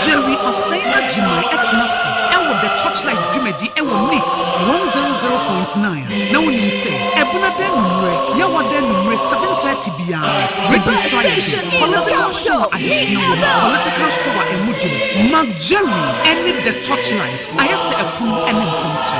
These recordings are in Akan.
Jerry OSEI AGYEMAN etnasi ewo the torchlight dwumadi ewo NIT 100.9 na wonim say ebuna den numre yawa den numre 7:30 bia radio station political show political show emudo Mark Jerry and the torchlight ayese epono ene mpontre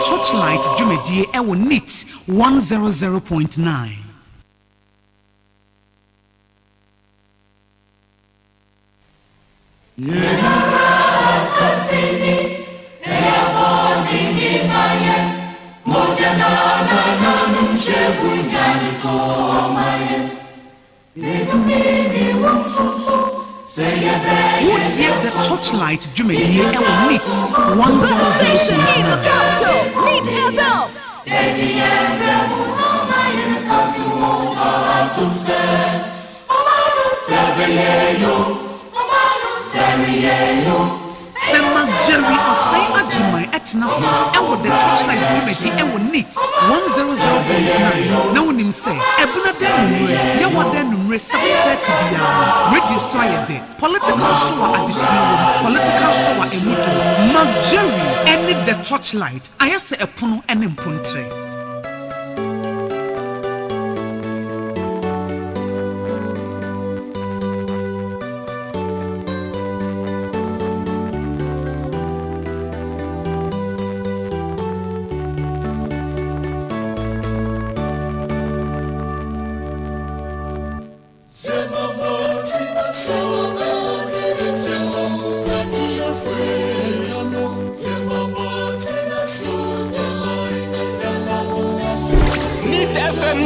Torchlight Jumedie ewo NIT 100.9. What's yet the torchlight Jumedie ewo NIT 100.9. Mark Jerry OSEI AGYEMAN etnasi ewo the torchlight dwumadi ewo NIT 100.9 na wonim say ebuna den numre yawa den numre 7:30 bia radio so ayede political show adisuwo political show emudo Mark Jerry and the torchlight ayese epono ene mpontre NIT FM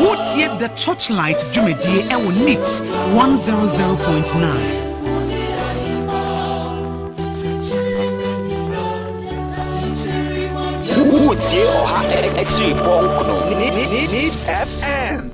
What's yet the torchlight Jumedie ewo NIT 100.9. NIT FM.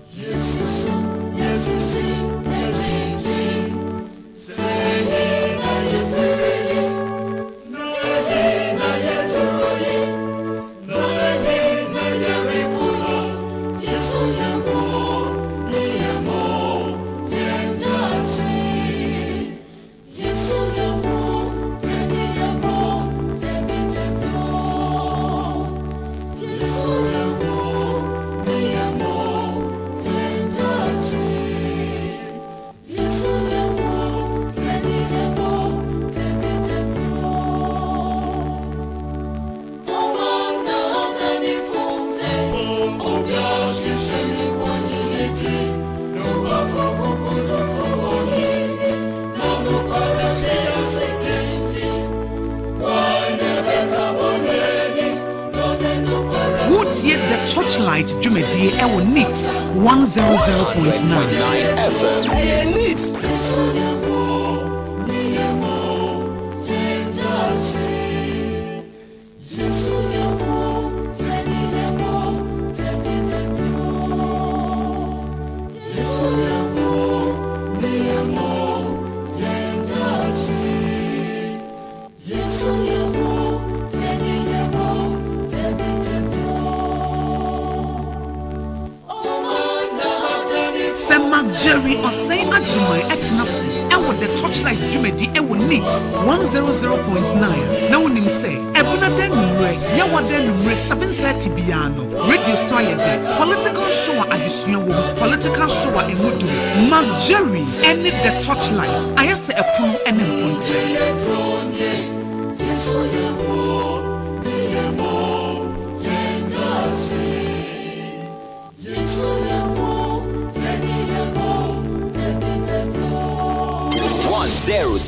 Torchlight Jumedi Ewo Neat 100.9 FM. Hey, Neat. Jerry OSEI AGYEMAN etnasi ewo the Torchlight Jumedi ewo Neat 100.9 na wonim say ebuna den numre yawa den numre 7:30 biano radio so ayede political show adesua wo political show emudu Mark Jerry and the Torchlight ayese epono ene mpontre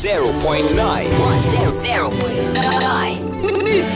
Zero 0.9 100.9 Neat.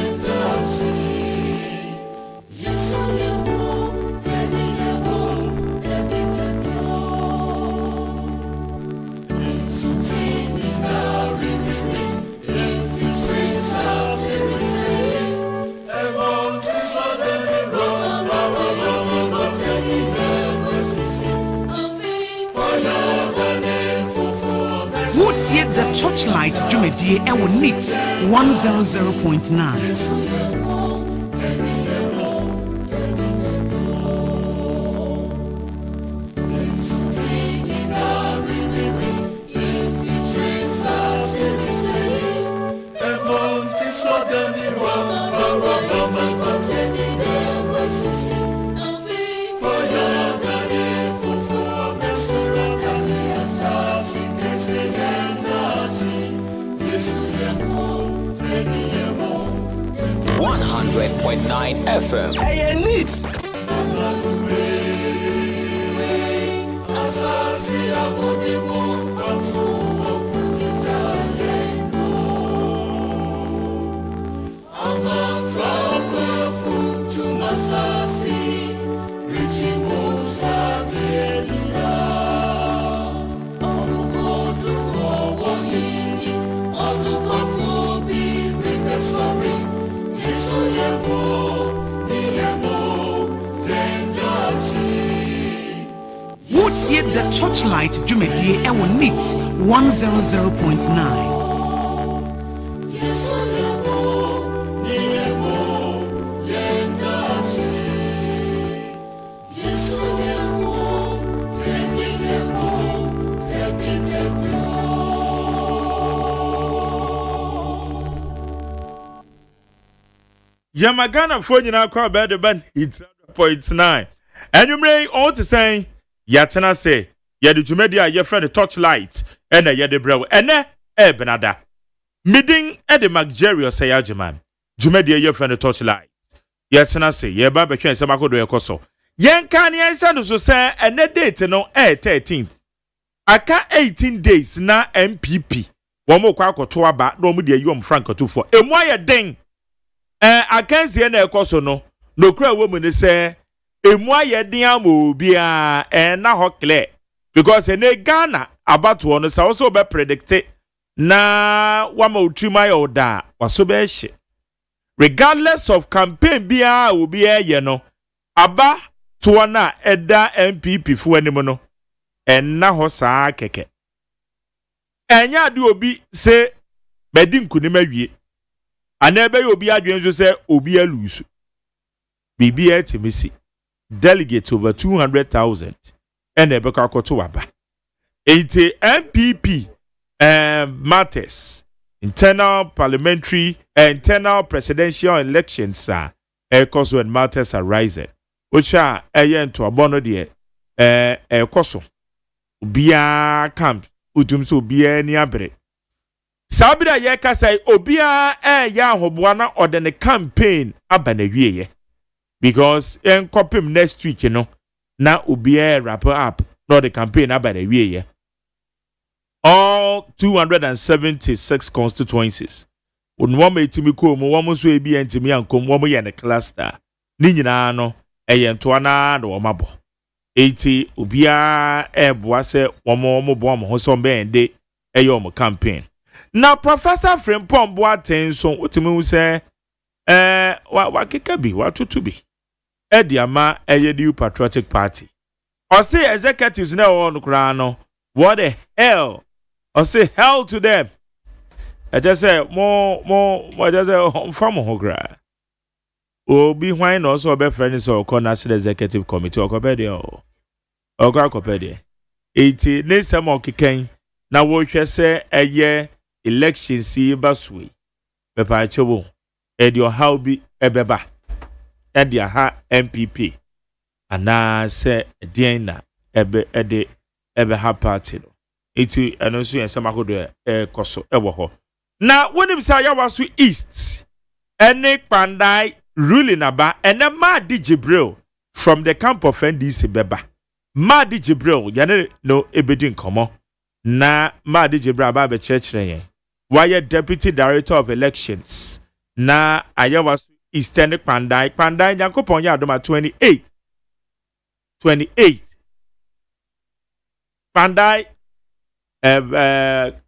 Yet the Torchlight Jumedi ewo Neat 100.9 100.9 FM. Hey, Neat. What's yet the Torchlight Jumedi ewo Neat 100.9 Yamagana for you now call better than it's 0.9. And you may all to say, Yatana say, Yadu Jumedia, your friend the Torchlight, and a Yadebro, and Benada. Meeting at the McJerry OSEI AGYEMAN. Jumedia, your friend the Torchlight. Yatana say, Ye barbecue and Samako do Yakoso. Yan Kanye Sandu say, and that date no 13th. Aka 18 days na MPP. One more quack to about no media you Franco 24. And why a ding? I can't see any ekoso no crowd woman say emwa ye diamo bia na ho clear because ene Ghana about one so also be predicted na wama utrima yoda waso be hye regardless of campaign bia will be ye no aba to na eda MPP fu anim no na ho saa keke enya de obi say medi nkunim awie anebe obi adwen so say obi alusu bibi etimisi delegate over 200,000 and ebeka akoto waba enti MPP matters internal parliamentary internal presidential elections ekoso and matters arise which are to abono de ekoso obia camp utumso obia ni abre Sabida ye kasai obia ya hoboa na odene campaign abanawie ye because en kopim next week na obia wrap up no the campaign abanawie ye all 276 constituencies onwoma etimi ko mo womo so ebi entimi ankom womo ye ne cluster ni nyina no ɛyɛ ntoa na wɔn abɔ eti obia ɛboa sɛ wɔn bɔ wɔn ho sɛ wɔn bɛn de ɛyɛ wɔn campaign na Professor Frimpong Boateng so wotumi hu sɛ wakeka bi watutu bi ɛdi ama ɛyɛ New Patriotic Party ɔsɛ executives na wɔn no koraa no what the hell ɔsɛ hell to them ɛkyɛ sɛ mo ɛkyɛ sɛ ɔmfa mo ho koraa obi hwan na ɔsɛ ɔbɛfrɛ ne sɛ ɔkɔ National Executive Committee ɔkɔpɛ deɛ ɔkɔ akɔpɛ deɛ eti ne nsɛm ɔkekan na wɔhwɛ sɛ ɛyɛ elections yi ba so yi bɛpa akyɛwo ɛde ɔhaw bi ɛbɛba ɛde aha MPP anaasɛ ɛdeɛn na ɛbɛha party no eti ɛno nso yɛ nsɛm ahodoɔ ɛkɔ so ɛwɔ hɔ na wonim sɛ yɛwa so East ɛne Kpandai ruling aba ɛnɛ Madi Jibril from the camp of NDC bɛba Madi Jibril yɛne no ebedi nkɔmɔ na Madi Jibril aba abɛkyerɛkyerɛ yɛn wayɛ Deputy Director of Elections na ayɛwa so East ne Kpandai nyankopɔn yɛ adoma 28 Kpandai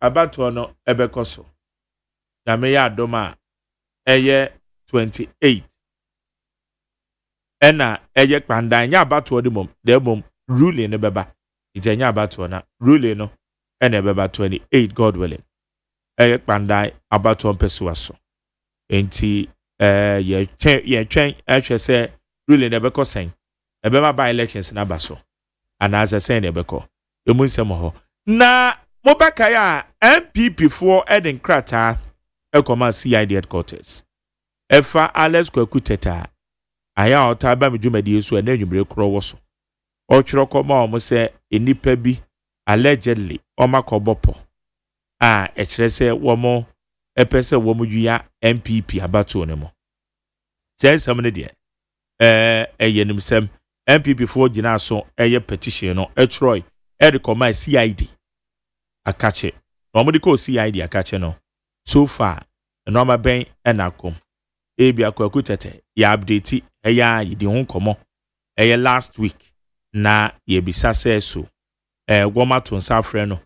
abatoɔ no ɛbɛkɔ so na meyɛ adoma ɛyɛ 28 ɛna ɛyɛ Kpandai nya abatoɔ de mom ruling ne bɛba ite nya abatoɔ na ruling no ɛna bɛba 28 God willing ɛyɛ Kpandai abatoɔ mpɛsoa so enti yɛ twɛn ɛhwɛ sɛ ruling ne bɛkɔ sɛn ɛbɛma by elections na ba so anaasɛ sɛn ne bɛkɔ emu nsɛm hɔ na mobɛkae a MPP foɔ ɛde nkrataa ɛkɔma CID headquarters ɛfa Alex Kwaku Teta aya ɔta ba me dwumadie so ɛna nwumre korɔ wɔ so ɔtwerɛ kɔma ɔmo sɛ enipa bi allegedly ɔmakɔbɔpɔ a ɛkyerɛ sɛ wɔmo ɛpɛ sɛ wɔmo dua MPP abato ne mo sɛ nsɛm ne deɛ ɛyɛ nimsɛm MPP foɔ gyina so ɛyɛ petition no ɛtwerɛ ɛde kɔma CID akache na ɔmo de kɔ CID akache no so far no ma bɛn ɛna kom ebi Kwaku Teta ya update ɛyɛ yidi ho nkɔmɔ ɛyɛ last week na yebisa sɛ so wɔma to nsa afrɛ no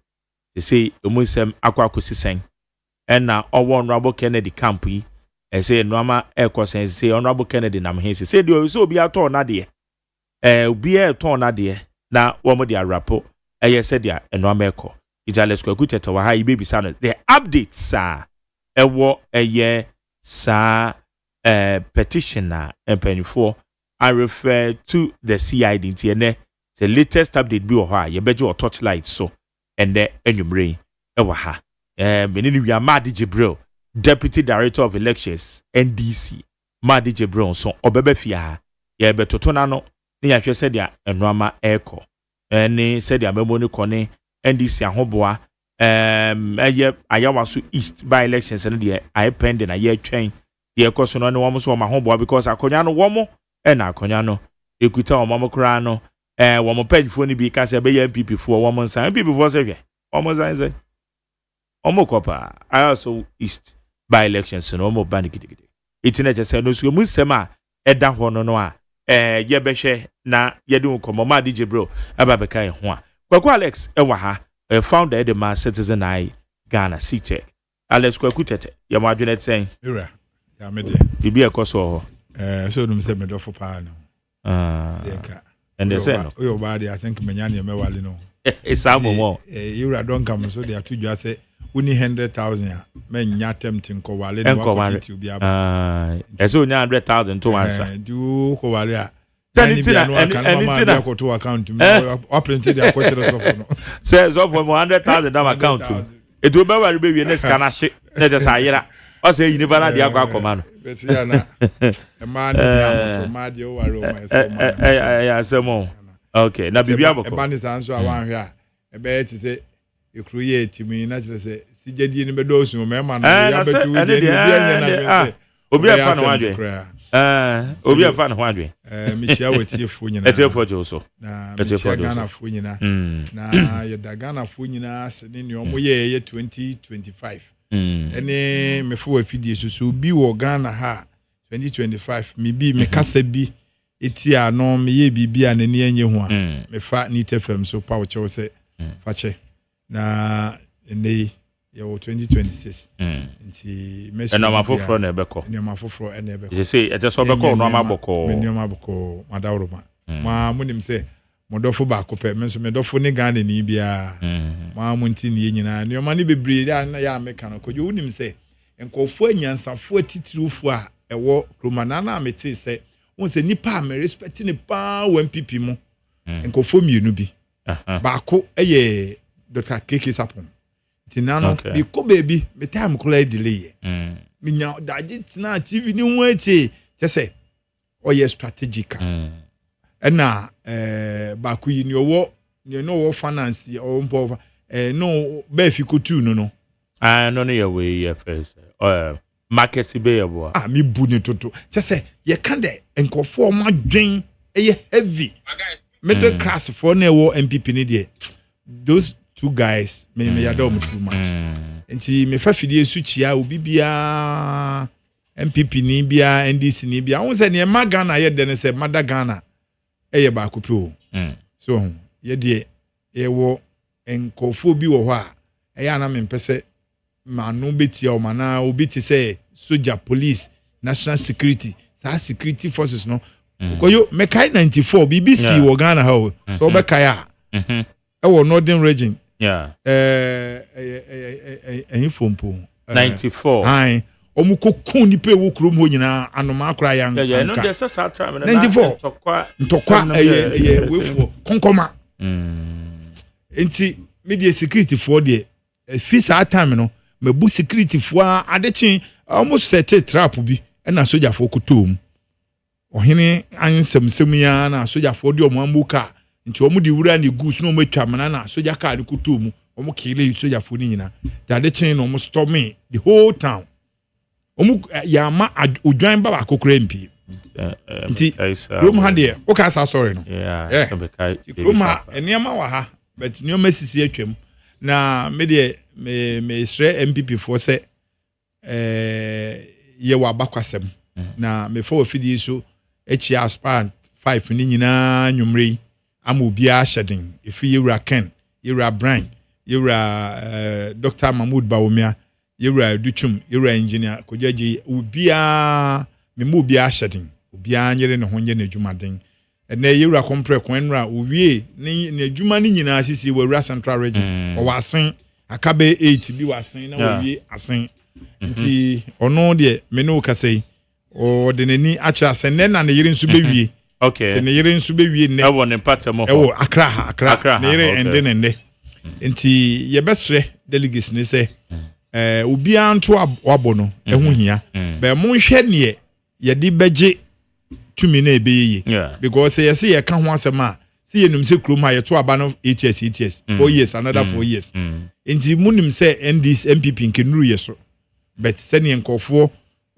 sɛ emu nsɛm akɔ akɔsisɛn ɛna ɔwɔ Honorable Kennedy camp yi ɛsɛ nneɛma ɛkɔsɛn sɛ Honorable Kennedy nam he sɛ deɛ ɔsɛ obi atɔ na deɛ obi ɛtɔ na deɛ na wɔn de arapo ɛyɛ sɛ deɛ nneɛma ɛkɔ Alex Kwaku Teta wɔ ha yi bebisa no the updates a ɛwɔ ɛyɛ saa petition na empanifo I refer to the CID ntiene the latest update bi wɔ hɔ a yɛbɛgye wɔ Torchlight so ɛnɛ enwumre ɛwɔ ha menini wi Madi Jibril Deputy Director of Elections NDC Madi Jibril so ɔbɛbɛ fia ha yɛbɛtoto na no ne yɛhwɛ sɛ dia ɛnoama ɛkɔ ɛne sɛ dia memo ne kɔne NDC ahoboa ɛyɛ ayawa so East by elections no deɛ ayɛ pending na yɛ twɛn deɛ ɛkɔ so no ne wɔn so wɔn ahoboa because akonya no wɔn ɛna akonya no ekuta wɔn koraa no wɔn pɛnfo no bi ka sɛ ɛbɛyɛ MPP foɔ wɔn nsa MPP foɔ sɛ hwɛ wɔn nsa sɛ wɔn kɔpa ayɛ so East by elections no wɔn ba ne gidigidi eti na kyɛ sɛ no so mu nsɛm a ɛda hɔ no a yɛbɛhwɛ na yɛde nkɔmɔ Madi Jibril aba bɛka yɛn ho a Kwaku Alex ɛwɔ ha founder at the Ma Citizen Eye Ghana C-Tech Alex Kwaku Teta yɛmɔ adwene sɛn ira ya me de bibi ɛkɔ so so dum sɛ me do fo pa no and they say no o ba de I think menya ne me wale no mo ira don kam so de atudwa sɛ uni 100,000 a menya tempting ko wale no wakɔtiti obi aba ɛsɛ onya 100,000 to answer du ko wale a Anything go to account me or printed the account says of 100,000 account it will be baby next can shit let us ayera o say you never na dia kwa command but ya na e man from mad you were my okay na bibi aboko e ban sanso a wan hwe a e be ti say e create me na say si jedi ni be do su me ma na ya betu je ni bia nya na obi afa no wadwe obi afa no wadwe mi chia wetie fo nyina etefo je so na etefo Ghana fo nyina na ye da Ghana fo nyina se ni omo ye 2025 ene me fo afidie so bi wo Ghana ha 2025 mi bi me kasa bi etia no me ye bibia na ni anye ho a me fa ni tefam so pa wo che wo se fa che na nei ye 2026 nti me na ma foforo na ebeko ni ma foforo na ebeko je say e just obeko no ma boko me ni ma boko madawro ma munim se modofo ba ko pe me so me dofo ni Ghana ni bia ma munti ni nyina ni o ma ni bebre ya meka no ko unim se enkofo anyansafo atitirufu a ewo romana na mete se won se nipa me respect ni pa MPP mu enkofo mienu bi ba ko eye Dr. Keke Sapon tinano bi ko baby me time kula delay me nya daji tina TV ni ho eche se oye strategic na ba ku yi ni owo ni no wo finance o mpo no ba fi ko tu no no no your way first market be yabo mi bu ni toto se ye kan de enkofo ma dwen eye heavy middle class for na wo MPP ni de those two guys me yadom too much enti me fa fidie su chia obi bia MPP ni bia NDC ni bia won se ne ma Ghana ye de ne se mada Ghana eye ba ko pe o so ye de ye wo enkofo bi wo ho a eye na me mpese ma no beti o mana obi ti say soldier police national security sa security forces no koyo me kai 94 BBC wo Ghana ha o so be kai a e wo northern region fompo 94 ai omu kokun ni pe wo krom ho nyina anoma akra yan no dey say time 94 ntokwa we fo konkoma enti media security for there fi sa time no mebu security fo adechin almost set trap bi na soldier fo kotom ohene ansem ya na soldier fo de omo ambuka nti omo di wura ni goose no mo twamana na soldier car de kotom omo kile soldier fo ni nyina adechin no omo storming the whole town omo ya ma odwan baba akokora mpi nti room hande o ka sa sorry no so be kai room eniama wa ha but ni o mesisi atwam na me de me Israel MPP for say ye wa bakwasem na me for ofidi so echi aspirant 5 ni nyina nwumre ama obi a hyeden efi yewura Ken yewura Brian yewura Dr. Mahmoud Bawumia yewura Duchum yewura engineer kojaji obi a me mo obi a hyeden obi a nyere ne ho nye na adwumaden na yewura compre kwanra owie ne adwuma ni nyina asisi wewura Central Region o wasen akabe 8 bi wasen na owie asen nti ono de me no kasei o de nani acha sen na ne yire nso bewie okay ne yire nso bewie ne ewo ne patemo ewo akra ne yire ende nti ye besre delegates ne se obi anto abo no ehu hia be mo hwe ne ye de beje tumi na ebeye because ye se ye ka ho asema se ye num se krom ha ye to aba no 8 years 4 years another 4 years nti munim se NDC MPP nkenuru ye so but se ne nkofo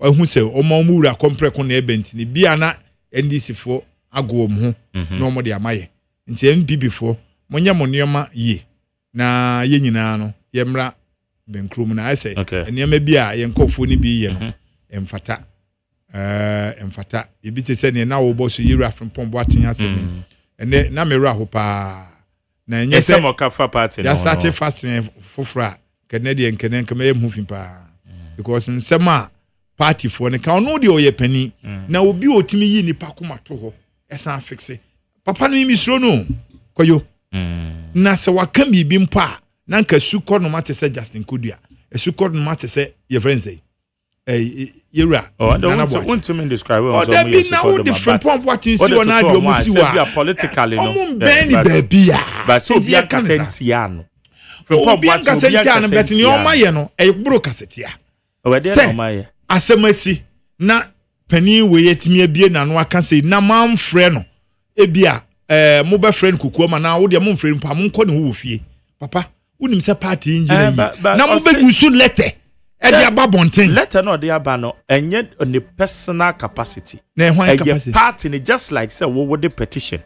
ahu se omawura kompreko na ebent ni bia na NDC fo ago ho na omo de amaye nti MPP fo monya monema ye na ye nyina no ye mra benkrom na ase enema bia ye nkofo ni bi ye no emfata ebi te se ne na wo boso yira from Boatin asem ene na mera ho pa na enye se ka party no ya start fasting fofra Canadian kenen kama em hufin pa because nsema party for ne ka ono de oye pani na obi otimi yi nipa koma to ho esa fixe papa no mi sro no koyo na se waka bibi mpa na nka suko no mate se Justin Kodua suko no mate se ye friends yera na want to describe what some you support them different point what is you na do mu siwa politically no baby but so be kasentia no from point what kasentia no bet ni o maye no e bro kasetia o de no maye asemasi na pani we yetimi abie na no aka sei na man frɛ no ebia mo be friend kukuo ma na wo de mo frɛ mpa mo nkɔ ne wo fie papa unim se party engineer na mo be gusu letter e dia babonten letter no dia ba no enye on the personal capacity na hwan capacity party ni just like say wo the petition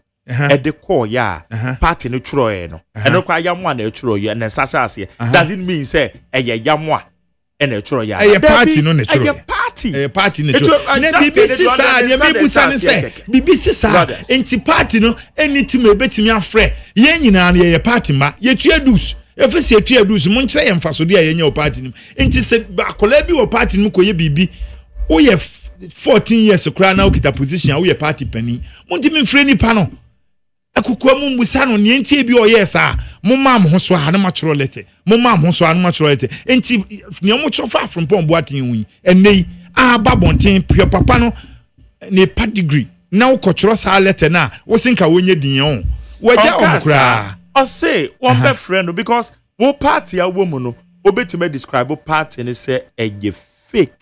e de call ya party no churo e no e no kwa yamo na churo ya na sacha ase doesn't mean say e ye yamo e na churo ya e party no na churo party ne cho na BBC sa ne mebusa ne say BBC sa enti party no anything ebetimi afre ye nyina na ye party ma ye tua dus efesi ye tua dus mo nkyere ye mfasode a ye nya o party nim enti se akola bi o party nim koye bibi o ye 14 years kra na o kita position o ye party pani mo ntimi mfre nipa no akukua mu mbusa no ne enti bi o ye sa mo ma mo so ha na ma choro lete mo ma mo so ha na ma choro lete enti ne mo choro fa from pon boaten wi enei aba bonten pure papa no ne pedigree na wo kochoro sa lete na wo sinka wonye din on waja okra o say one be friend because wo party a wo mu no obetime describe party ne say eye fake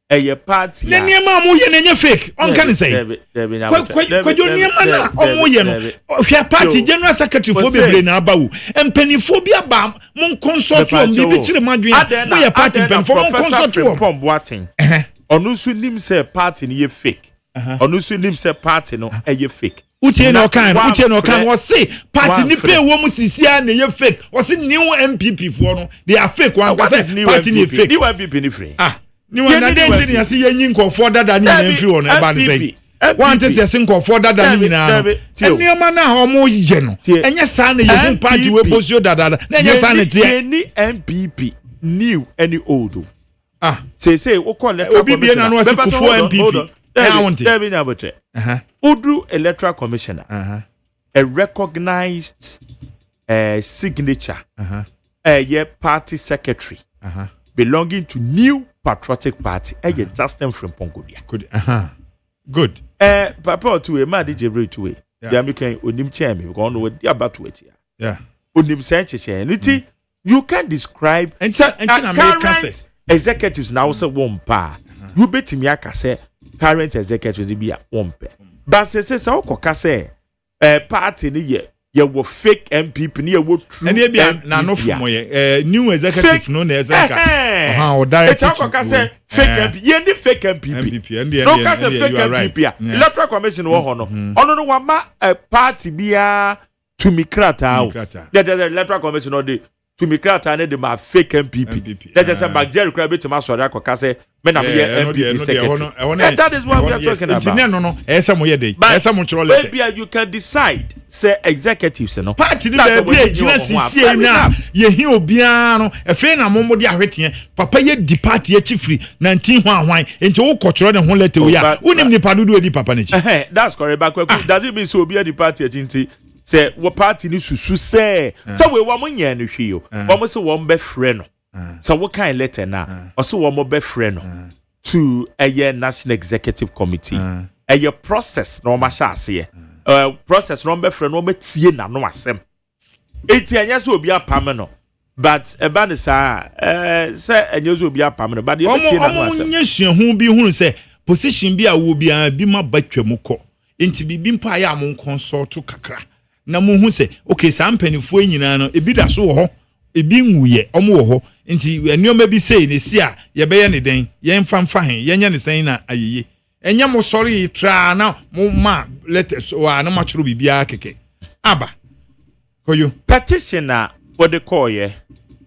eye party ne niema mo ye ne fake on kan say kwajo niema na omo ye no hwe party general secretary fo bebre na aba wo empanifo bi aba mo consult wo bi chire madwen mo ye party empanifo mo consult wo pom boaten onu su nim say party ne ye fake onu su nim say party no eye fake uche no kan wo say party ni pay wo mu sisia na ye fake wo say new MPP fo no they are fake one say party ni fake new MPP ni free ni wana dey tin ya say yenyi nkofo dada ni na mfi wo no eba ne say one tell say nkofo dada ni nyina enioma na ho mo ye no enye sa na ye party we posio dada na enye sa na tie ni MPP new any old say we call letter obi bi na no say kufo MPP Udru electoral commissioner a recognized signature a party secretary belonging to New Patriotic Party Justin Frimponggodia. Good. Papa to a man DJ to it. The American Unim Chairman, we go with the about to it. Yeah. Unim Sanchez, you can describe and current executives now say one pa. You bet me aka say current executives be at one pair. But say so koka say party ni ye wo fake MPP ni ye wo true MPP na no from new executive no na executive o direct it koka say fake MPP ye ni fake MPP no ka say fake MPP electoral commission wo ho no ono no wa ma party bia to me krata there the electoral commission no dey to me krata na dey ma fake MPP there just say Jerry crab to ma sorry koka say me na me MPP secretary and that is what we are talking about no esa mo ye dey esa mo chiro lese maybe you can decide say executives no party ni be bi agina sisie na ye hi obia no efe na mo de ahwete papa ye di party e chifri 19 hwan enti wo kochiro ne ho lete we ya unim ni padudu edi papa ne chi that's correct back does it mean so obia di party enti say wo party ni susu say so we wo mo nya no hwe yo wo mo se wo mbe frɛ no so what kind letter na also one more best friend to a national executive committee a process no masha say process no be friend no metie na no asem eti anya so obi apam no but e ba ne sa say anya so obi apam no but e metie na no asem nya suahu bi hunu say position bi a wo bi a bi ma batwam kɔ enti bibi mpa ya mo consult kakra na mo hu say okay sa mpanifo nyina no ebi da so wo ho ebi nwuye omo wo ho nti enioma bi sei ne si a ye be ye ne den ye mfamfa hen ye nya ne sen na ayeye enya mo sorry tra na mo ma letters wa na ma churu bibia keke aba koyo petitioner what they call ye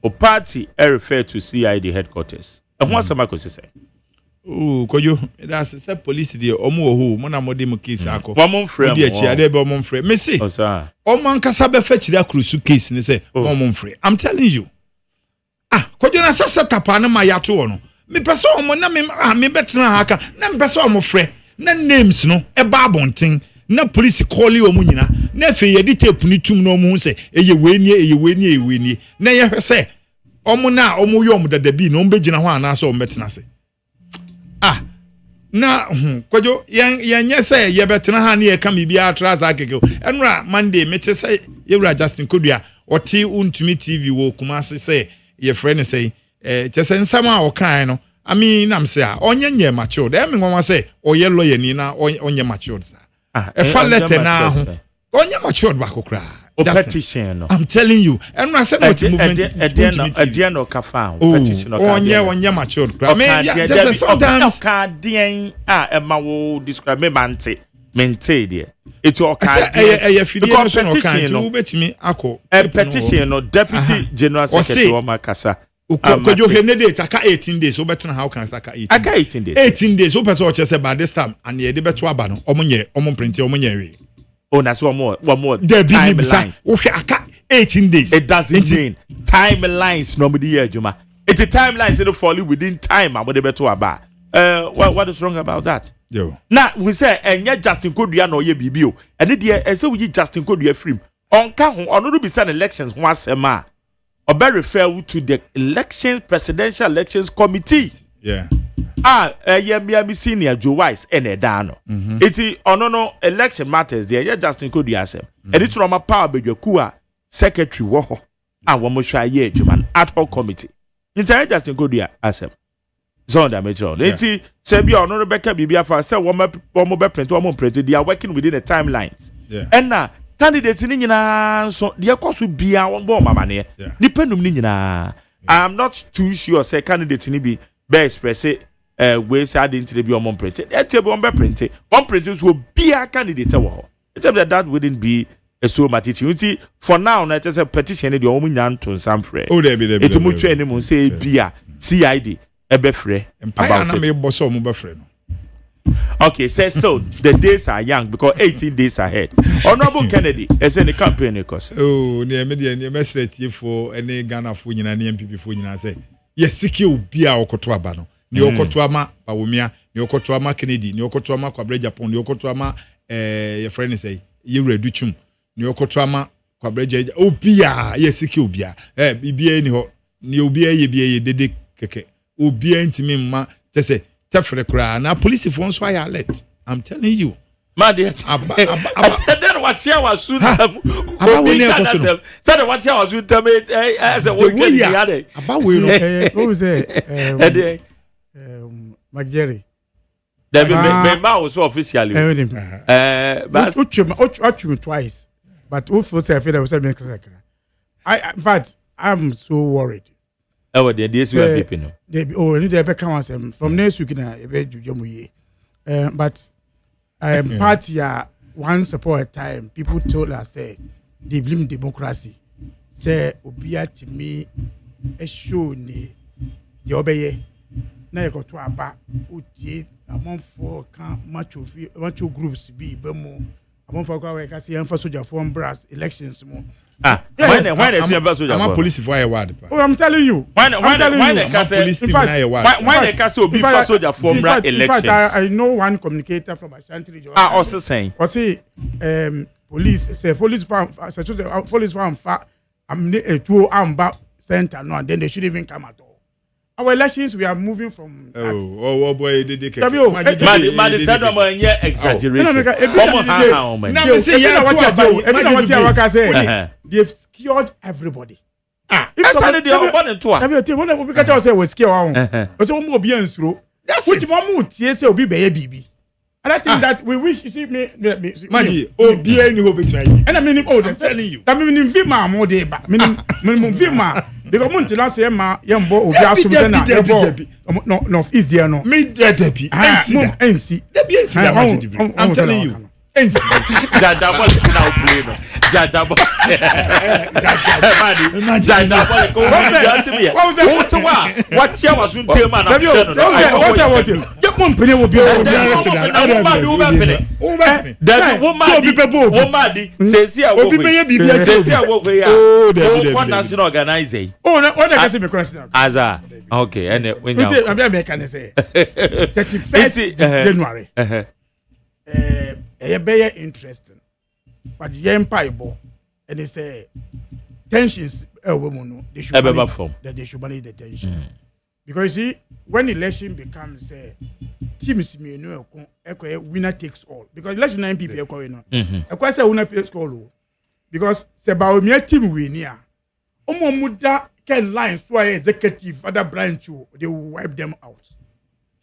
o party refer to CID headquarters e ho asama ko sese koyo that's the police dey omo wo ho mo na mo dey mo case akọ wo mo mfrɛ mo dey chi ade be omo mfrɛ me say omo ankasa be fa chiri akrusu case ne say omo mfrɛ I'm telling you kojo na sasa tapa na ma yato wo no me pese omo na me betena ha aka na me pese omo frɛ na names no e ba abonten na police call you omo nyina na fe ye di tape ni tum no omo hu say eye weni na ye hwɛ say omo na omo yo omo dadabi na omo begina ho ana so omo betena se na kwajo yan say ye betena ha na ye ka me bia traza akeke enura Monday mete say yewura Justin Kodua oti untumi TV wo Kumasi say ye friend say chese nsama o kan no I am say onye matured e me nwa say oye lawyer ni na onye matured sa e fa letter na ho onye matured ba kokra petition no I'm telling you and I said what movement again no kafa petition no onye matured kra me just sometimes ka den e ma wo describe me mante there it's all kind because petition no betimi akọ petition no deputy general secretary o makasa Kojo Henede aka 18 days obetena how can saka 18 aka 18 days 18 days open so che say by this time and ye de beto aba no omo print we oh na so one more timelines wo hwe aka 18 days it doesn't mean timelines nobody here juma it's a timelines it fall within time and we de beto aba what is wrong about that yo now we say enye Justin Kodua na oye bibi o ene de say we Justin Kodua free onka ho ono do be say elections ho asema obe refer to the presidential elections committee. Yeah. Miami senior Joe Wise ene da no. Iti ono no election matters there. Yeah, Justin Kodua asem. Edi trauma power bedwaku a secretary wo ho. A wo mo hwa ye adwuma ad hoc committee. Nti Justin Kodua asem. So that metro. Iti se bia ono no beka bibia fa se wo mo be print wo mo print they are working within the timelines. Yeah. And na candidates ni nyina so de ekoso bia won bo mama ne nipanum ni nyina I'm not too sure say candidate ni bi be express we say identity bi on print e table on be print on print so bia candidate wo except that wouldn't be a so much it for now na just a petition de o mu nyan to sam frɛ it mu twa ni mu say bia CID e be frɛ about it me boss o mu be frɛ no. Okay, say still the days are young because 18 days ahead. Honorable Kennedy is in the campaign because near media near message for any Ghana for nyina ne MPP for nyina say yes siki obi a okoto aba no ne okoto ama Bawumia ne okoto ama Kennedy ne okoto ama Kwabre Japan ne okoto ama your friend say Yewura Duchum ne okoto ama Kwabre Japan obi a yes siki obi a bibia ni ho ne obi a ye bia ye dede keke obi a ntimi mma say na police for so I alert. I'm telling you. My dear, then what's here was soon. Said what here was soon to me as a weekend. About who was it? McJerry. There be mouse officially. But twice. But who for say I feel in fact, I'm so worried. Oh, the days we are people. They need to become from next week na but party once upon a time people told us say they blame democracy. Say obia to me a show ni the obeye na you go to aba utie among for can macho groups be bemo among for we can see emphasis soldier form brass elections mo. When they see about soldier, I'm a police for a word. Oh, I'm telling you. When they can say, when they can say, be for soldier for elections. In fact, I know one communicator from Ashanti region. Also saying, or say, police say police farm, I'm a 2 arm center no, and then they should even come at all. Our elections, we are moving from. Oh boy, they did. Man, said exaggeration. They've secured everybody. If somebody they are born into we catch ourselves with secure. So we be in slow. Which one would say will be baby. And I think that we wish you see me. Maji, obi any hope between. And I mean, I'm telling you. That mean Vima more day back. Minimum Vima. Because Monty last year, ma young boy obi assume na no is there no. Me debi. NC. I'm telling you. NC. Jadabo now play no. Jadabo. Jadabo. What was that? What year was you tell man? What's that? Get one penny will be over there. Woman says here, what national organizing? Oh, what I can say, Aza. Okay, and when you say 31st January. Very interesting, but young piebo, and they say tensions. They should manage the tension because see when election becomes teams me no winner takes all because election 9 people are going on. I quite say winner takes all because say about me team win here. Muda can line so executive other branch they will wipe them out.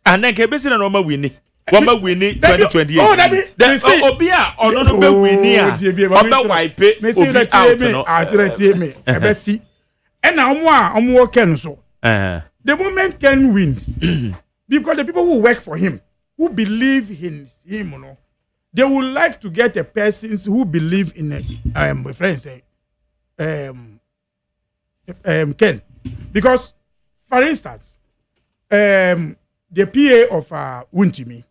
And then Kebesi na normal winning. Wama winning 2028. Oh, that means Obia or no be winning. Oba wipe Obi out no. Me ebesi. And now I'm working so. The moment Ken wins because the people who work for him, who believe in him, no, they would like to get a person who believe in my friend say Ken because for instance, the PA of Wuntimi,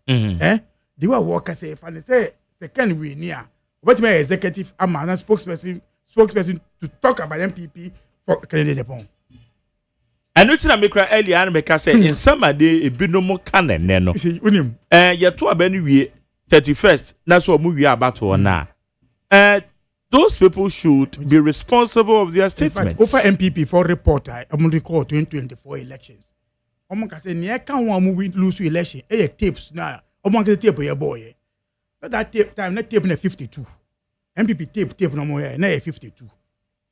they were workers say, if I say second we near, what my executive and spokesperson to talk about MPP for Canadian Japan. And which I make earlier and make say in summer day a bit no more canon no. Yet to a benny 31st, that's what movie about to now. Those people should be responsible of their statements. Over MPP for reporter, I'm going to recall 2024 elections. I'm going to say, near can one lose election, tapes now. I'm going to tape your boy. But that tape time, not tape 52. MPP tape no more, now 52.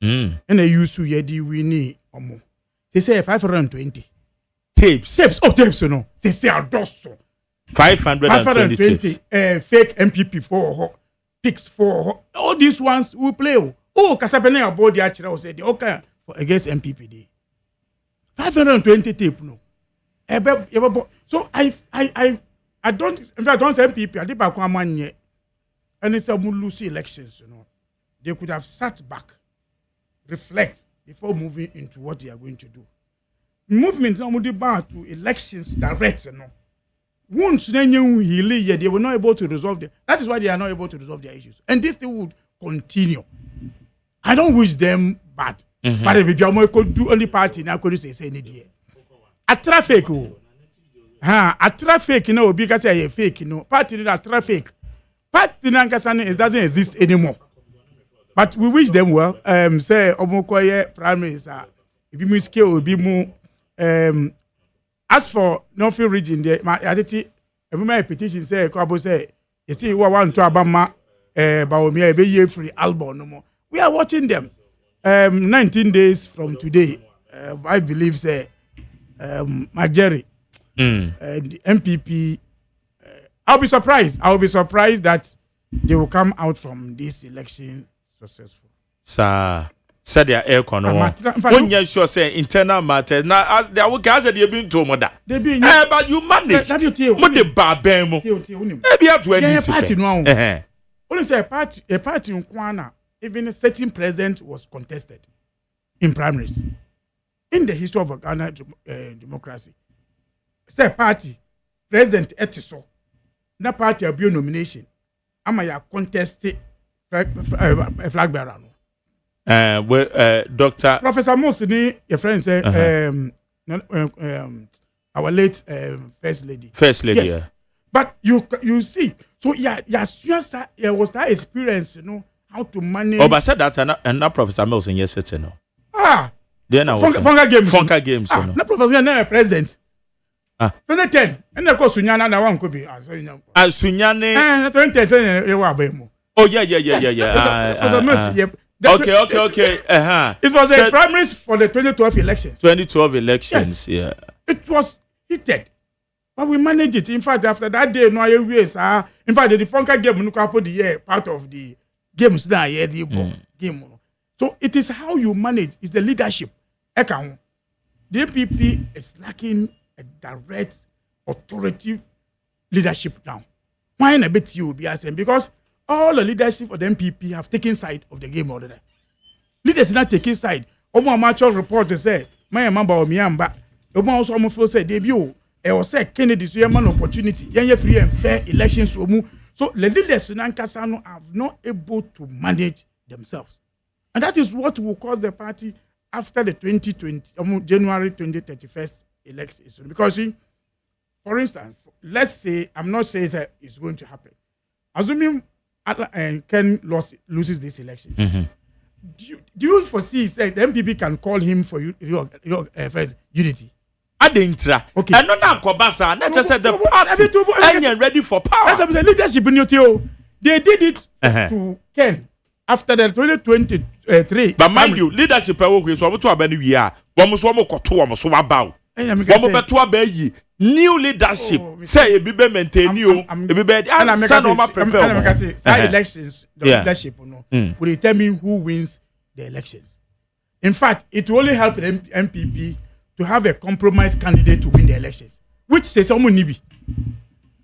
And they use to yedi we need or more. They say 520 tapes. Tapes, no. They say a dozen. 520 fake MPP for pics for all these ones who play. Kasapene about the actual said okay for against MPP day. 520 tape no. So I don't, in fact, I don't say MPP. I did back one year, and it's a Mulusi elections. They could have sat back, reflect before moving into what they are going to do. Movement now to elections direct. Once they were not able to resolve them. That is why they are not able to resolve their issues, and this thing would continue. I don't wish them bad, but if you could do only party now, could you say any day? A traffic, a traffic, because I fake, party that traffic. Party it doesn't exist anymore. But we wish them well. Say Omokoye primaries if you miss scale will be more. As for Northfield region, my attitude, my petition say, Kwabo say, you see, we want to Abama, Baomia, be free album no more. We are watching them. 19 days from today, I believe, say, Majeri, and the MPP. I'll be surprised that they will come out from this election successful. Sir. Said their air corner. When you sure say internal matters, now there will guys that you've been told mother. But you managed. What the barbemo? Maybe you have to end party now. Only say a party in Kwana, even a certain president was contested in primaries. In the history of Ghana democracy, say a party president etiso, na party a bio nomination. Ama ya contested flag bearer. Dr. Professor Mosini, your friend said, our late first lady. First lady, yes. Yeah. But you see, so there was that experience, how to manage. Oh, but I said that and not Professor Milson yesterday, no. Then Funka games, no. Not Professor, no president. 2010, and of course Sunyana na one could be. Sunyane. 2010, you were bemo. Oh yeah. Okay. It was a primaries for the 2012 elections. 2012 elections, yes. Yeah. It was heated, but we managed it. In fact, after that day, no years. In fact, the Funka game, no couple the year part of the games now. Yeah, the game. So it is how you manage. It's the leadership. The MPP is lacking a direct, authoritative leadership now. Why not bet you be asking? Because all the leadership of the MPP have taken side of the game already. Leaders not taking side. Omo amateur report say, my member of Miamba. Omo also almost say debut. I was say Kennedy so man opportunity. Yenye free and fair elections. So the leaders in Ankasano are not able to manage themselves, and that is what will cause the party after the 2020 January 2031 elections. Because see, for instance, let's say I'm not saying that it's going to happen. Assuming Ken loses this election. Do you foresee that the MPP can call him for your unity? Adintra. Okay. And not Kobasa. Not just said the party. And you're ready for power. That's a leadership in your. They did it to Ken after the 2023. But mind you, leadership is what to abandon. We are. One was one more to so about. New leadership. Say a be maintain you. Elections, the leadership will determine who wins the elections. In fact, it will only help the MPP to have a compromise candidate to win the elections, which says someone nibi.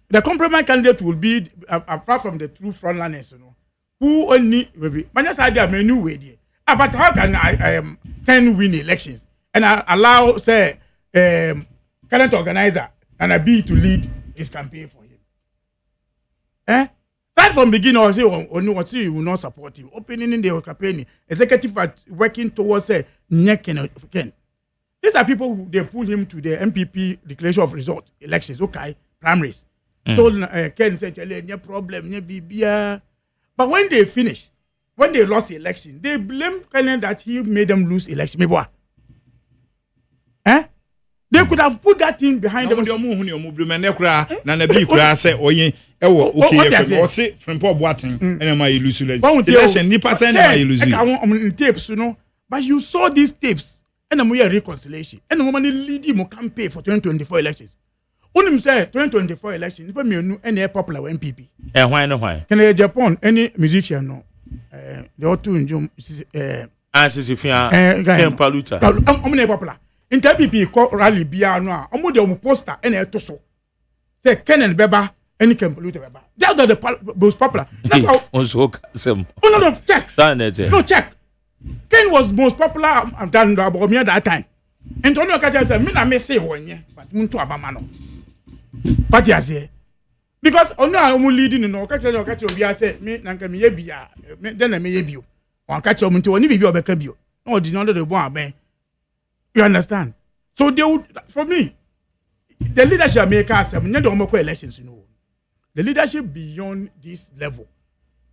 The compromise candidate will be apart from the true frontliners, who only maybe. But just idea may new way there. But how can I can win elections and I allow say current organizer and a B to lead his campaign for him. Right from beginning, I say, he will not support him. Opening in the campaign, executive are working towards a neck and Ken. These are people who they pull him to the MPP declaration of result elections. Okay, primaries. Told Ken said, "No problem, no BBA." But when they finish, when they lost the election, they blame Ken that he made them lose election. Maybe what? They could have put that thing behind them. Tapes, you know. But you saw these tapes, and we are reconciliation. And the woman lead him campaign for 2024 elections. Only say 2024 elections, if you any popular MPP. Why? Can I Japan any musician no? They ought to enjoy. Kempaluta. How many popular? In TPP call rally bia no a omo de poster and eto so say Kenan Beba any Kempaluta Beba that are the most popular no check no check Ken was most popular than about me at that time Antonio Kacha said me na me say wonye but muntu abama no party ase because ono omo leading no Kacha obi say me nanka me ye bia then na me ye bio on Kacha omo nti oni bibi obeka bio no di no the bon aben. You understand? So they would, for me, the leadership make us elections, you know. The leadership beyond this level.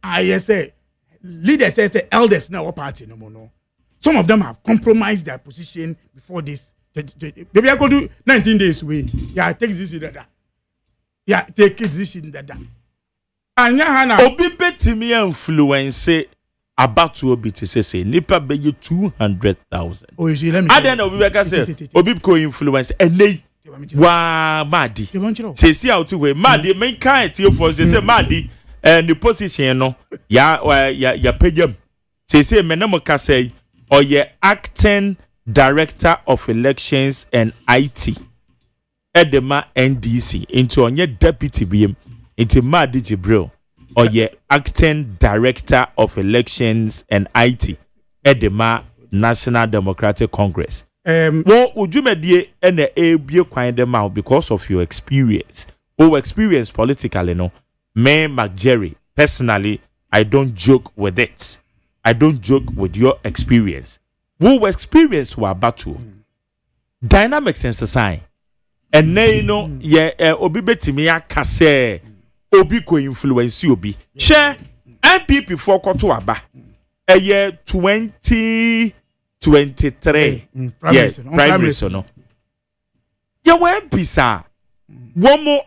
I say leaders say elders now party no more. No. Some of them have compromised their position before this. Maybe I go do 19 days away. Yeah, take this in that. Yeah, take this in that. And Obi betimi influence about to be to say nipa be 200,000. Oh, you see, let me. I don't know we say Obi ko influence and wa madi. Say see how to we madi main kind to for say madi and the position no ya pejam. Say me na mo ka say or ye acting director of elections and IT Edema NDC into onye deputy BM into Madi Jibril or ye acting director of elections and IT Edema National Democratic Congress. What would you medie and a kwan them out because of your experience? Experience politically, no. Me McJerry, personally, I don't joke with it. I don't joke with your experience. Who experience were battle dynamics and society. And now you know, obi betimi akase obi ko influence obi. Share MPP for koto aba. Year 2023. Yes, primary so no. Ya we bisa. One more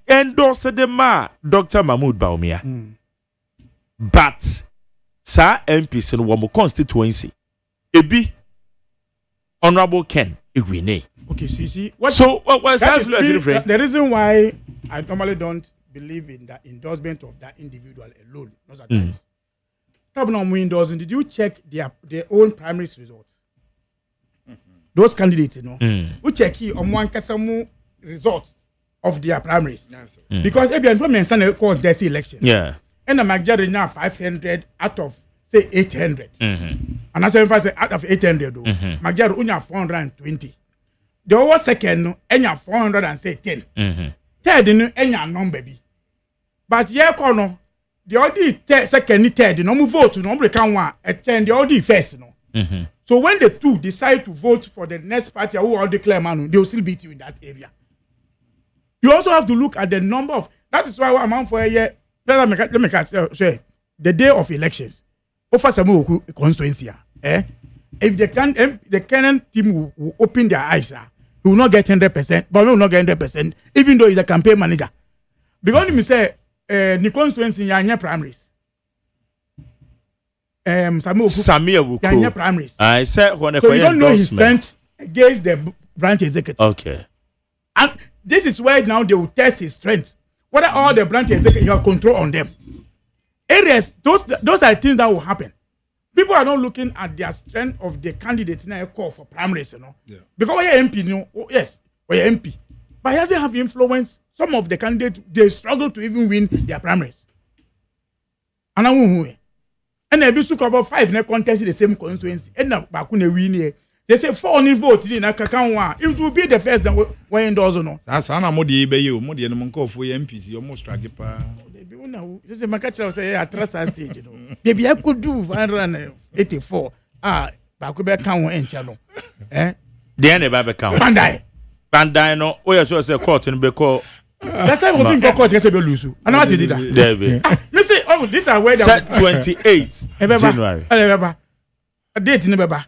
endorse the ma Dr. Mahmoud Baumia. But sa MP so one more constituency. Ebi Honorable Ken Igwine. Okay, so you see what's the reason why I normally don't believe in the endorsement of that individual alone. Most of the times. Did you check their own primary results? Those candidates, you know, who check here on one Kasamu results of their primaries. Because if you are contest election, and the majority now 500 out of say 800. And I say out of 800, majority only 420. The over second, any 410. Third, any number be. But yeah, corner. The only second, third, no more vote, no more can one, and the only first, no. So when the two decide to vote for the next party who all declare man, they will still beat you in that area. You also have to look at the number of. That is why I'm on for a year. Let me say the day of elections. Offer some constituency. If the current team will open their eyes, he will not get 100%, but will not get 100%, even though he's a campaign manager. Because me say. The constituency in primaries. Samia primaries. I said when so you don't know his strength against the branch executive. Okay. And this is where now they will test his strength. Whether all the branch executive you have control on them. Areas, those are things that will happen. People are not looking at their strength of the candidates in a call for primaries, you know. Yeah. Because we're MP, you know, yes, we're MP. But he doesn't have influence. Some of the candidates, they struggle to even win their primaries. And I won't. And they took about 5 in a contest in the same constituency. And now, Bakune win here. they say 4 only votes in a one. It will be the first that we endorse no. That's how modi be you, modi and monko for MPC, you almost strike pa. Just a macacha say at trust stage, you know. Maybe I could do 184. But could be count in channel. Eh? The end of count. Bandai no, we are so say court and be called. That's why we think court gets a lose. And what did that? David. You say, oh, this are where set 28 January. A date in November.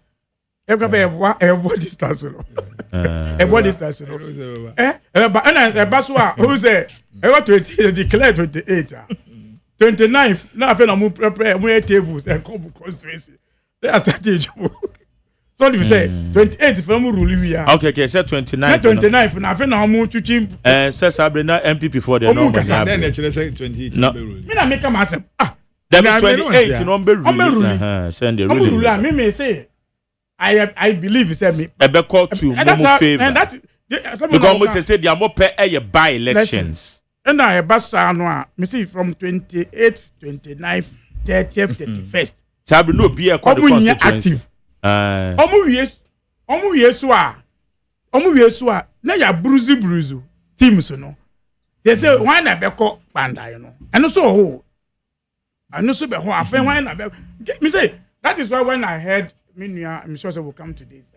What distance? What distance? But Basua, who said, I want to declare 28. 29th, now I feel I'm prepare tables and come constituency. They are starting. So if you say 28th from Rulu, okay, say 29th. 29th, and I feel I'm moving to Chim. Says Sabrina MPP for the number. Then actually say 28. No, I make a massive. Then 28 number Rulu. Send the Rulu. Me may say. I believe it's me. Ebe call to Momo favor. And that's because we say they are more per by elections. And I basa no me see from 28th, 29th, 30th, 31st. Sabi no be a constituency. Omu wie so a na ya bruzu teams no. They say why na be call banda you know. And so ho. And so be ho afen why na be me say that is why when I heard I'm sure they will come to this.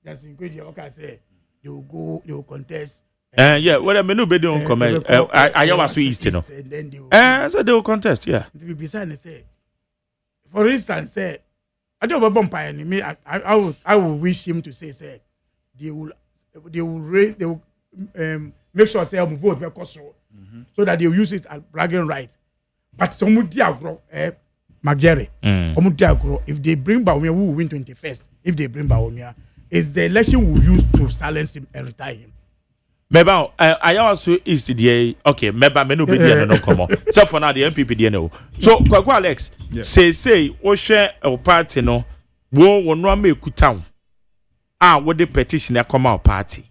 That's incredible. Okay, say they will contest. Yeah, well, I mean, no, they don't come. I was so easy, no. So they will contest, yeah. To be beside, say, for instance, say, I don't have a bumpire. Me, I will wish him to say, they will make sure say vote because so that they will use it as bragging rights. But some would grow. McJerry, if they bring Baumia, who will win 21st? If they bring Baumia, is the election will use to silence him and retire him. Meba, I also is the okay. Meba, menu be there no come on. So for now, the MPP there no. So, Kwakwa Alex, say, o share a party no, wo no make town. What the petition ya come out party.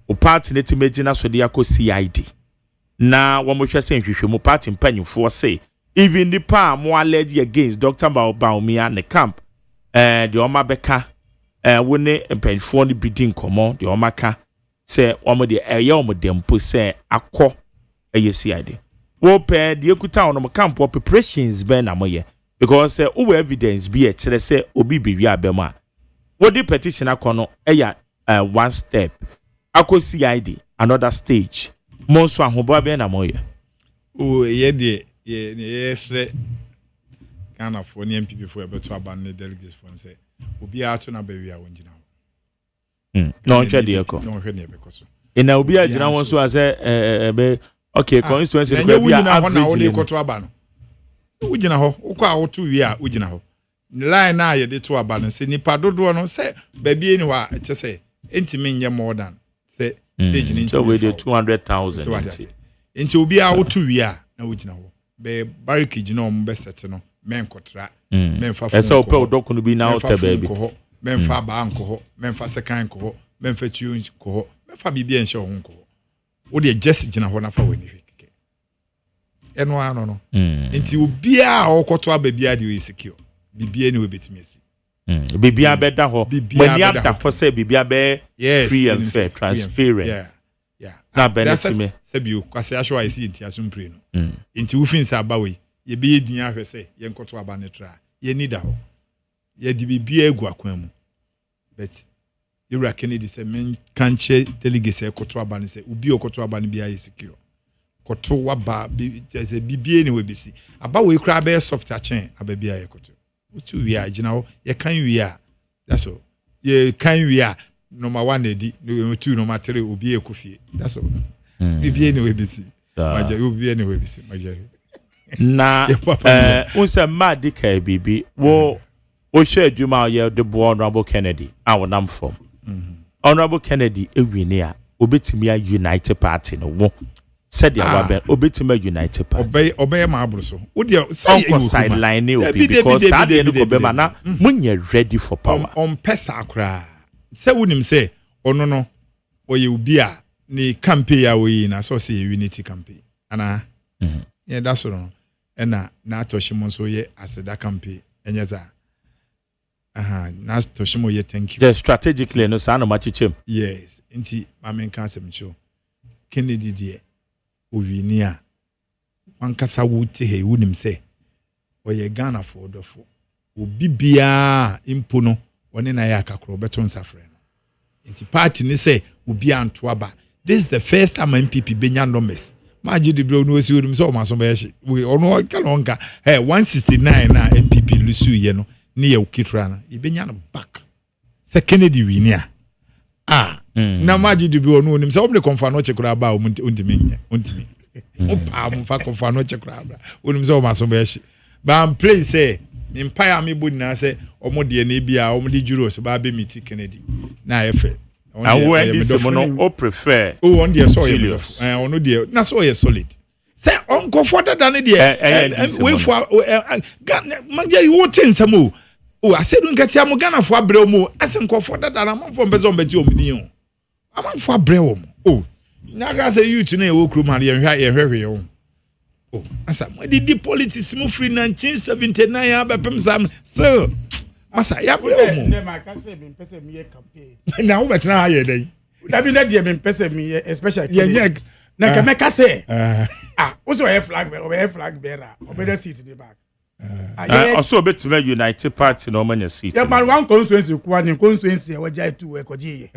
O party net imagine so the yako CID. Na wo mo hwe say hwehwe mo party mpanyufo say. Even the pa more alleged against Dr. Baumia and the camp, the Omabeka, when the pension the bidding common, the Omaka say, Omo the Ayomo dempo say, Aqua, a CID. Wo pair the Okuta on camp or preparations ben amoye, because over evidence be a chere say, Obi Bivia Bema. What the petition akono, one step, Ako CID, another stage, Monso and Hobabe and amoye. Oh, yeah, yes, kind of for the MPP for about to abandon delegates for say, will be out to Nabavia when you know. No, because in Albia, you know, also as a okay, constituency, and you will not to Abano. Would you know, Oka 2 years, would you know? Lie now, you did to Abano, say, Nipado do no say, baby, anywhere, just say, intimate more than say, stage so we did 200,000 into be out 2 years, no, would you know. Be barricade no mbesete no men kotra men fa ese o pe o doku no bi na ota baby men fa ba anko ho men fa second ko ho men fa tu ko ho men fa bibia enche ho ko o de just gina ho na fa wani hweke eno ano no nti obia o koto ababia de o secure bibia ni we betimi asi bibia be da ho mani ada ho say bibia be free and fair transparent yeah na benetime Sebio, kwase ahwe I see ntia so mpre no. Nti wo fin sa ba we, ye be yedin ahwe se, ye nkoto aba ne tra. Ye nida ho. Ye di bibia egu akwan mu. But you Kennedy say men kanche delegate say koto aba ne se, ubi okoto aba ne bia ye secure. Koto waba say bibia ne we bisi. Aba we kra be soft chain aba bia ye koto. Utu wi a gina ho, ye kan wi a. That's all. Ye kan wi a number 1 edi, number 2 number 3 obi ekofie. That's all. Bibi anyway bisi. Maja obi anyway bisi. Maja. Na unsa madika bibi wo share adwuma ye de bo Honorable Kennedy awonam from. Honorable Kennedy ewini a obetimi a United Party no wo said ya wa ben obetimi a United Party. Obey ma abro so. Wo de say you sideline e obi because that dey no go be ma na munye ready for power. On pesa akra. Say wonim say ono no oye obi a ni campaign ya we na so say unity campaign ana yeah that's all and na atoshimon so ye as that campaign enyaza Nas Toshimo ye thank you. The strategically no sa no machichem. Yes. Nti ma men kan sem cho. Kennedy die. Owini a. Wankasa wuti he wunim se. Oye Ghana for odofo. Obi bia impo no one na ya kakro beto nsafre no. Nti party ni say obi antoaba. This is the first time MPP benya numbers. Maji de bro no si wunim so o maso be hye. We ono kan onka. 169 na MPP lusu ye no. Ni ye ukitra na. Ibenya no back. Se Kennedy winia. Na maji de bro no nim se o me konfa no chekura ba o untimi. Opa mo fa konfa no chekura ba. Onim se o maso be hye. But I'm praying say empire me body na say omo de na bia omo de juro so ba be meet Kennedy na efe and when this mono o prefer on the so you ono de na so you solid say onko for that than de we for magari what nsam o asedu nkati am Ghana for abre mu ase nko for that than am for bezo mbeti omni o am for abre wo o na ga say youth na e wo kru ma ye hwehwe o. Oh, asa mo di politics mo free 1979 abepem sam still asa ya bro mo na ma ka say me pese me ye campaign na wo betina ha ye dey da bi na de me pese me ye especially ye na ka me ka say wo so flag bearer obe the seat in the back also betima United Party no man seat yeah man one constituency kwa ni constituency e waja tu e koje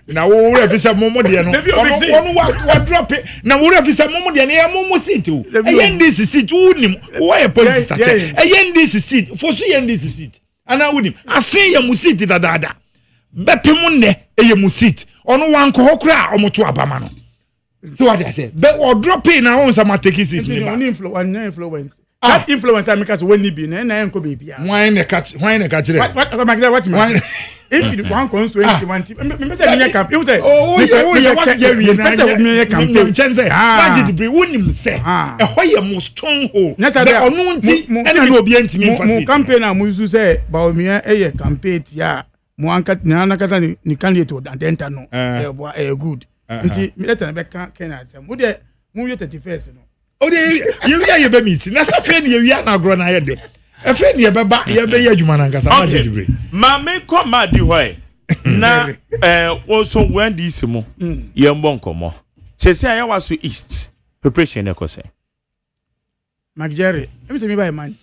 na wo refisa momo de no ono wa drop na wo refisa momo de na momo seat o ndc seat unim wo e politics ache ndc seat for so ndc seat ana unim asen ya mu seat dadada bepem ne ye mu seat ono wan ko hokra omoto abama no so what I say be o drop na won sama take seat ni ba influence that influence make us when be na enko baby why na catch what mean if you want constituency one team me say me campaign you say what you na say me campaign chance budget be wonim say e hoye mo stronghold but onu nti e na obi antimi mo campaign na mo use say ba o me e campaign ya mo anka na kata ni candidate o denta no e good nti me let na be can say mo de mo 31st no o de ye be meet na safe na ye na agro na ye de efe na ye be ba ye be ye adwuma na nkasa ma je dibre ma me koma di hoy na also when this mo ye mbo nkomo sese aya waso east preparation e ko say Magjerry me say me buy man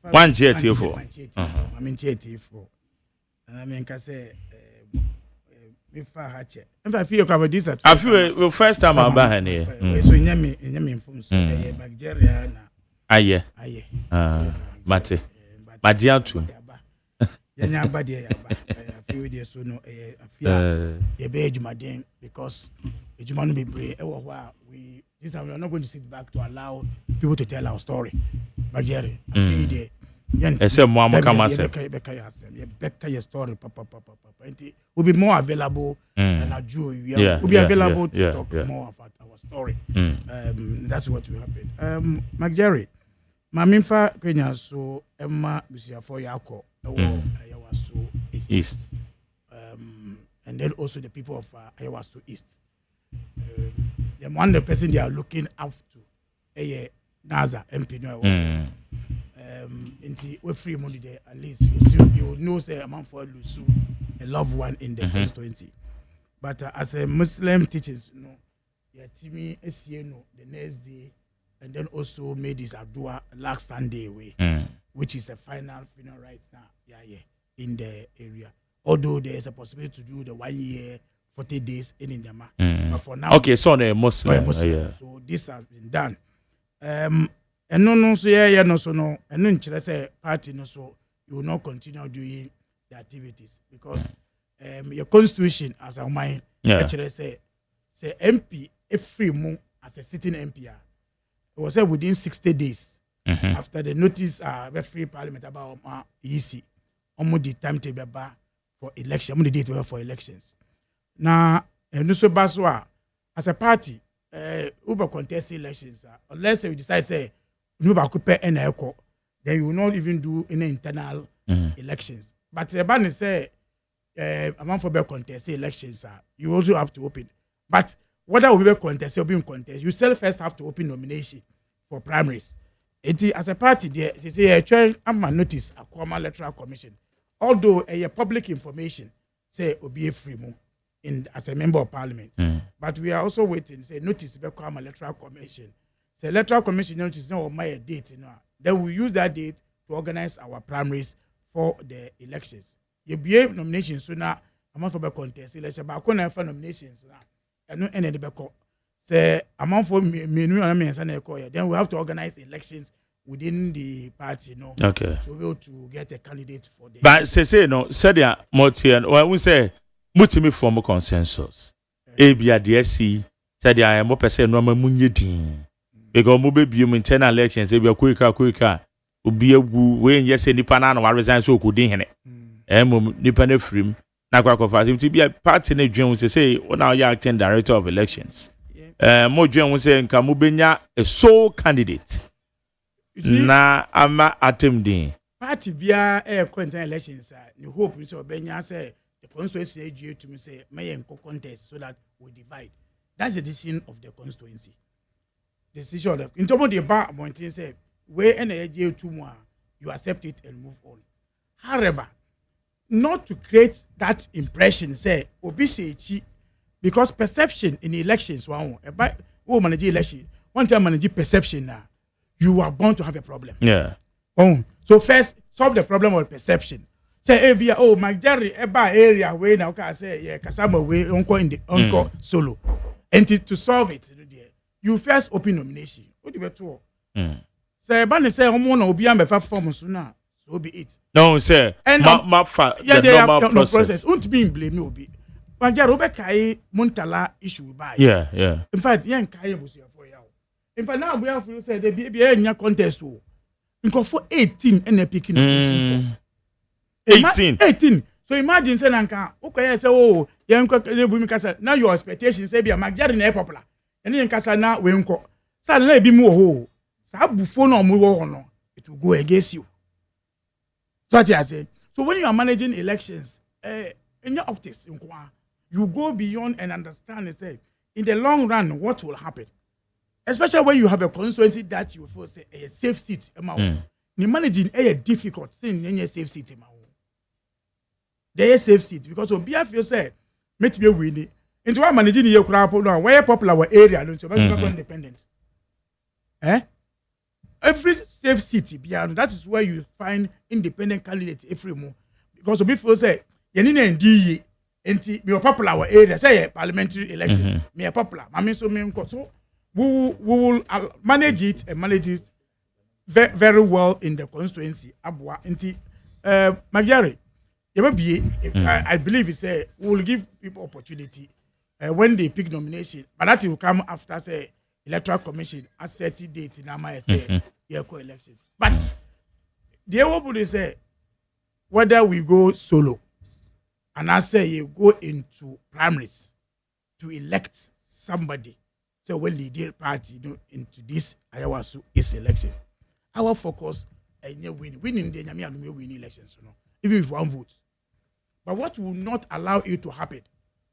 one GT4 I mean GT4 and I mean ka say me fa ha che in fact feel cover this at I feel first time I buy here so nyame info so Magjerry na aye mate madia tu yanya abade ya ba feel dey so no afia e be adwumaden because adwuma no be brave e wo ho we this time we are not going to sit back to allow people to tell our story Magjerry feel dey ese mo amaka say better your story papa and will be more available and will be available to talk more about our story that's what will happen Magjerry mamimfa Kenya so emma busia for yako Ayawaso East and then also the people of Ayawaso East the one the person they are looking up to Naza MP no inti we free money there at least you know say a man for lose a loved one in the constituency but as a Muslim teachers you know your team no the next day and then also made this Adua last Sunday away which is a final right now in the area although there is a possibility to do the 1 year 40 days in Indiama but for now okay so on a Muslim so this has been done and no so no so no and no nkyere say party no so you will not continue doing the activities because your constitution as a mind actually say MP free mo as a sitting MP it was said within 60 days after the notice free parliament about EC almost the timetable for election almost the date for elections now no so baswa as a party over contest elections unless you decide say you then you will not even do any internal elections. But the ban say among for contest elections, you also have to open. But whether we will contest or being contest, you still first have to open nomination for primaries. As a party, there they say I'm a notice a formal electoral commission although a public information say obi free mo in as a member of parliament, but we are also waiting. Say notice be come electoral commission. Say electoral commission notice now on my date, then we use that date to organize our primaries for the elections. You be nominations so now. Amount for contest election, but I couldn't find nominations now. And no any the say amount for menu and then we have to organize elections within the party, Okay. To be able to get a candidate for the. But say no, said ya Mortian, or we say mutimi form a consensus. Abia DSC said ya am percent no munyedin. Because mube be internal elections, they be quicker. Ubi a way yes any panana or resign so could in it. Nipa free. Na kwa kofa to be a party na dwen say now you acting director of elections. Mo dwen say nka mo benya a sole candidate. Na ama attempting. Party via air content elections you hope so benya say the constituency AGA to me say may contest so that we divide. That's the decision of the constituency. Decision of the in terms of the bar mountain say where an AGA to more you accept it and move on. However, not to create that impression, say, obisechi, because perception in elections, manage election, one time manage perception now, you are bound to have a problem. Yeah. So first, solve the problem of perception. Say, my Jerry, area where now can say, yeah, Kasama way, uncle solo. And to solve it, you first open nomination. What do you do? Say, Banny say, Homo, Obiam, a form sooner. So be it. No, sir. And the normal process. Won't be blame me obi. But ja Robert Kai Muntala issue by. Yeah. In fact, young Kai was here for you. In fact, now we have to say the be a contest. In for 18 and a picking 18. So imagine saying Anka, okay, say, oh, young Kasa. Now your expectations say be a Magdalene a popular. And in Casa now we uncle. Suddenly be more. Sabu phone or move on. It will go against you. So what I say. So when you are managing elections, in your optics, you go beyond and understand and say, in the long run, what will happen? Especially when you have a constituency that you feel say a safe seat. The managing a difficult thing in a safe seat. They are safe seat because of BF you say, make me win it. Into what managing your crowd now, where popular area, don't you independent? Every safe city beyond that is where you find independent candidates every month. Because people say, you need a DE, and be popular area, say parliamentary elections, me a popular. So we will manage it and manage it very well in the constituency. Abwa, Magyari, I believe it's we will give people opportunity when they pick nomination, but that will come after say. Electoral Commission has 30 dates in Amaya elections. But the would say whether we go solo and I say you go into primaries to elect somebody. So when the dear party into this Ayawasu is elections. Our focus and winning the Yamian win elections, even with one vote. But what will not allow it to happen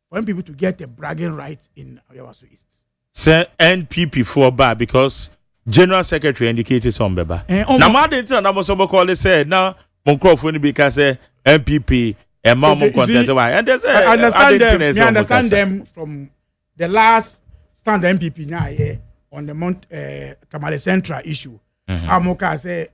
for people to get a bragging right in Ayawasu East? Say NPP for bad because General Secretary indicated some beba. Now, my didn't know what call it said now. Moncroft because NPP and Mom content. And there's I understand them from the last stand NPP now on the Mount Tamale Central issue. Amoka say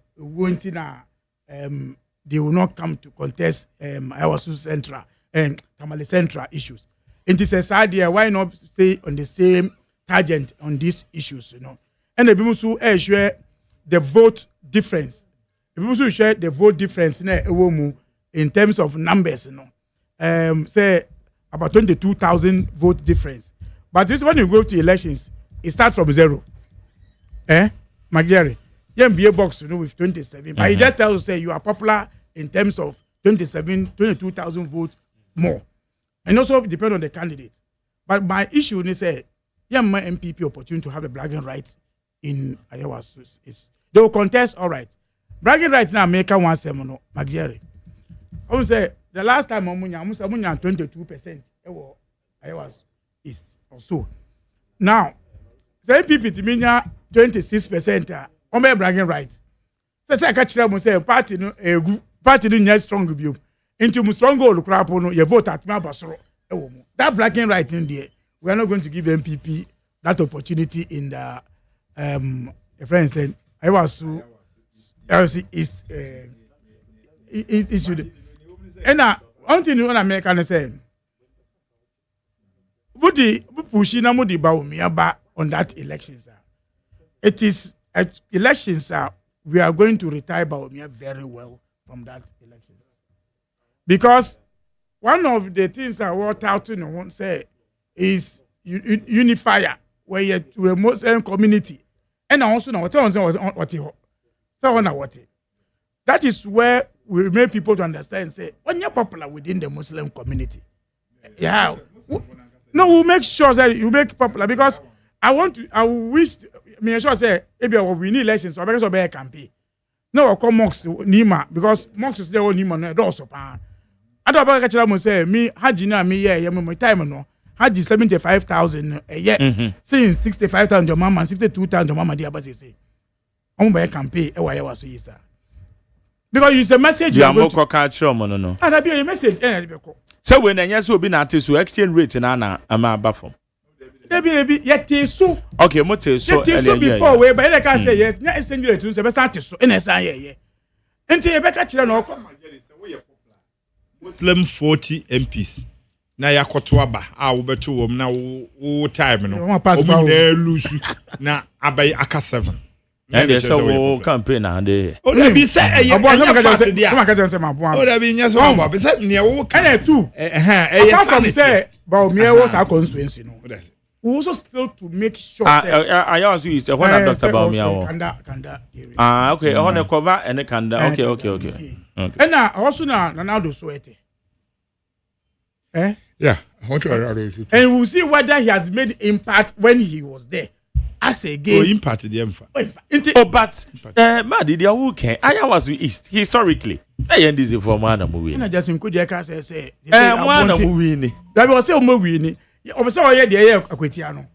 they will not come to contest Ayawasu Central and Tamale Central issues. It is a idea why not stay on the same tangent on these issues, And the people who share the vote difference. The people who share the vote difference in terms of numbers, say about 22,000 vote difference. But this when you go to elections, it starts from zero. Magyari, you be a box, with 27. But he just tells you say you are popular in terms of 22,000 votes more. And also depend on the candidate. But my issue is say my MPP opportunity to have a bragging right in Iowa. They will contest, all right. Bragging right now, make one seminal, Magyari. I would say the last time Omunya 22% Iowa East or so. Now, the MPP to me 26% on my bragging right. So I catch them say party no strong review. into strong goal crap no you vote at me abasoro that black and right in there we are not going to give MPP that opportunity in the a friend said I was so East should and one thing when American say Budi pushina mudi ba umiaba on that election sir. It is elections we are going to retire Baumia very well from that election. Because one of the things I want out to know say is unifier where you a Muslim community. And I also know what that is where we make people to understand say when you're popular within the Muslim community. Yeah. No, we'll make sure that you make popular because I wish me sure say maybe we need elections so because of a campaign. No, come Mox Nima because Mox is there on Nima no also pa. I don't about catch them say me Hajina me yeah my time no. Haji 75,000 a year. Saying 65,000 your mama 62,000 your mama dear but say. On by campaign e why was so sir. Because it's a message you are going to catch no. And I be a message so when anya so be na so exchange rate na ama ba from. Maybe yet so. Okay, mo te so. Yet so before we but like I say yes, na exchange rate so be start so. Na say yeah. Enti e be ka kire na Muslim 40 MPs. Na yakoto aba a wo beto wom na wo time no. Obi na lose na abai aka 7. And there's a campaign and they. Oh, there be say come on, say my boy. Oh, there be yes one, but say near wo can two. From say Baumia was our constituency no. We also still to make sure I also is the one Dr. Baumia. Okay, on the cover and the Kanda. Okay. And now also now do Soete. Yeah, I want to and we'll see whether he has made impact when he was there. As a gay impact the emphasis. But Madi, the okay. I was East historically. Say end this for man movie. And I just could say man movie. That was say movie. Obasa ye dey akwetiano.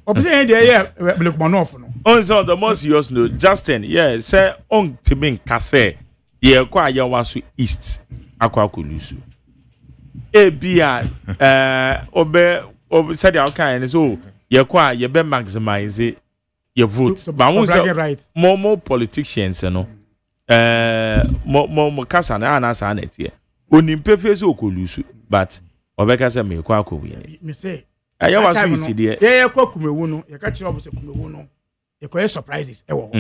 Obasa ye dey Blekmanoff no. On the most you know Justin, yeah, say on to be kase. Ye kwa ya wasu East akwa kulusu. Ebia obe said the kind so you kwa you be maximize your vote. But who say more politicians no more kasa na anasa na tie. Onimpe face okolusu but obeka say me kwa akowin. Me say aya was you see there. Yeah kwa kumewu no you ka kire obose kumewu no. You kwa surprises e wo.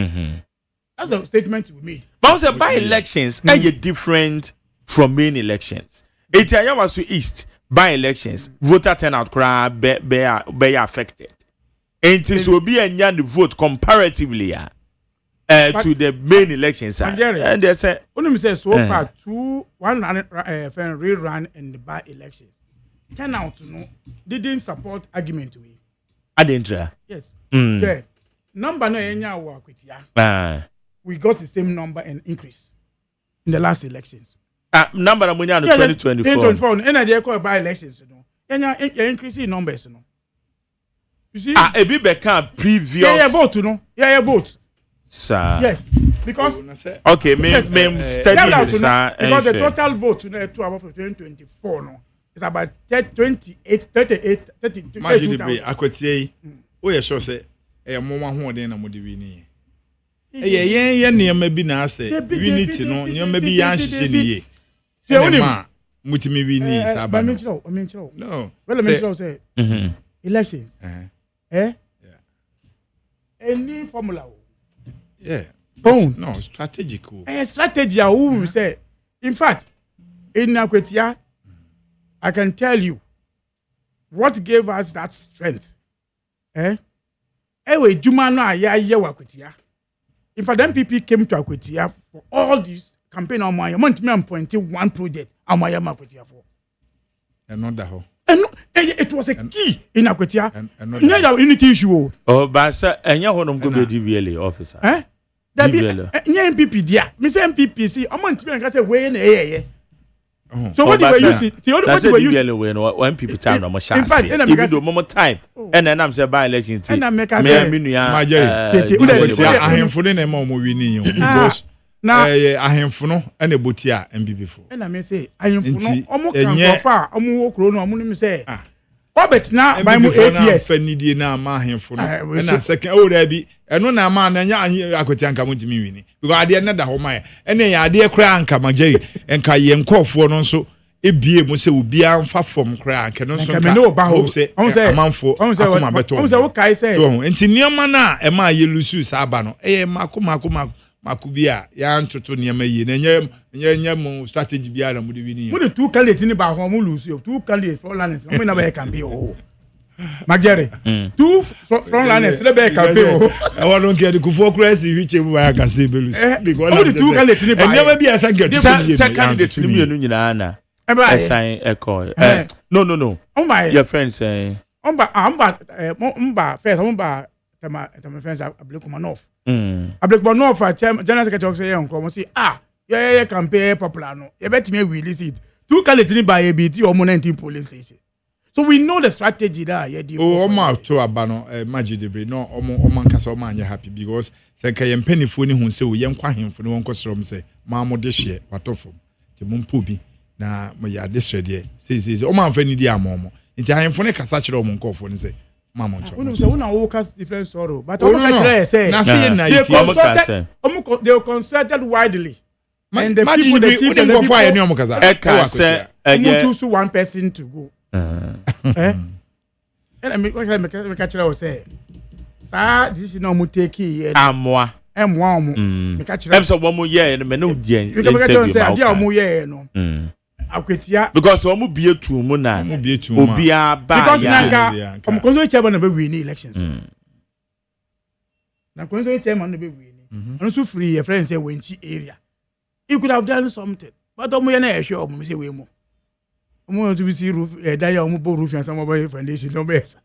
That's the statement we made. But say by elections are different from main elections. It aya was East by elections voter turnout crowd be affected. And it will be a vote comparatively to the main elections. And they say only say so far 100 rerun in the by elections. Turnout no didn't support argument we. Adentra. Yes. Yeah. Number no enya wa kwetia. We got the same number and increase in the last elections. Number of money 2024. 2024 and they call by elections no. Enya increase in numbers no. You see? A bit back previous. Yeah, vote no. Yeah, vote. Sir. Yes. Because okay, me study this because the total vote no 2 hours for 2024 no. It's about 38 32. Akwetie o ye sure say mo ho den na mo de wi ni. Ye niam bi na say unity no niam bi yan hye ni ye. Ma mutimi wi ni sa ba. No. Well me say elections. Yeah. Any formula. Yeah. Oh no, strategic. Strategy who say in fact in Akwetia I can tell you what gave us that strength. Ewe juma no aya Akwetia. In fact MPP came to Akwetia for all this campaign on my month me appointed one project on my Akwetia for. Another ho. And it was a key in Akwetia. No unity issue. Oh, but sir, enya honom go be DVLA officer. That be MPP dia. Me say MPP see amount me can say we na so what do we use it? The only what do we use when people time no chance. Even though moment time and then I'm say by election and I make us say ahemfo ne na ma mo wi ni because na ahemfo no na eboti a MPP fo na me say ahemfo no omo kan go fa omo wo kro no omo nim say Obet na by mu 8 years fa nidie na ma ahemfo no na second ora bi eno na ma na nya akoti anka mo timi wini because ade na da ho ma ene ya ade kra anka mageri enka ye nkofo no nso ebie mo se obi amfa fom kra anka no nso ka me no ba ho se amanfo akoma beto on say wo kai say so enti niam na e ma ye lusu sa aba no makubia ya ntoto niam yi na nya mo strategy bia na mo de wini mo de two candidates ni ba ho mo lusu two candidates for landers mo na ba campaign o Magere two front landers le be campaign o I want to get the kufo crazy which we are can say belus because mo de two candidates ni ba and never be as a get second candidates ni mienu nyina na assign echo no your friend say first my friends Abdulkumanov Abdulkumanov general secretary say nko say yeah campaign popular no you bet me release it two candidates ni by ABT or 19 police station so we know the strategy there yeah ma to abano Magic Debre no omo nkasa omo anya happy because say ka yempanifo ni hu say o yenkwa hemfo ni wonko srom say ma mo de hye watofom ti mo mpo bi na mo ya de hye say omo amfa ni di amomo nti ahemfo ne kasa kire omo nkofo ni say mama ncho we know say una wo cast different sorrow but omo ka kire say na say na they consulted widely and the people the chiefs and the people aye ni omo kasa say choose one person to go and I make catch it say sa this is no mo take here amwa omo me catch it so wo mo ye me no die interview say dia omo ye no akwetia because omo bie tu mu na obi aba because nanga omo konso chairman na be win elections na konso chairman na be win and so free your friend say wenchi area you could have done something but omo ye na ehwe omo say we mo omo to be see roof dan ya omo bo roof and some boy foundation no best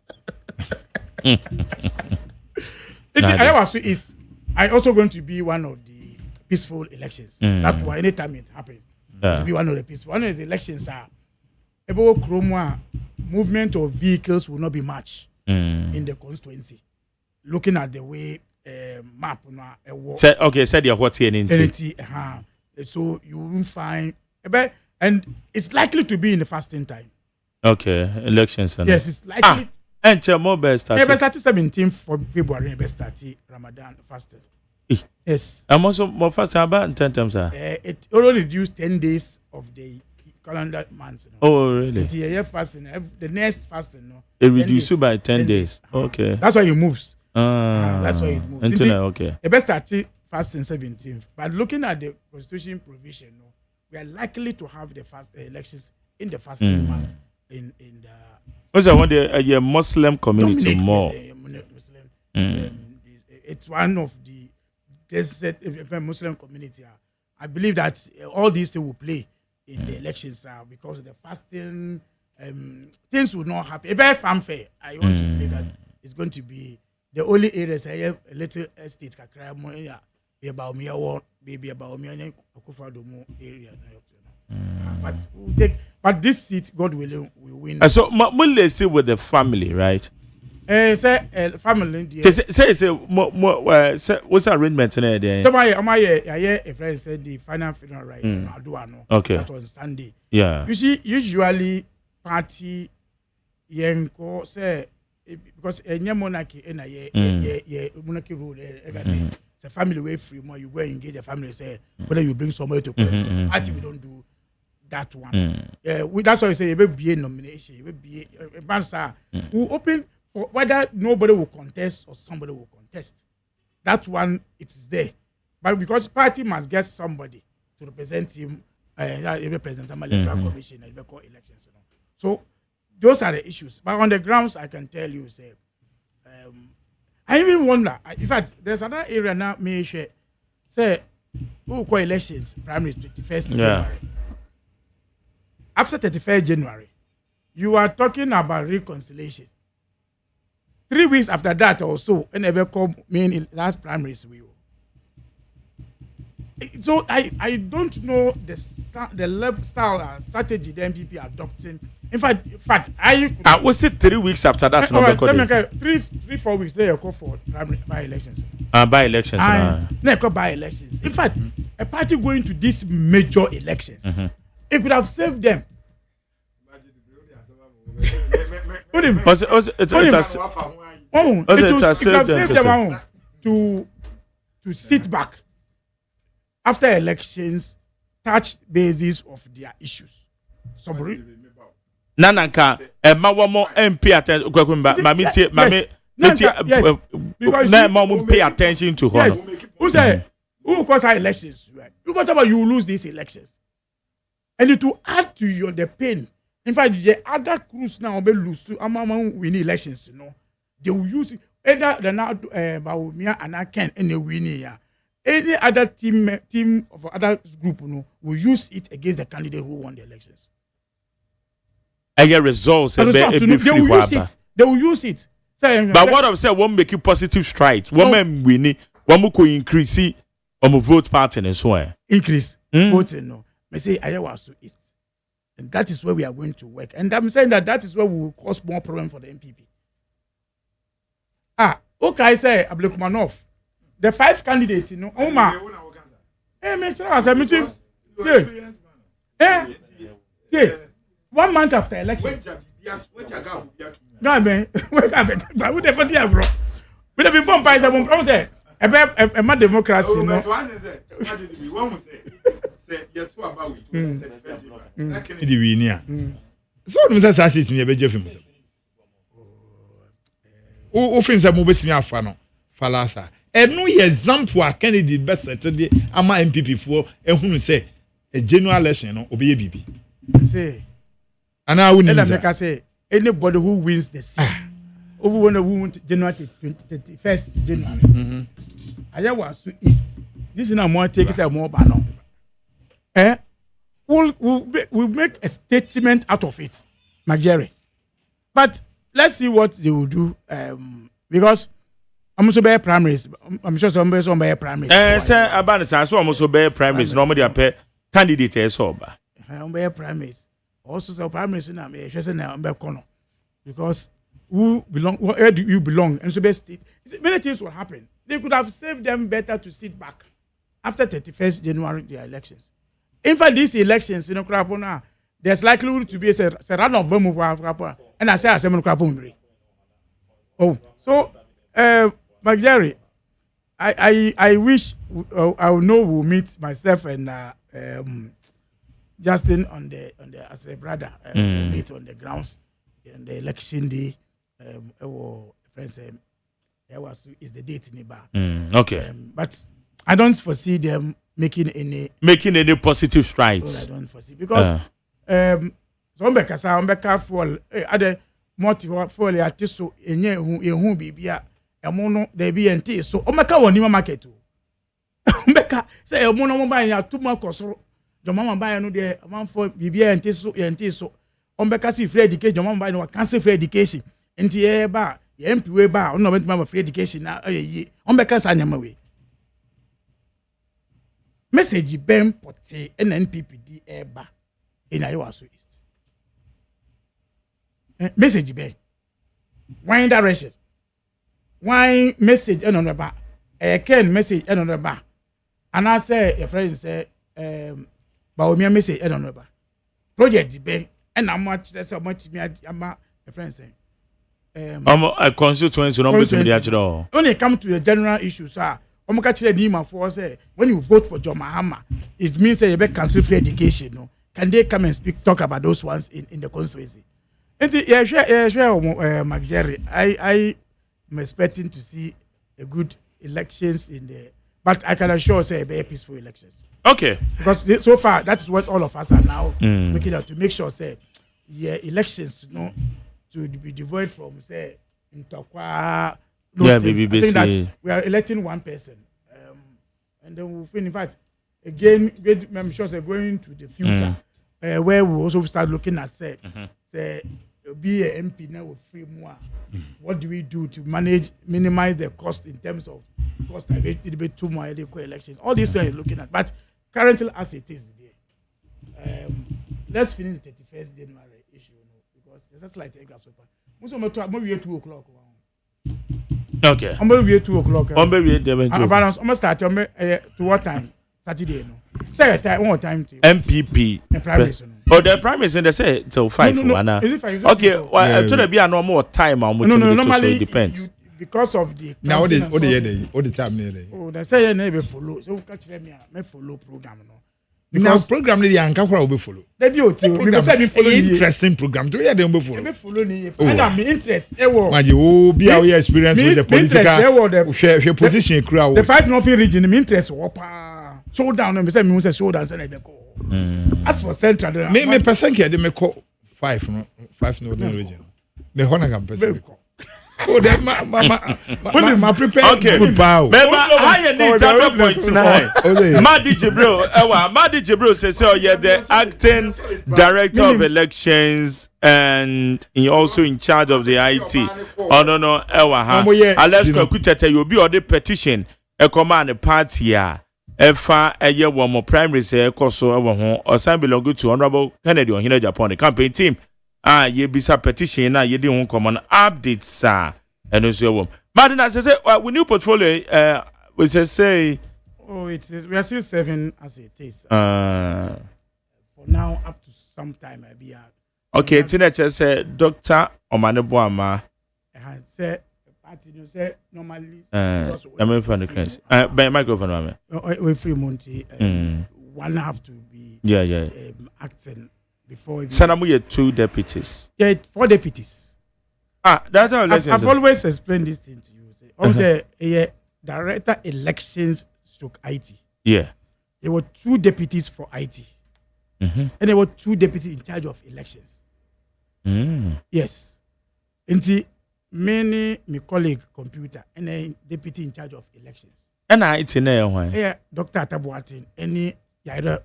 I also going to be one of the peaceful elections. That's why anytime it happens, to be one of the peaceful. One of the elections are movement of vehicles will not be much in the constituency. Looking at the way map said your what's here so you won't find and it's likely to be in the fasting time. Okay, elections. Yes, it's likely. And more best start. Best start 17th of February. Best start Ramadan fasting. Yes. I'm also more fasting about 10 times. It already reduced 10 days of the calendar months. Oh, really? The fasting, the next fasting, no. It reduced by 10 days. Okay. That's why it moves. That's why it moves. Okay. The best start fasting 17th. But looking at the constitution provision, no, we are likely to have the elections in the fasting month. In the also, I want the Muslim community more. It's one of the Muslim community. I believe that all these things will play in the elections because of the fasting. Things will not happen. A very fanfare. I want to believe that it's going to be the only areas I have a little estate. Maybe about me area. But this seat, God willing, will win. So, we'll see with the family, right? Say family. Say, what's arrangement in there? So my friend said the final funeral right. Okay. That was Sunday. Yeah. You see, usually party yenko say because any monarchy monarchy rule. The family way free more. You go and engage the family. Say whether you bring somebody to court. Party we don't do that one. That's why I say it will be a nomination. It will be we open for whether nobody will contest or somebody will contest. That one it is there, but because party must get somebody to represent him, represent the electoral commission and call elections. So those are the issues. But on the grounds, I can tell you, say, I even wonder. In fact, there's another area now. Me say, who call elections? Primary 21st January. After 31st January, you are talking about reconciliation. 3 weeks after that or so, and ever come main last primaries we. So I don't know the level style strategy the MPP adopting. In fact, I was it 3 weeks after that? Three, 4 weeks. They call for primary by elections. By elections. They call by elections. In fact, a party going to these major elections, it could have saved them. It could have saved them to sit back after elections, touch bases of their issues. Nananka, Mawamo MP attention. Because pay attention to her. Who say who cause our elections? Right? Whatever you lose these elections, and to add to the pain. In fact, the other crews now will lose. Winning elections, they will use either the now Baumia and I can any winning. Any other team of other group, will use it against the candidate who won the elections. And your results, they will use it. But what I'm saying won't make you positive strides. Women winning, one could increase vote pattern and so on. Increase voting. No, I say I was to it, and that is where we are going to work. And I'm saying that is where we will cause more problem for the MPP. Okay, I say Abdulkumanov, the 5 candidates, Oma. Hey, make sure I say meeting. Yeah. 1 month after elections. No, man. Wait a minute. But we never did, bro. We never been bumped by someone. I'm saying, a democracy. No. So, Mr. Sassi, in your bedroom. Oh, friends, I'm moving me fano. Falasa. And no example, Kennedy best Saturday. I'm my MPP for, and who say a general election, obey BB. Say, and I wouldn't say anybody who wins the seat over when who went January 31st January. I was to East. This is not more take it more banner. We'll make a statement out of it, Jerry. But let's see what they will do. Because I'm also bear primaries. I'm sure some bear primaries. Sir, about the time, so I'm also bear primaries. Normally, I pay candidate as sober. I'm bear primaries. Also, so primaries in America, because where do you belong? And so many things will happen. They could have saved them better to sit back after 31st January, their elections. In fact, these elections, there's likely to be a run of them, and I say, I say, oh, so, Jerry, I wish I will know we'll meet myself and Justin on the as a brother meet on the grounds on the election day. Friends, is the date in the bar. Okay, but I don't foresee them making any positive strides. I don't foresee because some fall other multi fall at so who be a mono they be and so omeka won ni market omeka say e mono buy ya too much kosoro your mama buy no there man for bibia and so omeka see free education your mama buy no cancel free education enti e ba ye MP we ba no bet mama free education na ye omeka sa nyama we message bem pote NNPPD e ba in Ayewaso East message bem why direction why message on the bar ken message on the bar and I say a friend say Baumia message on the bar project bem and how much that's how much me a friend say a constituency no be to the actual when it come to the general issues sir catch the name for say when you vote for John Mahama it means that you be cancel free education no can they come and talk about those ones in the constituency and yeah share Jerry I'm expecting to see a good elections in there, but I can assure say very peaceful elections. Okay. Because so far that is what all of us are now looking at to make sure say elections to be devoid from say Ntokwa. I think that we are electing one person, and then we'll feel in fact again. I'm sure say going to the future where we also start looking at say be a MP now with free more. What do we do to minimize the cost in terms of cost? It will be too more elections. All these things you're looking at, but currently as it is there, let's finish the 31st January issue because the satellite got so far. Maybe 2 o'clock. Okay. Maybe 2 o'clock. Maybe I'm start to what time? Saturday no. Say one time to MPP. The primaries. Oh, the primaries they say till 5 no. Anna. Is it 5? Okay, well, to be a normal time or no, normally so it depends. Because of the now what the time near. Oh, they say never follow. So catch them here. Me follow program no. Now program the yanka kwa obe follow. They be oti. Me say me follow interesting program. To hear them be follow. Me follow ni. And I'm interest. Maji o be our experience with the political. Share position crowd. The 5 North region me interest wo pa. Showdown me say me say showdown say na be call. As for central me person here they me call 5 northern region. The honor can person. Oh, that my prepare. Okay. Goodbye. Remember, higher needs 100.9. Madi Jibril says, "Oh yeah, the acting director of elections and he also in charge of the IT." Oh no, Alex Kwakutete, you'll be on the petition. A command party ya. Efa eye wo mo primary say ekoso ewo ho osan belong to Honorable Kennedy Ohene Japan the campaign team. Ye bisa petition na ye di ho common updates sir eno so wom madina say we new portfolio we say oh it is we are still serving as it is for now up to some time I be okay teenager say Dr. Omanebo Ama say party you say normally I'm in front of the crest by microphone we free monty one have to be acting before Sanamu ye 2 deputies. Yeah, 4 deputies. That's how I've always explained this thing to you. Also, director elections stroke IT. Yeah. There were 2 deputies for IT. And there were 2 deputies in charge of elections. Yes. And many my colleague computer and a deputy in charge of elections. And IT na yeah, Dr. Atabuatin, any Yaira.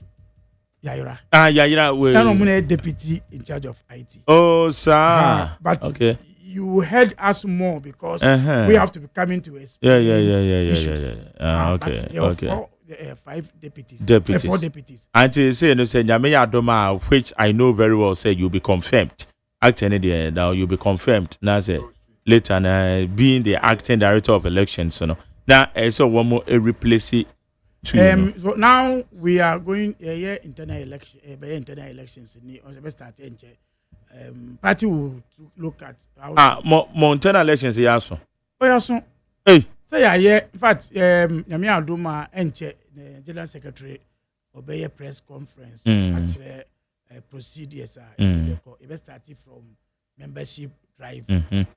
Yaira we. I'm deputy in charge of IT. Oh, sir. But okay. You heard us more because we have to be coming to explain. Yeah. Okay. There were 5 deputies. 4 deputies. And to say no say Nyame Adoma, which I know very well, said you'll be confirmed. Acting there now you'll be confirmed. Now say later being the acting director of elections, you know. Now so one more replace it. So now we are going internal elections on the start. Party will look at more internal elections also. Oh yeah, so hey, say in fact Nyame Adoma enche the general secretary obey a press conference actually procedures it started from membership drive.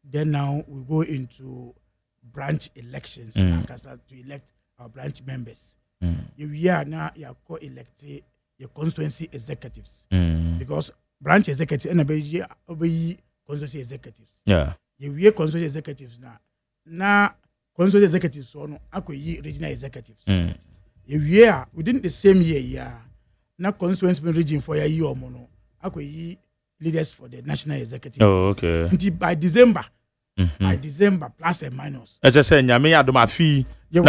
Then now we go into branch elections to elect our branch members. We are now co-elected your constituency executives because branch executives and obey constituency executives. Yeah, we are constituency executives now constituency executives so no regional executives. We are within the same year now constituency region for a year or mono leaders for the national executive. Oh, okay. Until by December plus and minus. I just say Nyame Adoma fee. Oh,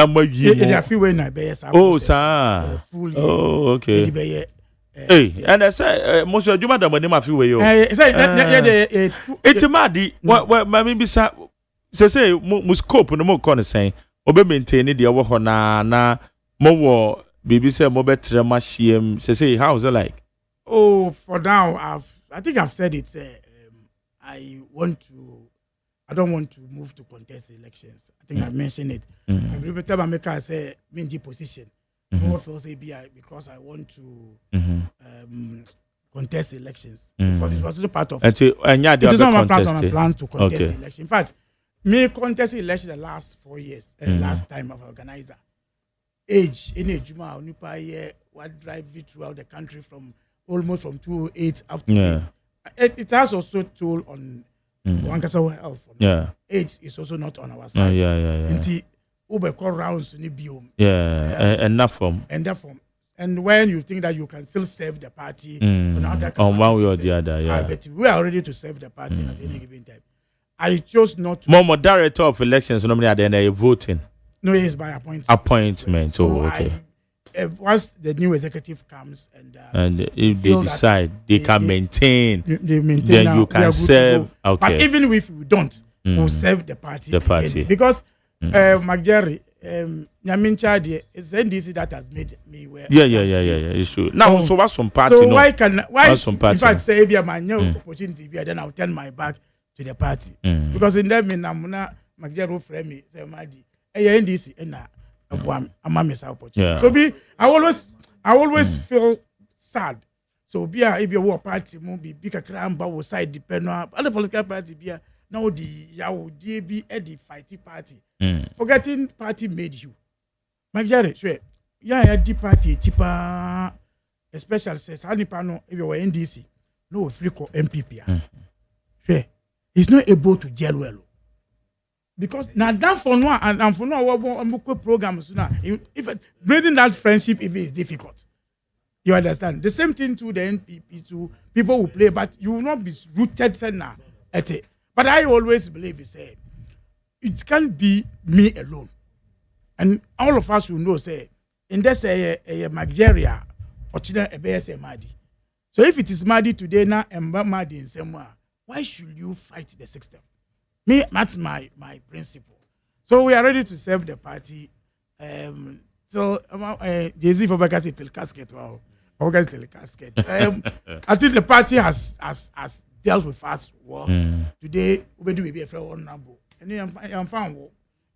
sir. Oh, okay. Hey, and I say, most of you, madam, when you feel you. It's a maddy. What, mammy, beside say, Muscope, no more corner saying, Obe maintain the over na more baby say, more better machine. Say, how's it like? Oh, for now, I think I've said it. I don't want to move to contest elections. I think I mentioned it. I remember Maker say minji position. More for ABI because I want to contest elections. It was also part of it. It is not my part of my plan to contest election. In fact, me contest election the last 4 years. Last time of organizer. Age in a Juma Unipa year what drive it throughout the country from almost from 208 up to 8. It has also toll on one health. Age is also not on our side. Until call rounds in biome. And that form. And when you think that you can still serve the party on one way or the other, but we are ready to serve the party at any given time. I chose not to. More director of elections normally at the end of voting. No, it's by appointment. Appointment. So okay. Once the new executive comes and if they decide they can maintain, then you can serve. Okay. But even if we don't, we'll serve the party. The party. Because McJerry, Nyamincha, it's NDC that has made me where. Yeah. It's true. Now, so what's some party? So why some party? In fact, say if you have no opportunity, then I'll turn my back to the party because in that mean I'm not Magjaro frame me say Madi. NDC and I'm a miss opportunity. So I always feel sad. So if you were party, movie big a crime, but was side depend on other political party. Now the Yao DB Eddie fighting party. Forgetting party made you. Magjare, sure. Yeah, the party cheaper, especially says Hanipano if you were NDC, no free call MPP. Sure. He's not able to gel well. Because now that for no and for no programs now. If building that friendship even is difficult. You understand? The same thing to the NPP to people who play, but you will not be rooted now at it. But I always believe it can't be me alone. And all of us will know, say, in this a Nigeria, or China, a BSA Madi. So if it is Madi today now and Madi in somewhere, why should you fight the system? Me, that's my principle. So we are ready to serve the party. So Jay-Z for Becca till casket. Wow. August till casket. I think the party has dealt with us well. Today, we do be a friend one number. And I'm found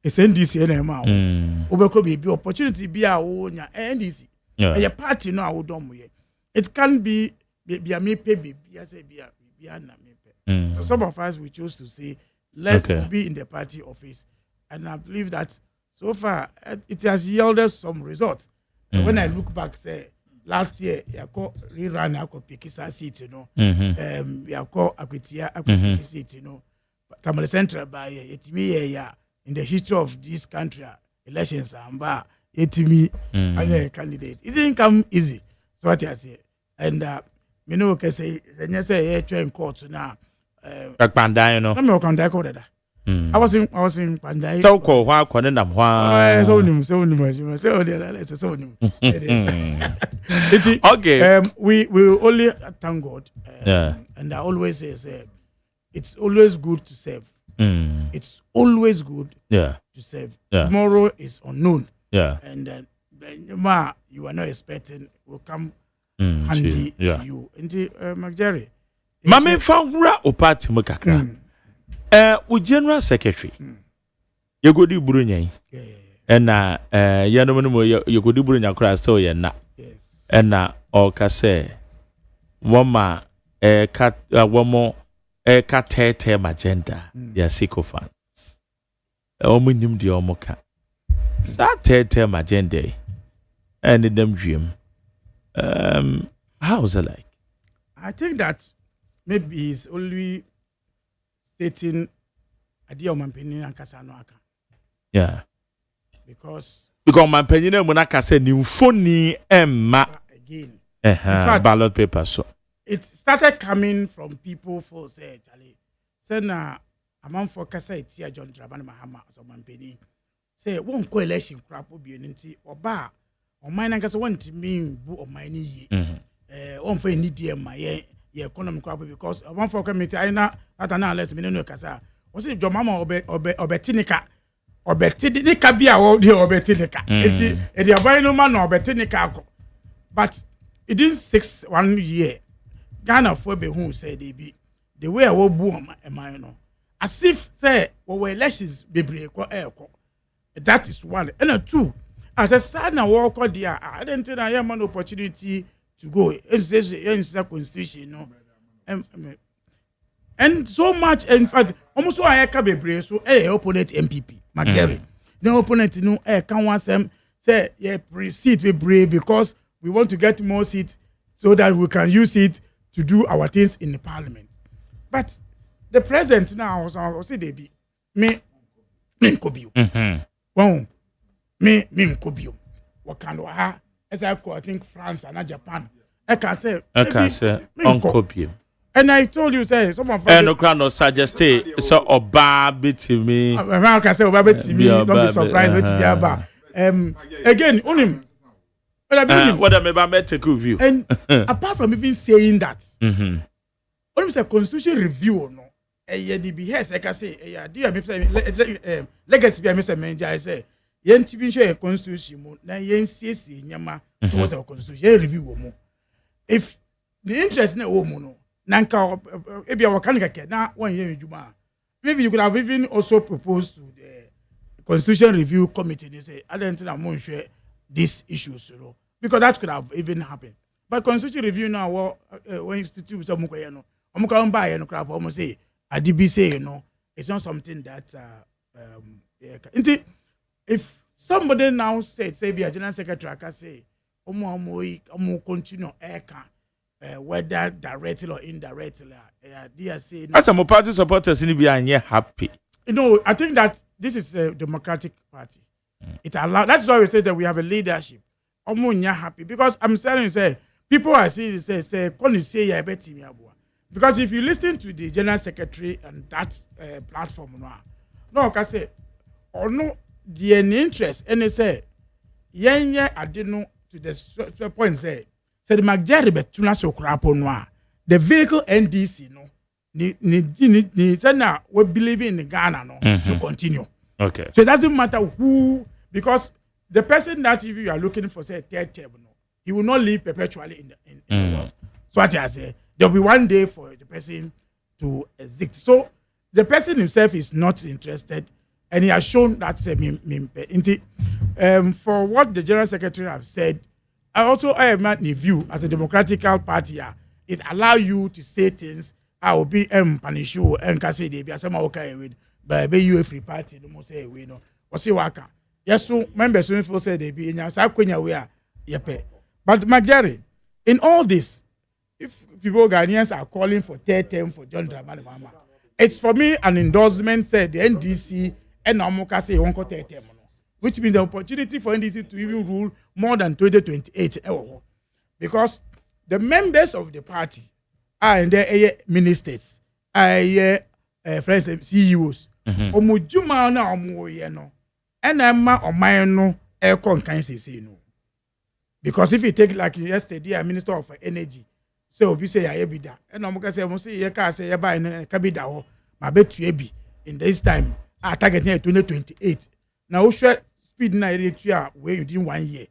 it's NDC and MR. We could be opportunity be our own NDC. A party no I would done with it. It can be a me pay be I say be a me. So some of us we chose to say let's be in the party office, and I believe that so far it has yielded some results. When I look back, say last year, I call rerun, I call Pikisa seat, you know. I call Akwitia seat, you know. Tamale Central by it me in the history of this country, elections and it me a candidate. It didn't come easy. So what I say, and you know, can say, then say, train courts now. Pandai, you know. I'm not contact. I was in Pandai. So called why Condenam why so okay. We only thank God. And I always say it's always good to serve. It's always good to serve. Tomorrow is unknown. And you are not expecting will come handy to you. And Magjari. Mame Fangura or party Mukakra. We general secretary. You go do Brunyay. And Yanomo, you go do Brunya Crass, so you're not. And now, all Casse. One more, one more, a cat magenta, their sycophants. Ominium de Omoka. That magenda. And in them dream. How's it like? I think that maybe he's only stating idea of my opinion and Kasanoaka. Yeah. Because my opinion when I can say new phony Emma again. Fact, ballot paper. So it started coming from people for say Charlie. Say na among for Kasa here John Draban Mahama so my opinion. Say one coalition crap will be an or bar or mine and Kasa want to mean boo of my knee. One for any dear my economic crap because one for committee I know that I let me know Kasa. Was it your mama or Betinica? Or Betinica be a old or Betinica. It's a buying no man or Betinica. But it didn't 1 year. Ghana for be who said they be the way I will boom a minor. As if say we elections be break or air. That is one. And two, as a son and walk or dear, I didn't think I am an opportunity to go. It's a constitution, no. And so much, in fact, almost I can be brave. So, opponent MPP, McGarry. The opponent, can want them say, seat we brave because we want to get more seats so that we can use it to do our things in the parliament. But the president now, I say they be me Kobio. Well, me Kobio. What kind of as I call, I think France and Japan. I can say Kobio. And I told you, say, some of no crown or suggest so Oba bit me. I can say Oba bit me. Don't be surprised with me about. Again, on him. What am I met to give you? And apart from even saying that, on him say constitution review no. The behest, like I say, dear legacy. I Mr. Manager, I say yen to be share constitution mo na yen siesie nyama towards our constitution yen review wo mo if the interest na wo mo no na nka ebi a waka nkake na won yen adwuma maybe you could have even also proposed to the constitution review committee they say I don't think I'm going to share these issues, you know, because that could have even happened. But constitution review now, when institute some no, I'm buy no crap. Almost say, IDB say, you know, it's not something that if somebody now said, say, be a general secretary, can say, continue whether directly or indirectly, they say. As a party supporters in the happy. You know, I think that this is a democratic party. It allows. That's why we say that we have a leadership. Happy because I'm telling you, say people are saying, say, because if you listen to the general secretary and that platform, no, can say, or no, the interest, and they say, I didn't know to the point say the Magjari betuna so crapo noir, the vehicle NDC, no. We believe in Ghana no to continue. Okay. So it doesn't matter who, because the person that if you are looking for say a third term, no, he will not live perpetually in the world. So what I say, there will be one day for the person to exit. So the person himself is not interested, and he has shown that for what the general secretary have said. I am not in view as a democratic party. It allows you to say things. I will be panishu and can say they be some okay with but be you a free party no more say we no or see waka yes so members so for say they be in your sakwenya we are yepe but Magjari in all this if people Ghanaians are calling for third term for John Dramani Mahama it's for me an endorsement said the NDC and Amoka say one third term which means the opportunity for NDC to even rule more than 2028 because the members of the party and their ministers, friends and CEOs. Omujuma na omoye no. And Emma or mine no aircon can say no. Because if you take like yesterday, a minister of energy, so we say I be that. And I'm say, you can't say buy in Kabida, my bet you be in this time. I targeting 2028. Now, share speed na where you didn't 1 year.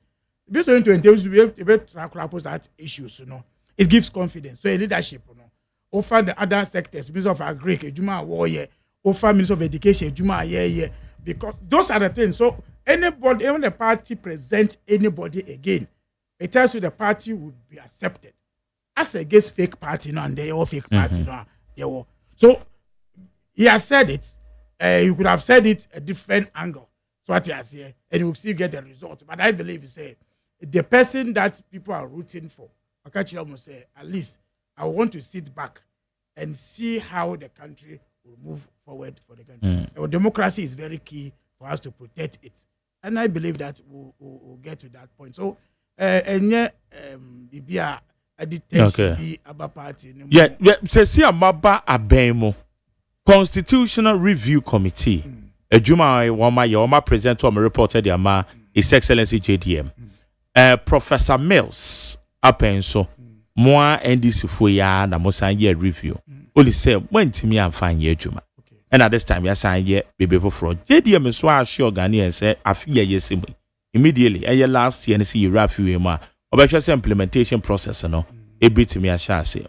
Based on 2028, we track that issues, you know. It gives confidence. So a leadership, you know, offer the other sectors, Minister of Agri, Juma warrior, offer Minister of Education, Juma yeah, because those are the things. So anybody, even the party presents anybody again, it tells you the party would be accepted as against fake party, no, and they all fake party, no, so he has said it. You could have said it a different angle. So what he has here, and you will still get the result. But I believe he say the person that people are rooting for. Say, at least I want to sit back and see how the country will move forward for the country. Our democracy is very key for us to protect it. And I believe that we'll get to that point. So, okay. Party. Yeah, see a maba abemo Constitutional Review Committee. Ejuma Wama present to me reported Yama His Excellency JDM. Professor Mills. Apenso more NDC for ya na mo san year review only say when timi amfan ye adwuma and at this time ya san ye bebe for JDM so assure Ghanaians say afia yesim immediately last year see review ma obehwe say implementation process no e bitimi a sha say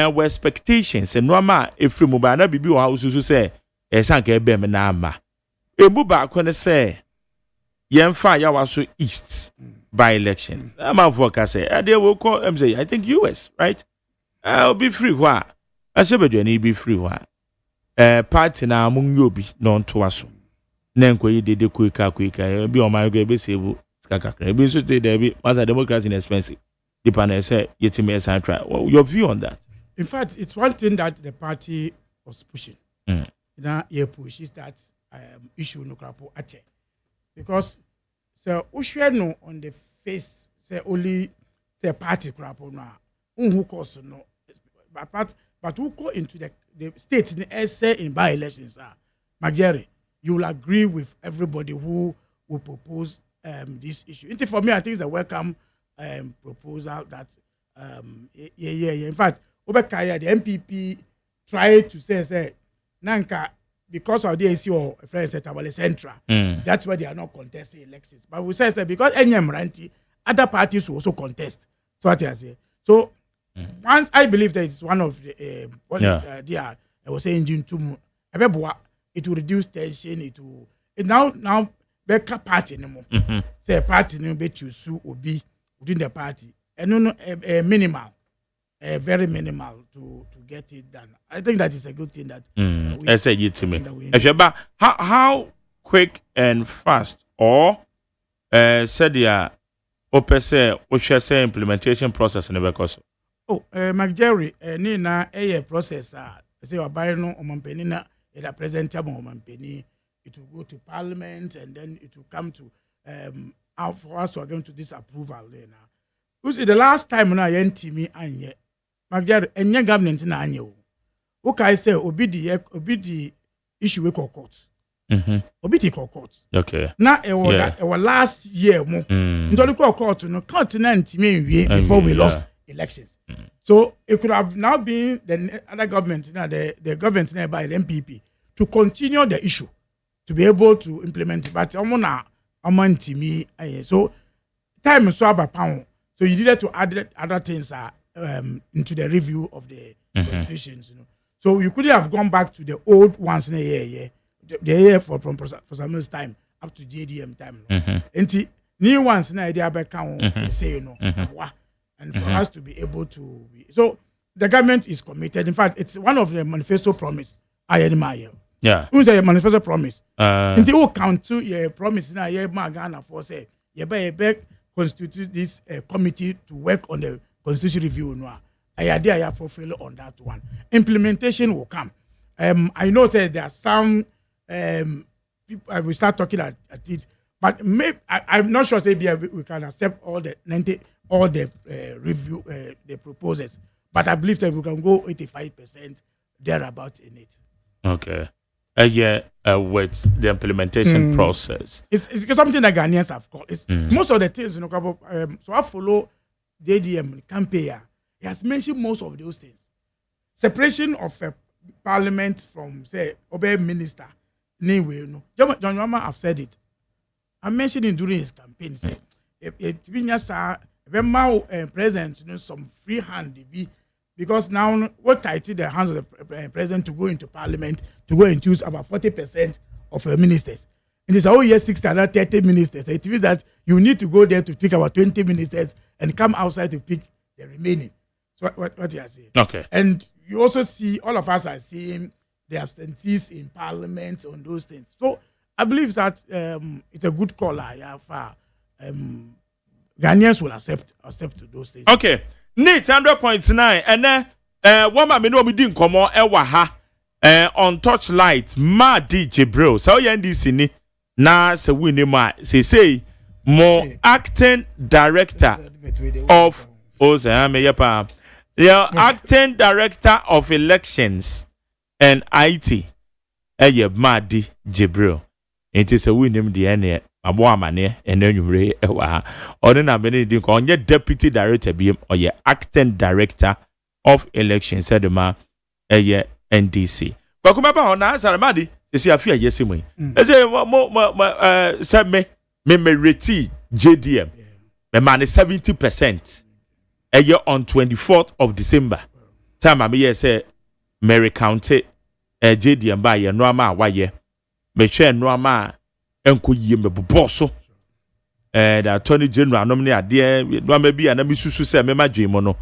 we expectations and normal efri mu ba na bibi o house so say san ka ebe me na ama e mu ba ko ne say yemfa ya waso east by elections. I'm a vocal say, they will call MZ, I think US, right? I'll be free. Why? I said, but you be free. Why? Party now among you be non to us. Nenko, you did the quicker, be on my baby, say, Skaka, be so there be as a Democrat in expensive. The panel say, yet me as I try. Well, your view on that? In fact, it's one thing that the party was pushing. Now, you pushes that issue no crapo ache. Because so no on the face say only say party crap on who cause no but who go into the state in essay in by elections Magjari, you will agree with everybody who will propose this issue. For me, I think it's a welcome proposal that in fact Obekaya the MPP tried to say Nanka because of the AC or friends at our central, that's why they are not contesting elections. But we say because any other parties will also contest. So what I say. So once I believe that it's one of the I was saying June 2, it will reduce tension. It now back party anymore. Say party no be choose will be within the party and no minimal. Very minimal to get it done. I think that is a good thing that I say it to me. How quick and fast or said ya opese which say implementation process in the because McJerry ni na process say obai no omampeni na it presentable omampeni, it will go to parliament and then it will come to for us to again to this approval there now. You see the last time na yentimi anye Magjar enye government na anye o. Okay say obi the issue we court. Obi the court. Okay. Na our last year mo. Ntori court no continent me before we lost elections. So it could have now been the other government now the government now by the MPP to continue the issue to be able to implement it, but me so time so about pound. So you needed to add other things into the review of the constitutions, you know. So you could have gone back to the old ones in the year from Samuel's time up to JDM time. And new ones in the idea back say, you know, and for us to be able to so the government is committed. In fact, it's one of the manifesto promise. Yeah. Who's a manifesto promise? Until we count to your promise now, Ghana for say, you constitute this committee to work on the constitution review. No, I idea fulfill on that one. Implementation will come. I know that there are some people we start talking at it, but maybe I'm not sure. Say we can accept all the review the proposals, but I believe that we can go 85% thereabout in it. Okay. With the implementation process. It's something that Ghanaians have called. Most of the things, you know, so I follow JDM campaign. He has mentioned most of those things. Separation of parliament from, say, obey minister. Anyway, you know. John Yama have said it. I mentioned it during his campaign. Say, if president, you know, some free hand, because now what tighten the hands of the president to go into parliament to go and choose about 40% of ministers. And it's all 60 and 30 ministers. It means that you need to go there to pick about 20 ministers and come outside to pick the remaining. So what you are saying. Okay. And you also see all of us are seeing the absentees in parliament on those things. So I believe that it's a good call. Ghanaians will accept those things. Okay. Nate 100.9 and then one me know me din komo ewa ha on Torchlight ma DJ bro so you NDC ni na se win ma say more acting director of OSEI AGYEMAN acting director of elections and IT ma DJ bro it is a win him the ene abo amane enenwure ewa ha ono na me din ko onye deputy director biem oye acting director of elections said ma NDC bakuma ba ona saramadi esi afia yesimu ese say me reti JDM me man 70% on 24th of December time me say me recount JDM ba ye no ama waye me hwe no ama enko yie me boboso the attorney general no me ade no ma bia na me susu se me madwemo no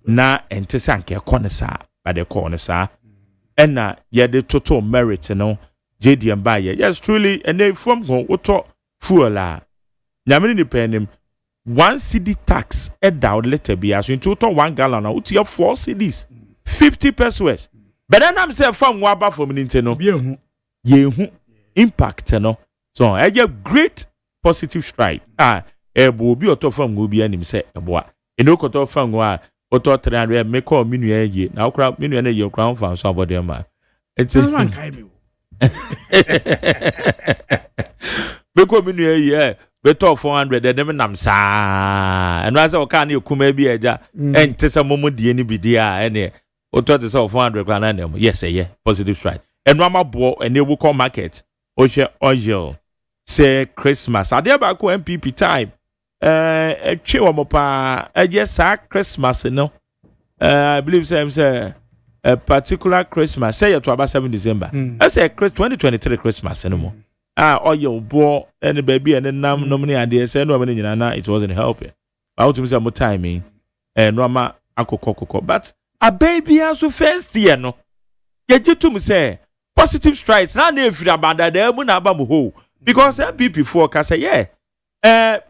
na ente sanke kone sa ba de kone sa ena ye de total merit no JDM ba ye yes truly and from go woto fuel a nyamene ni penim 1 cedi tax down letter be as in total 1 gallon out your 4 cedis 50 pesos but then I'm say from waba for me no ye hu impact no so I get great positive stride ebo bi oto fam go bi anim say ebo eno koto fam go a oto 300 make call minu ye na okra minu na ye okra fam so abode ma enti make call minu ye beto 400 dem nam sa eno ase o ka na ekuma bi eja ente se momo die ni bi dia ene oto te se 400 kwa na dem yes positive stride enwama bo enewu call market ohwe oil say Christmas ade ba ko MPP time twe wo pa sa Christmas no I believe say a particular Christmas say to about 7 December I say 2023 Christmas no more oil bo any baby and nam no many ade say no many nyina it wasn't helping I want to say more timing no ma akokokoko but a baby as first year no ye jitum say positive strides na na efiri abada da mu na aba mu ho because MPP for ka say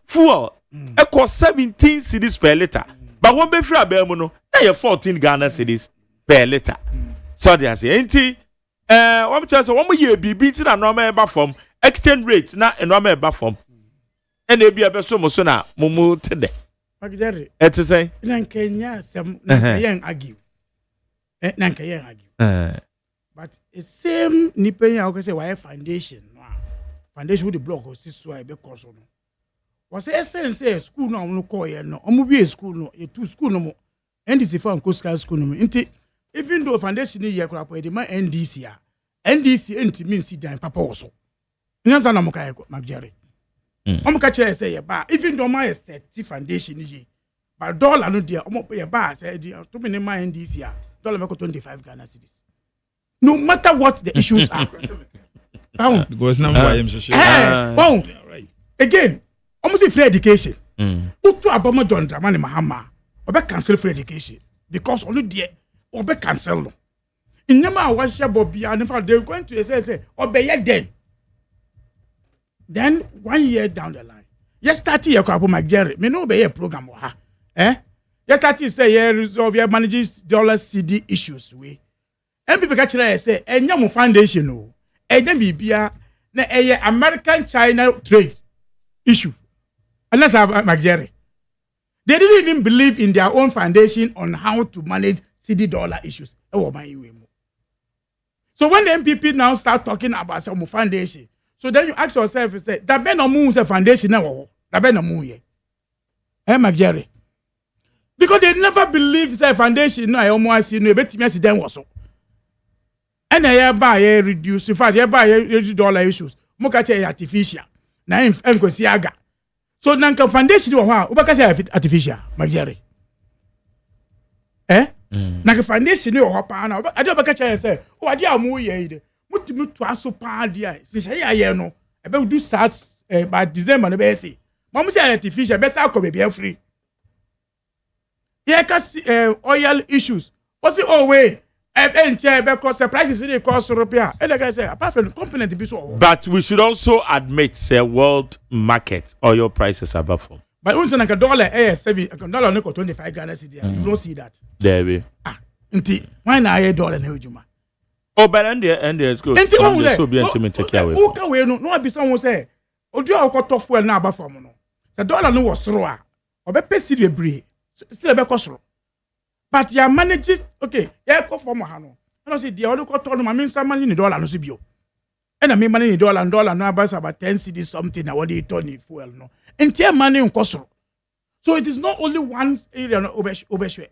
fuel cost 17 cedis per liter but one be free aba mu no na 14 Ghana cedis per liter so they say enti one chance one mo ye bibi ti na normal eba from exchange rate na normal eba from and e bia be so mo so na mumu tede Magjari et say na Kenya sem na yen argue na Kenya argue but the same nipa ya o say why foundation no foundation with the block o sis so e be course no was essence say school no no call ye no omo bi school no e two school no mo NDC for Coastal school no nti even though foundation ye kura po e ma NDC enti mean si dan papa wo so nyansa na mo kai Magjari omo ka kire say ye ba even though my set foundation ye but dollar no dia omo ye ba say to me ma NDC dollar make 25 Ghana cedis. No matter what the issues are. Because now I am so right. Again, almost free education. Utu abama John Dramani Mahama, obe cancel free education because only there obe cancel. In nema washa Bobby and in fact they're going to say obe ye then 1 year down the line. Yes, 30 year kwa Magjari. Me no be a program wa. Yes, 30 say ye resolve your managing dollar CD issues we. MPP ka kire say enya mo foundation no enya bibia na eye American China trade issue unless Magjari they didn't even believe in their own foundation on how to manage CD dollar issues so when the MPP now start talking about some foundation so then you ask yourself say that be no mo say foundation na wo that be no mo ye Magjari because they never believe say foundation no almost see no betimi accident was so and I buy reduce in fact I buy reduce dollar issues muka che artificial na enkosi aga so nanka foundation wo ha ubaka say artificial Magjari nanka foundation wo ha pa na ade ubaka che say o ade amu ye ide mutimi to aso pa ade a say ya no e be do sas by December no be say mom say artificial be say akọ be free here ka oil issues what's it all way because the prices in the cost European. And like I said, apart from the component, but we should also admit the world market oil prices are above. But once like $7, dollar 25 Ghana cedi, you don't see that. There we. Why not $1 in Hujuma? Oh, but and there's good. So be intimate take away. Okay, we no be someone say, "Odu a tough well now above from no." The dollar no was raw. Obe pay the break. Still be cost. But your managers, okay, yeah, go for Mohano. I say the other got told me, I mean, some money in $1 no sibio. And I mean money in $1 now buys about 10 cedis something. I want to turn it fuel no. Entire money in cost. So it is not only one area no obeshwe.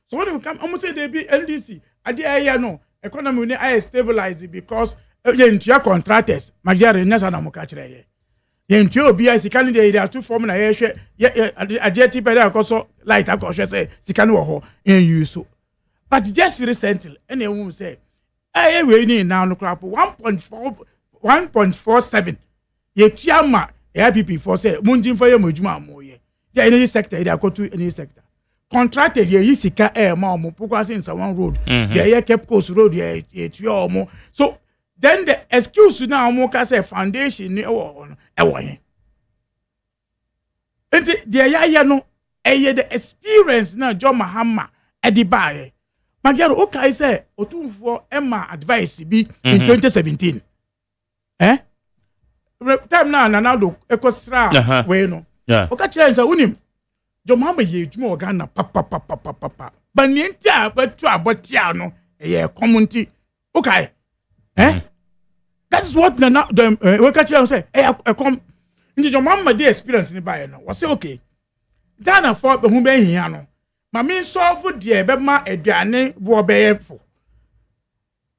So when you come, almost say they be LDC. I did no economy I stabilize it because entire contractors. Magjari nyasa na mukachire ye. Yentio obi sikani de area two form na ye hwe adjeti pede akoso light akohwe say sikani wo ho en use but just recently and you say we ni now no crap 1.47 ye tiama APP for say munjin for ye modjuma amoye ye any sector area akotu any sector contracted ye sika ma mo because in one road ye Cape Coast road ye tuo mo so then the excuse now mo ka say foundation ni ewo yen enti de ya no the experience na John Mahama edibaye Magjari okay say otumfo Emma advice bi in 2017 time na do ekosra we no oka kire nsa unim John Mahama ye edwuma organa papa ba ni enti a batu abotia no community okay that is what we catch say come into John Mahama dey experience ni buy no was say okay Ghana for who be hia no ma me solve there be ma aduane bo be fo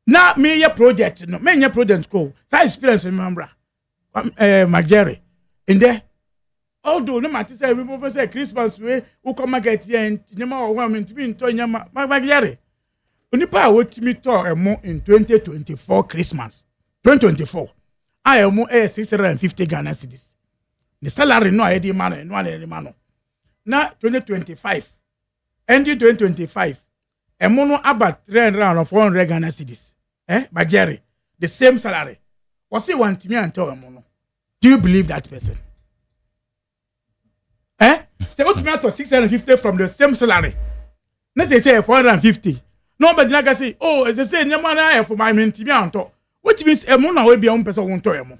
Now me your project no me your project go. That experience remember. Magere in there. Although no matter say we say Christmas we come market here and nyama wa me ntimi nto nyama Magere. Onipa what me to emo in 2024 Christmas. 2024. I am 650 Ghana cedis. The salary no I man no any man. Now 2025. Ending 2025. Emo no about 300 or 400 Ghana cedis. Magere. The same salary. Was it one to me and tell emo no? Do you believe that person? Say what me to 650 from the same salary. Let's say 450. Nobody can say, oh, as I say, nyama for my mentimi anto. Which means emo na we be on person won't emo.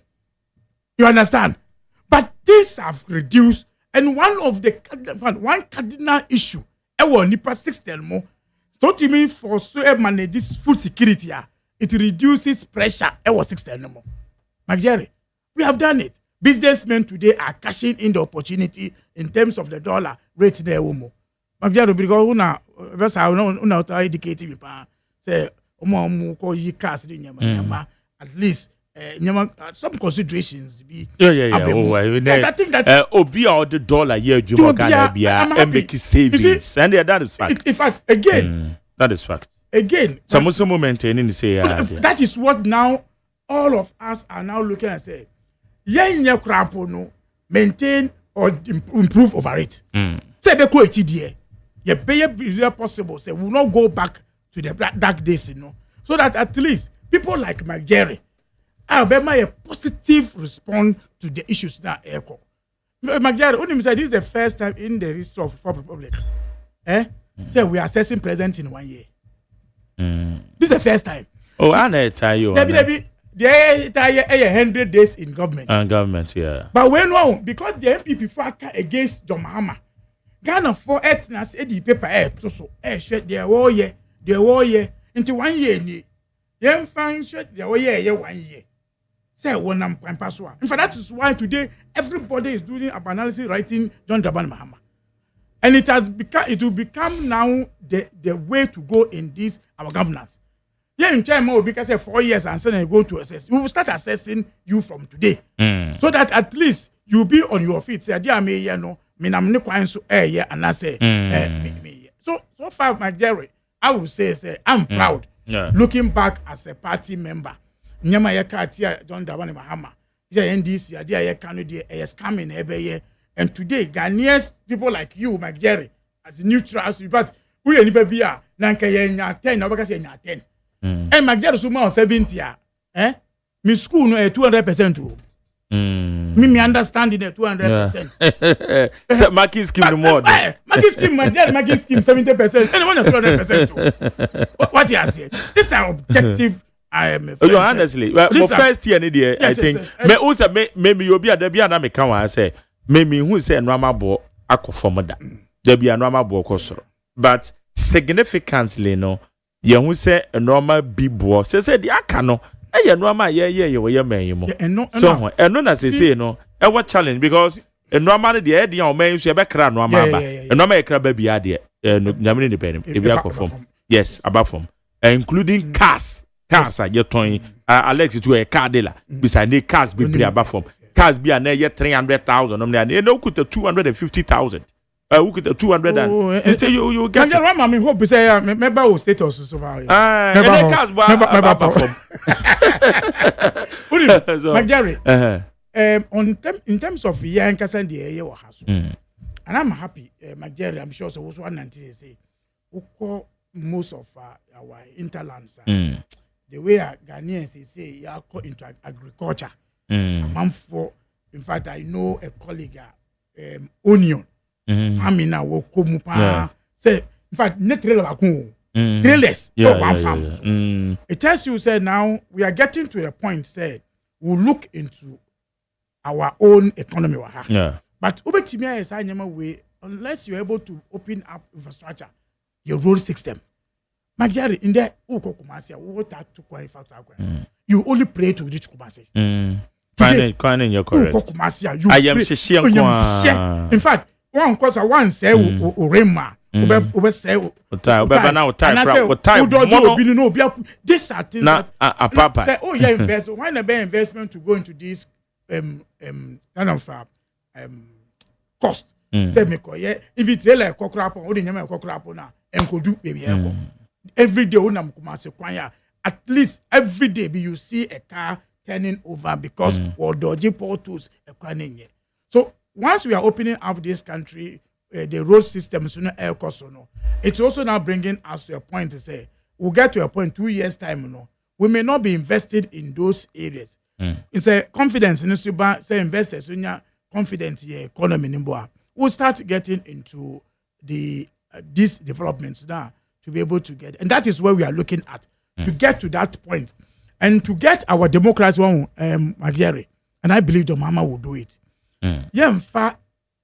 You understand? But these have reduced, and one cardinal issue, nipa 610 more. So to me, for so manage this food security, it reduces pressure. 610 more. Magere, we have done it. Businessmen today are cashing in the opportunity in terms of the dollar rate there. Magere, because una educated me say call ye cast in nyama at least some considerations be yes, I think that obi all the dollar year Juma Ghana and make savings and that is fact. In fact, again, that is fact. Again, some maintaining say that is what now all of us are now looking and say yen crapo no maintain or improve over it. Say be ko etidie ye be possible say we will not go back to the dark days, so that at least people like Magere Alabama a positive response to the issues that echo. Magere, when say this is the first time in the history of the Republic, say we are assessing president in 1 year. This is the first time. Oh, I tell you. They 100 days in government. Government, yeah. But when no, because the MPP fought against John Mahama, Ghana for ethnas edi paper so shit their war year into 1 year ni. Yen fan shit their war year 1 year. Say one am passo. In fact, that is why today everybody is doing a analysis writing John Dramani Mahama. And it will become now the way to go in this our governance. Yeah, in time more because 4 years and then go to assess. We will start assessing you from today. So that at least you'll be on your feet. Say, dear me, me so and I say me. So far, my Jerry, I will say I'm proud. Looking back as a party member. Nyama ya katia John Dramani Mahama. Yeah, NDC, idea Canada is coming every year. And today, Ghanaians, people like you, Jerry, as neutrals, but we are be a nanka yenya 10, or because yenya 10. And Magere Suma 70, Me school no 200% too. Me understanding the 200%. So marking scheme no more. Marking scheme, marking scheme 70%. Anyone 200% too. What you say? This is objective. I am honestly, well, first year I think me also maybe you be a debia na me kan wa say maybe who say normal bo akofom da debia normal bo kosoro, but significantly no ye who say normal bibo say the aka no e normal ye we man mo so no na say no e what challenge because normal the e o man so e be kra normal ba normal e kra ba bia de nyamene de pen e be akofom yes about from including cars are you toying Alex to a car dealer beside the cars be pre above from cars be an 300,000 no could 250,000 who could 200 and say you get your mama hope say member status so Jerry in terms of young Casan the house and I'm happy Jerry I'm sure so was 190 say most of our interlands the way Ghanaians say you are into agriculture. In fact, I know a colleague, onion, farming now, say, in fact, net trailers, one farm. It tells you, say, now we are getting to a point, say, we'll look into our own economy. But over Timia is way, unless you're able to open up infrastructure, your road system. Magere in there, you only pray to reach Kumasi. Fine, you're correct. I am in fact, one cause one say Urema, ube say ube now time no this are things that papa say oh yeah invest why not be investment to go into this kind of cost say me ko yeah if it really like kokra o de nyama kokra na enkodu baby eko every day unam kumase kwan ya at least every day you see a car turning over because or dodgy portals ekwanenye. So once we are opening up this country, the road system it's also now bringing us to a point to say we'll get to a point 2 years time we may not be invested in those areas. It's a confidence in say investors confident in economy nimboa. We'll start getting into the these developments now to be able to get, and that is where we are looking at to get to that point and to get our democracy one Magyere, and I believe the mama will do it.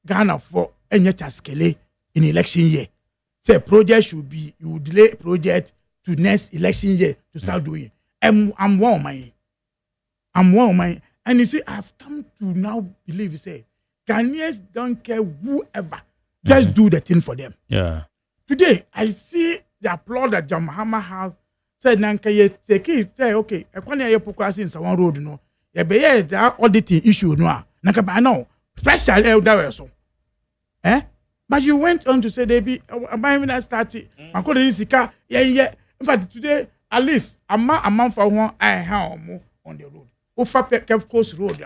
Ghana for any taskele in election year. Say project should be you delay project to next election year to start doing. I'm one of my and you see I've come to now believe say Ghanaians don't care whoever just do the thing for them. Yeah. Today I see the applaud that John Mahama has said nanka ye say okay ekwani ye pokwa in Sawan road no ye be ye that auditing issue no nanka ba no special elder so but you went on to say they be when I started I sika in fact today at least a month for one I have on the road Ofa Cape Coast Road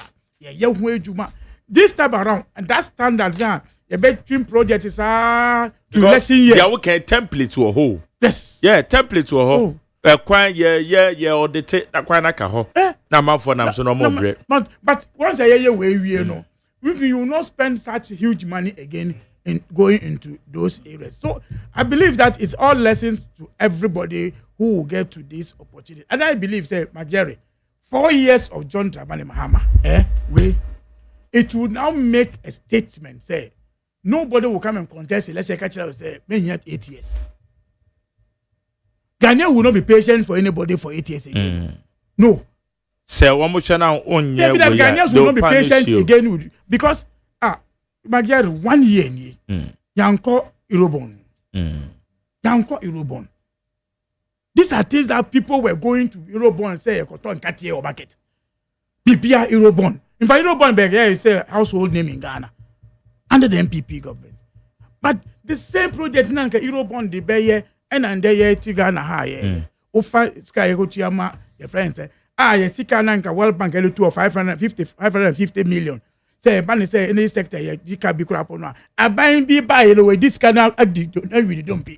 this time around and that standard down the between project is to election year okay template to a whole template to a whole audit that quite like a whole na man for nam so no more but once a year we no we will not spend such huge money again in going into those areas. So I believe that it's all lessons to everybody who will get to this opportunity. And I believe, say, Magyere, 4 years of John Dramani Mahama, it will now make a statement, say, nobody will come and contest it. Let's say, say, may he have 8 years. Ghana will not be patient for anybody for 8 years again. No. Say, one more channel on your Ghanaians will not be patient again because Magyere 1 year ni yanko Eurobond. Yanko Eurobond. These are things that people were going to Eurobond and say Koton Katie or market. PPR Eurobond. In fact, Eurobond is a household name in Ghana under the MPP government. But the same project nanka Eurobond the Baye and there Ghana high. Ofa Sky Gochiama, your friends say, Sika nanka World Bank L2 of 550 million. Say, Bunny say, any sector, you can be crap on. I buy by the way, this canal, I really don't pay.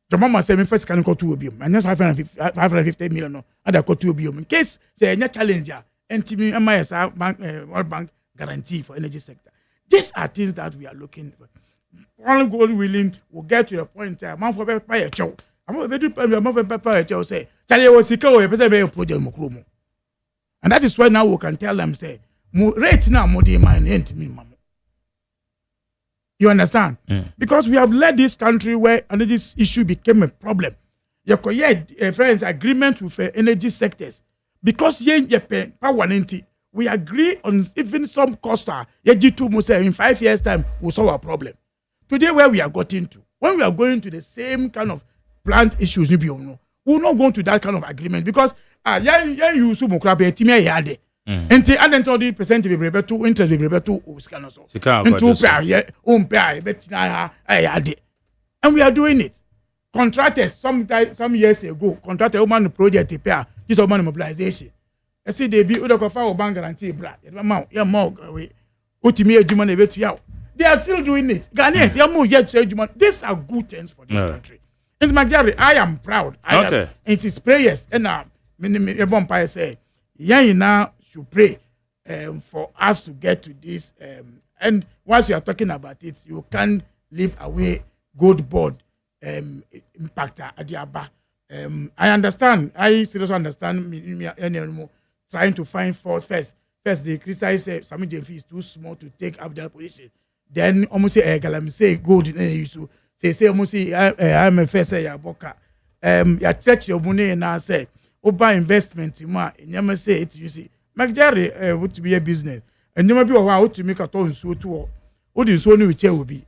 The mama said, me first can go to obium, and that's 550 million. No, and I go to obium in case say any challenger, NTB, MIS, Bank, World Bank guarantee for energy sector. These are things that we are looking for. All God willing, will get to a point. I'm for pay a chow. I'm going to pay a chow. Say, Charlie was sick away, a project Mokrumo. And that is why now we can tell them, say, rate now more demand ain't me, mama. You understand? Because we have led this country where this issue became a problem. You have friends agreement with energy sectors because we agree on even some cost. In 5 years time we solve our problem. Today where we are getting to, when we are going to the same kind of plant issues, we will not go to that kind of agreement because you sumo and the other 20% to be able to interest be able to scan also. And we are doing it. Contractors some years ago, contractor woman project repair, this woman mobilization. I see they be other cover bank guarantee bra. They are still doing it. Ghanaians, these are good things for this country. And Magyere, I am proud. It is prayers. And Empire say, now should pray for us to get to this. And once you are talking about it, you can't leave away good board impact at the Abba. I understand. I seriously understand. Trying to find fault first. First, the Christian say Sami Jemfi is too small to take up that position. Then almost say Galam say good in any issue. Say almost say I'm a first say Yaboka. Ya church your money and I say Oba investment in ma. Nyama say it you see. Magyere would be a business. And you might be a while to make a ton so to all. What is so new chair will be?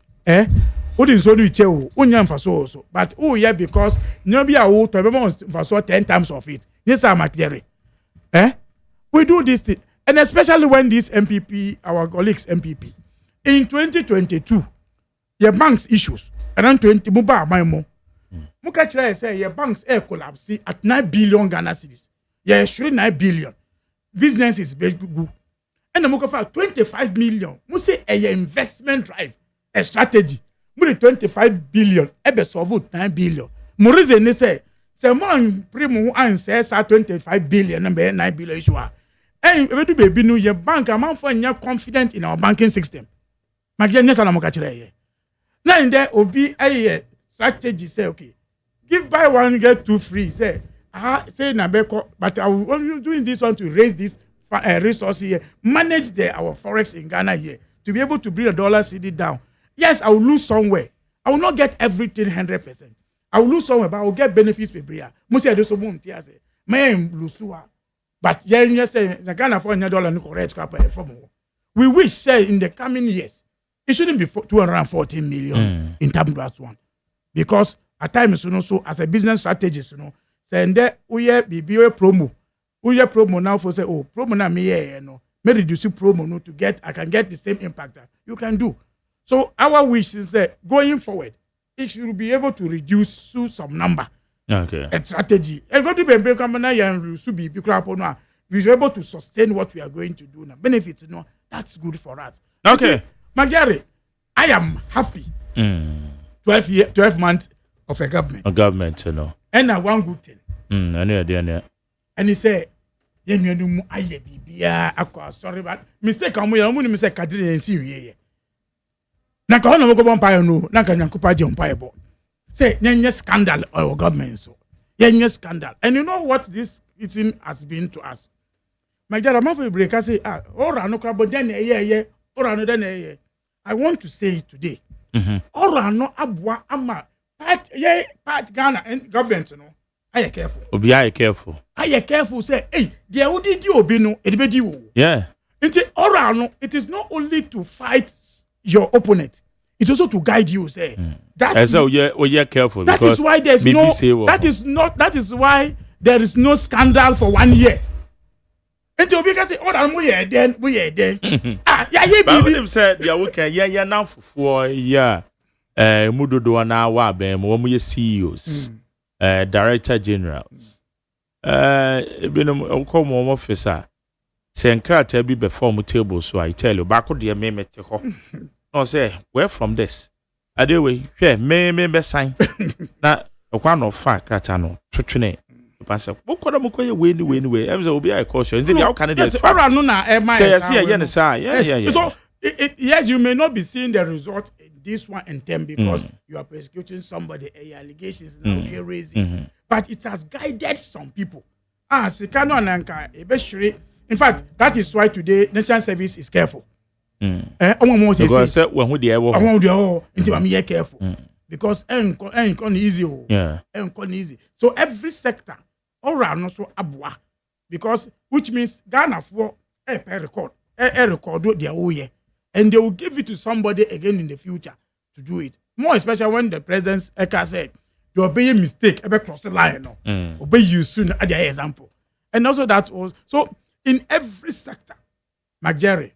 Wouldn't so do chew, unyam for so. But oh, yeah, because nobody are old for so 10 times of it. Yes, I'm a Jerry. We do this thing. And especially when this MPP, our colleagues MPP, in 2022, your banks issues, around 20 mobile my mo. Mukachira say your banks collapse at 9 billion Ghana cedis. Yeah, sure 9 billion. Business is very good. And the Mukafa 25 million. Mu say a investment drive, a strategy. Mu 25 billion, ebe solve 9 billion. Mu reason ne say man primo an says 25 billion number 9 billion issue. And we do baby no your bank amount for your confident in our banking system. Magye nyesa na mukachira ye. Now in there obi a strategy say okay. Give buy one get two free. Say say na beko, but I will doing this one to raise this resource here, manage our forex in Ghana here to be able to bring a dollar CD down. Yes, I will lose somewhere. I will not get everything 100%. I will lose somewhere, but I will get benefits per year. Musi ade so mum tia say, "Man lose but yes, the Ghana for $1 no correct scrap from. We wish say in the coming years it shouldn't be 214 million in terms of that one, because at times so as a business strategist say there we be promo. We promo now for say promo na me may reduce promo no to get I can get the same impact you can do. So our wish is going forward it should be able to reduce to some number. Okay. A strategy. And go to be company and should be we should be able to sustain what we are going to do now. Benefits, that's good for us. Okay. Magyari, I am happy. 12 months of a government. A government, And one good thing. And he said, sorry, but mistake I'm say Kadri and see you. Naka hono moko bompa no, naka nyankopa je ompa ebo. Say, nyenye scandal our government so. Nyenye scandal. And you know what this eating has been to us? My dear, I'm for break. I say, ora no krabo den ora no den I want to say it today. Ora no abwa ama part Ghana and government Are you careful? Obi are careful. Are you careful? Say, hey, there who did you obi no, it be you. Yeah. Ora no, it is not only to fight your opponent, it's also to guide you. Say you're careful. That is why there's that is why there is no scandal for 1 year. And you can say, "Oh, we are then." But said, "Yeah, okay, yeah, now for Mudodo na wa be mo ye CEOs, director generals, come officer. Senkrata be before table, so I tell you, back of the me no say, where from this? I do we, me sign. Now, a one of fact, Cratano, Tuchine. Pastor, what could I win? I will be a caution. How can it say, yes, so yes, you may not be seeing the result in this one and 10 because you are persecuting somebody, allegations now you're raising, but it has guided some people. Sikano and Anka, in fact, that is why today National Service is careful. Because when we are careful because easy. Yeah, easy. So every sector, all so abwa, because which means Ghana for a record their own, and they will give it to somebody again in the future to do it. More especially when the president said, "You obey a mistake, ever cross the line, obey you soon." At the example, and also that was so in every sector, Jerry.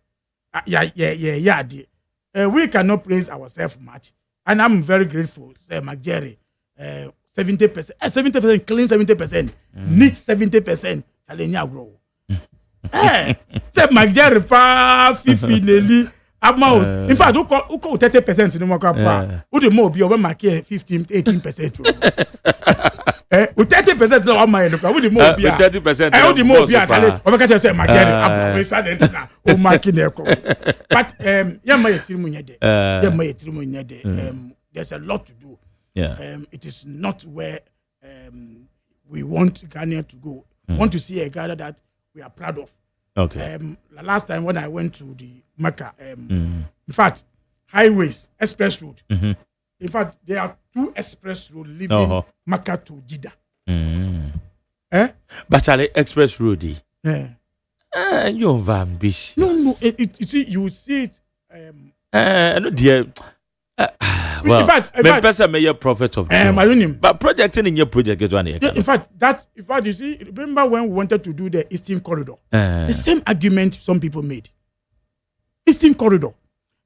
We cannot praise ourselves much, and I'm very grateful. Say, Jerry, 70%, 70% clean, 70%, neat 70%. Challenge grow. Say, Jerry, finally, amount. In fact, who call 30% no more cap? Who the more be over market 15, 18%. 30% no one mind. Who the more be 30%. Who the more be at? Over catch say, Jerry, we started now. O marking there. But there's a lot to do. Yeah. It is not where we want Ghana to go. We want to see a Ghana that we are proud of. Okay. The last time when I went to the Mecca, in fact, highways, express road. In fact, there are 2 express roads leaving Mecca to Jeddah. But express road. You're ambitious. No. You see, you see it. No, dear. well, in fact, person may a prophet of June. But projecting in your project is one. In fact, you see, remember when we wanted to do the Eastern Corridor? The same argument some people made. Eastern Corridor.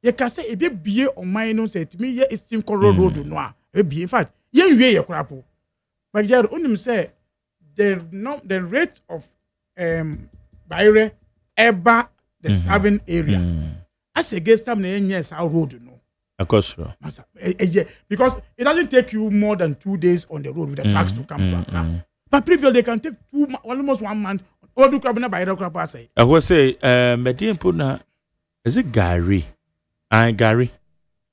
You can say a bit beer on my nose to me, Eastern Corridor road no. In fact, you crapo. But you only say the rate of Bayre Eba the 7 area. As against time yes, our road no. Of course, because it doesn't take you more than 2 days on the road with the trucks to come to Accra. But previously they can take almost 1 month. Or do crab by the crab say? I will say, Median Puna, is it Gary? Gary.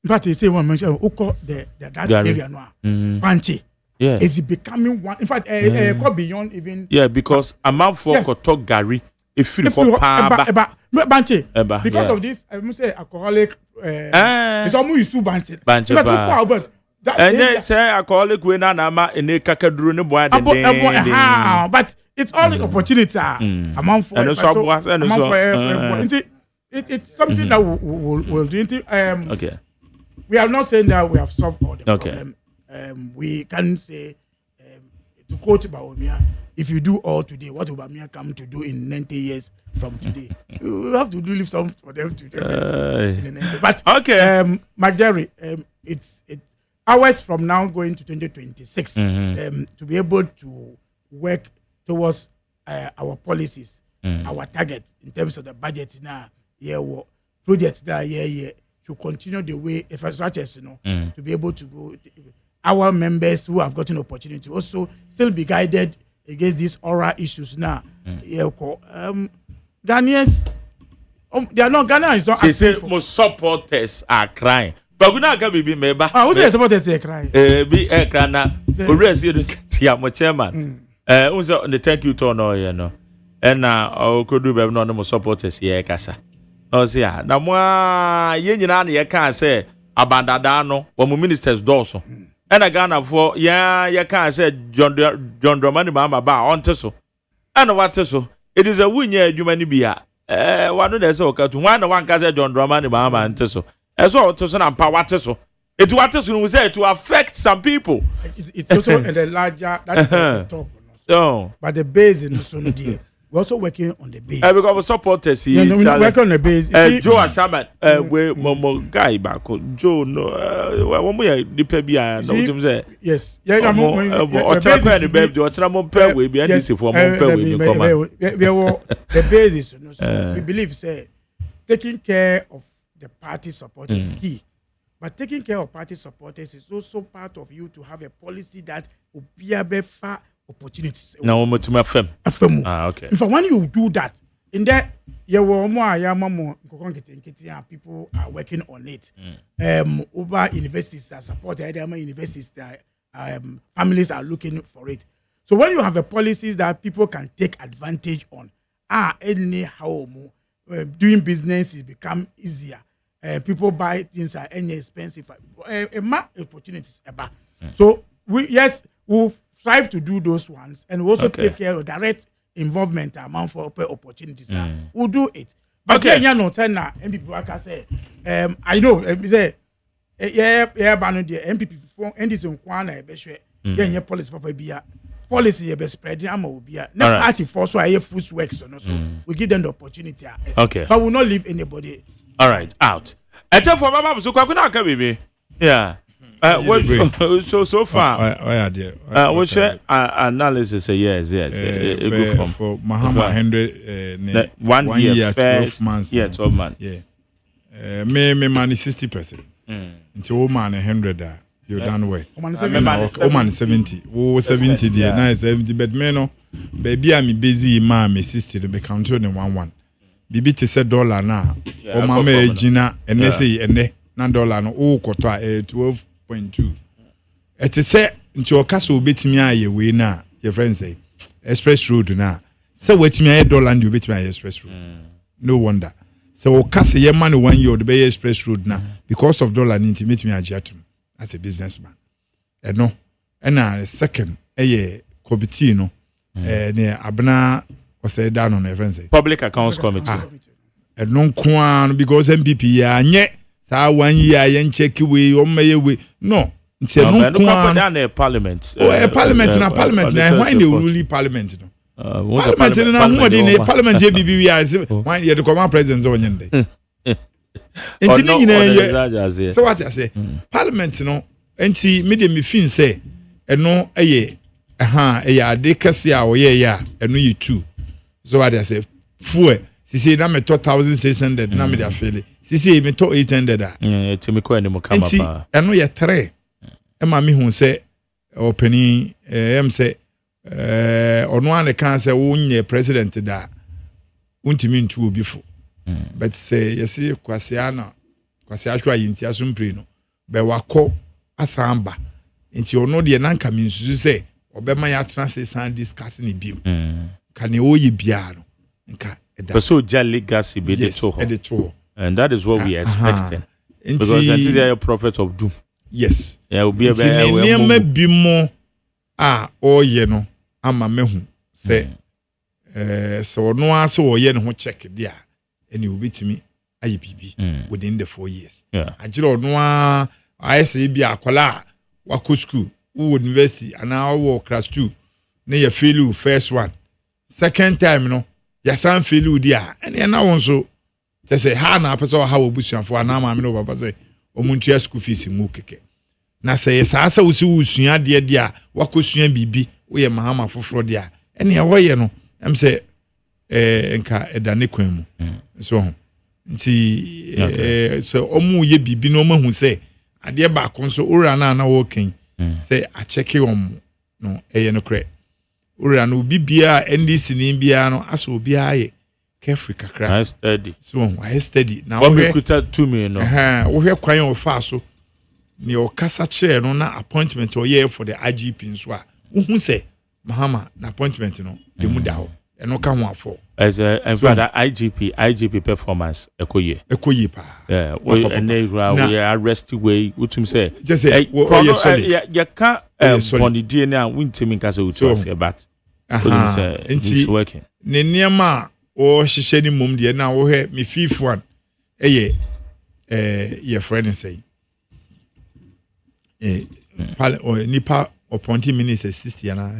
But you say one mention that area no. Panchi. Yeah. Is it becoming one? In fact, go beyond even. Yeah, because a man for talk Gary. If you Banche, because of this, I must say alcoholic. It's almost you Banche. But and then say alcoholic when I'm in a kakadru no boy. But it's all the opportunity. Among for it's something that we'll do. Okay. We are not saying that we have solved all the problem. We can say to quote Baumia. If you do all today, what will Bamia come to do in 90 years from today? We have to do leave some for them to do. But okay, Jerry, it's hours from now going to 2026 to be able to work towards our policies, our targets in terms of the budget now, projects that to continue the way infrastructures, to be able to go. Our members who have gotten opportunity also still be guided against these oral issues now. Ghanaians, they are not Ghanaians. They say most supporters are crying. But we not going to be member. Who say supporters are crying? Be a crana. We are seeing the chairman. Also, the thank you to no, and now could do better. No supporters here, Casa. Oh, see, now more ye can't say abandadano or ministers dorsal. And I Ghana for you can't say John Dramani Mama ba on Teso. And what Teso? It is a winner, you many be one of the so to one can say John Dramani Mama and Teso. As well, Teso and Power Teso. It's what Teso was said to affect some people. It's also in the larger that's the top. So, but the base in the Sony deal. We're also working on the base. Because we supporters here. We work on the base. Joe Ashaman, we Momo guy back. Joe, no, when we are the baby, yes, yeah, I'm the base is we believe say taking care of the party supporters is key, but taking care of party supporters is also part of you to have a policy that will be a better opportunities. Now, FM. Okay. In fact, when you do that, in that people are working on it. Over universities that support universities that families are looking for it. So when you have a policies that people can take advantage on, anyhow, doing business is become easier. People buy things are any expensive. Opportunities about. So we we'll strive to do those ones and we'll also take care of direct involvement amount for opportunities. We'll do it. But okay. MPP can say, I know, say, MPP for this in Kwana, then your policy for policy be spreading. Now, party for so I have food works, so we give them the opportunity. Okay, but we'll not leave anybody. All right, out. I tell for my mom, so baby. Yeah. So far, what's your analysis? Yes. Good from for Mahama 100 1 year, 12 months. Yeah, 12 months. Yeah. Me money 60%. Into woman 100. You done well. Woman 70. Oh 70 dear. Nice 70. But me no. Baby I'm busy. Man me 60. They be counting in 1. Bibi te say dollar na. O mama Gina and they say ene na dollar no. Oh kota 12.2. It is say into your castle bit me aye we na. Your friend say express road na. Say wait me a dollar and you bit me express road. No wonder. So castle your money 1 year the bay express road na because of dollar need meet me ajatum as a businessman. No. And second committee no. Ne abna was down on a friend say Public Accounts Committee. And non kwan because MPP ya nye saa 1 year yen check we o meye we no nti no ko na parliament parliament na when they rule parliament no parliament na ho dey parliament ye bibi we as when ye the command president on yende enti ni nyina ye so what I say parliament no enti me dey me fin say eno eye ade kase a oye ya eno yi 2 so what I say fuel sisi na me 2600 na me da fele sisi me to 800 a enti me ko ani mo kama pa eno ye 3 e ma me hu say openi em say ono an kan say wo nye president da untimi ntu obi fo but say yesi kwase ahwa yinti asumpre no be wako asamba nti ono de na nka minsusu say obema ya trans san discuss ni biom kan e oyi bia no nka so legacy be the to and that is what we are expecting because until they are a prophet of doom yes yeah will be a bi mo oye no ama mehu say so no aso oye ne ho check dia eni obetimi ayi bibi within the 4 years agiro no ayese bi akola wako school wo university ana wo class 2 na ye fail first one second time no ya san fail dia eni na won so say ha na person ha obusuafo ana ma me no baba say omuntu school fees mu keke na say saasa usua de dia wako sua bibi wo ye mahama foforo dia eni ya wo ye no em say nka edane kwan mu so nti so omu ye bibi no mahu say ade ba ko so ora na wo ken say a check no eye no kre ora no bibia NDC ni bia no aso bia ye carefree kakra steady so I steady na wo be kuta 2 million no wo hwe kwan o fa so ni o kasa chair no na appointment o ye for the IGP nso a wo say mahama na appointment no de mu da ho eno ka ho afọ as in fact IGP performance ekoye pa yeah we arrest way utum say just say ya ka bonidie na wintimi nka say utu say but utum say it's working ne niema o hihye ni mom de na wo he me fifth one eye your friend say nipa appointing minister 60 ana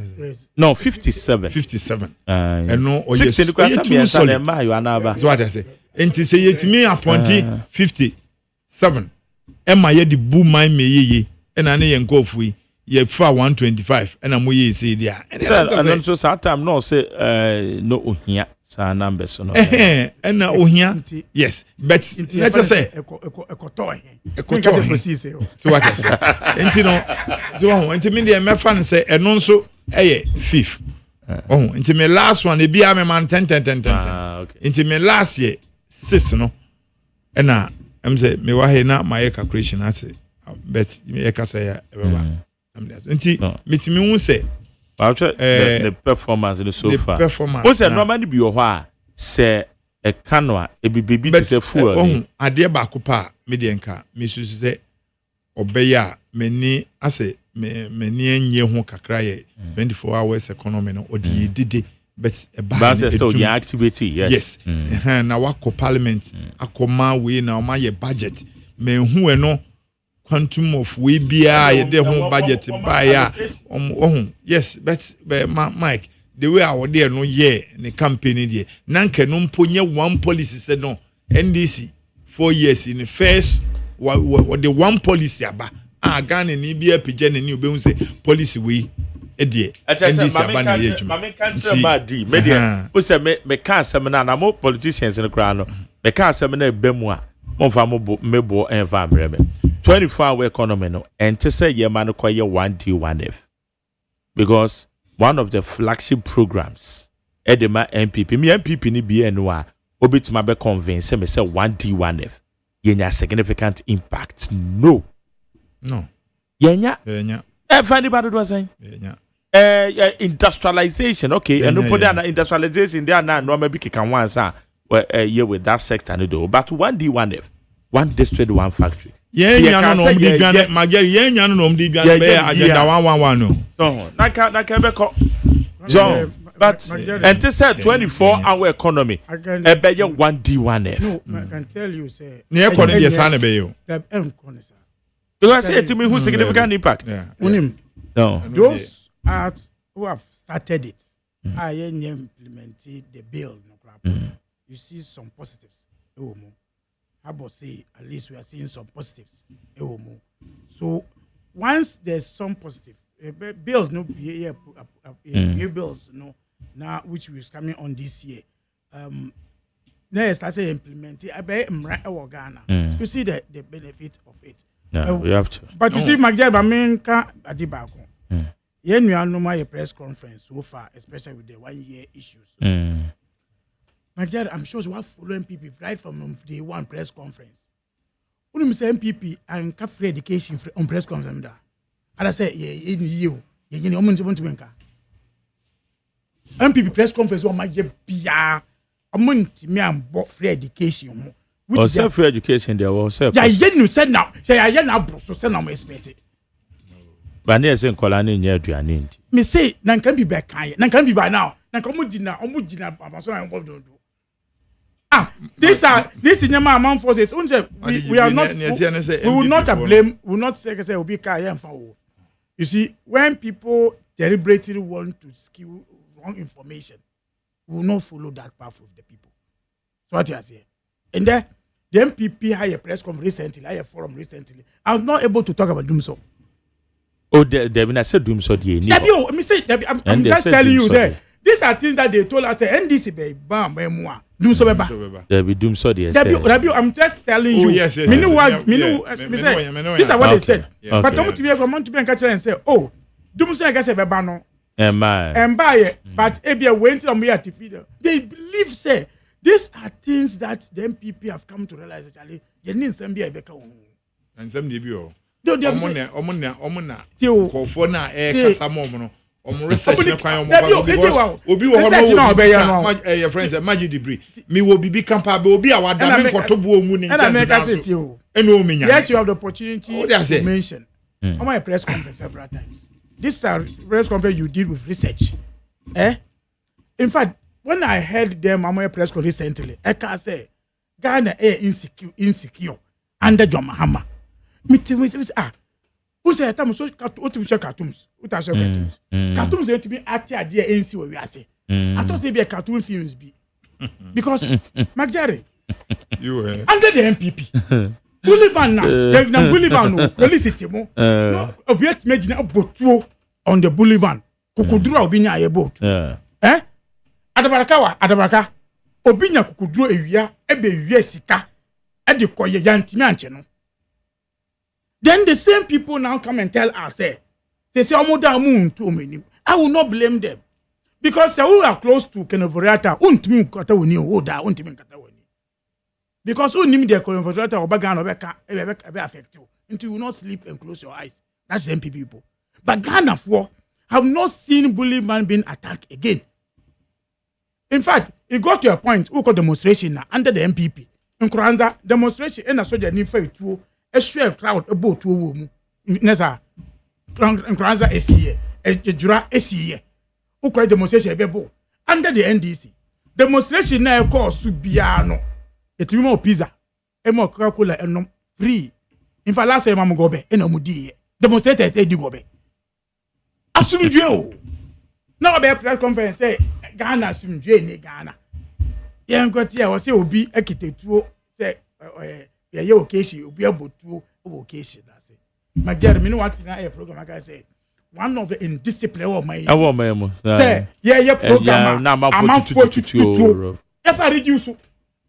no 57 and no 60 the kwasa me say ma you anaba so what I say enti say yetimi appointing 57 ema ye di bu man me yeye ena ne ye nkofu ye fa 125 ena mo ye say dia and so that time no say no ohia sa numbers no ena ohia yes but let's say ekoto proceed so what I say enti no so enti me dey me fan say eno nso eye fifth enti me last one e bia me man 10 okay enti me last year 6 no ena em say me wa he na my calculation ase but me ka say ebeba enti metimi hu say the performance is so far. What's a normally be your say a canoa, a baby to full. I dear Bakupa, Medianca, Mrs. say, Obeya, many, I say, many year who can cry 24 hours economy or the did but a bad activity. Yes, now what parliament, a command way now my budget, men who no. Quantum of we be the home budget buy yes but Mike the way I there no year in the campaign there nanke no mponye one policy said no NDC 4 years in the first what the one policy aba Ghana ni bia pije na ni obe say policy we edie NDC aba na ye djuma mame kan say ma di media o say me kan say na mo politicians in the crowd no me kan say na eba mu a mo fa mo mebo enva mreme 24-hour economy no and to say ye man ko ye 1D 1F because one of the flagship programs edema MPP me MPP ni bi enu a obitima be convince me say 1D 1F yenya significant impact no yenya anybody do saying yenya industrialization okay and no put down industrialization there na no maybe can one say yeah with that sector no do but 1D 1F one district one factory nya no omdi dwane magere nya no omdi dwane be agenda 111 no so na ka be ko so But and they said 24-hour economy. I bet you 1D1F. No, I can tell you, say. Near corner, yes, I be you. Because I said to me, who's significant impact? No. Those who have started it, I implemented the bill. You see some positives. How about say at least we are seeing some positives. So once there's some positive bills, no bills, no now which is coming on this year. Next, I say implement it. I bet Ghana. You see the benefit of it. No, we have to. But you see, Magdalene, I mean, Adibako. Yeah, you are no more press conference so far, especially with the 1 year issues. Magdalene, I'm sure you are following people right from the one press conference. When you say MPP and free education on press conference, and I say, MPP press conference on my PR, a month me and free education. Or free education, there was self. Yeah, you said now, say, I now, so send them expected. But near St. Colani near Duanin. Me say, none can be back, none can be by now. Nakamudina, Omudina, Amazon, and do. This is your man forces. We are not. We will not blame. We will not say Obika. You see, when people deliberately want to skew wrong information, we will not follow that path of the people. So what you are saying, and then the MPP had a press conference recently, had a forum recently. I was not able to talk about Doomso. Oh, Debbie, I said Doomso. I'm just telling you that these are things that they told us. NDC be bam bam Doomso beba. Debbie Doomso. Debbie, I'm just telling you. Yes. These are what they said. But come to me from to be and catch and say, oh, Doomso I guess beba no. And buy but Abia went on me at the they believe say these are things that the MPP have come to realize actually. You need some be a beka and some debut. No, they omuna. Kofo na kasa mo research na kwan obi wo your friends magic degree me will be camper be obi awada me nkoto bo omu ni yes, you have the opportunity to mention on my press conference several times. This is a press conference you did with research. In fact, when I heard them on my press conference recently, I can say Ghana insecure under John Mahama. Who say time so cartoons? What are cartoons? Cartoons are to be at idea NC where we are say. I thought they be a cartoon films be because Magdari you under the MPP. Boulevard now, Boulevard no felicity mo. No, obiet imagine a botuo on the Boulevard. Kukudura obinya ye boat. Adabaraka. Obinya kukudura ewia ebe ewia sika. E de koye yantimi anche no. Then the same people now come and tell us, they say, I will not blame them. Because we are close to Kenovoriata, because who name the Kenovoriata or Bagan or affect you until you will not sleep and close your eyes. That's the MP people. But Ghana have not seen Boulevard being attacked again. In fact, it got to a point who got demonstration now under the MPP. In Kranza, demonstration and a soldier need for it too. A straight crowd about 2 women. Nessa, Kranza SCA, a Jura SCA, who quite demonstration under the NDC. Demonstration now cost Subiano, a Timo pizza, a more Coca-Cola and no free. In fact, last time I'm gobe, and no mudi. Demonstrated a digobe. Absolutely Joe. Now about press conference say Ghana assume Ghana. Young got here was say will be a kitetuo say yeah, occasion you'll be able to occasion. I say, my dear, me know what in a program. I can say one of the indiscipline of my. I want my say, yeah, program. Now I'm for to. If I reduce,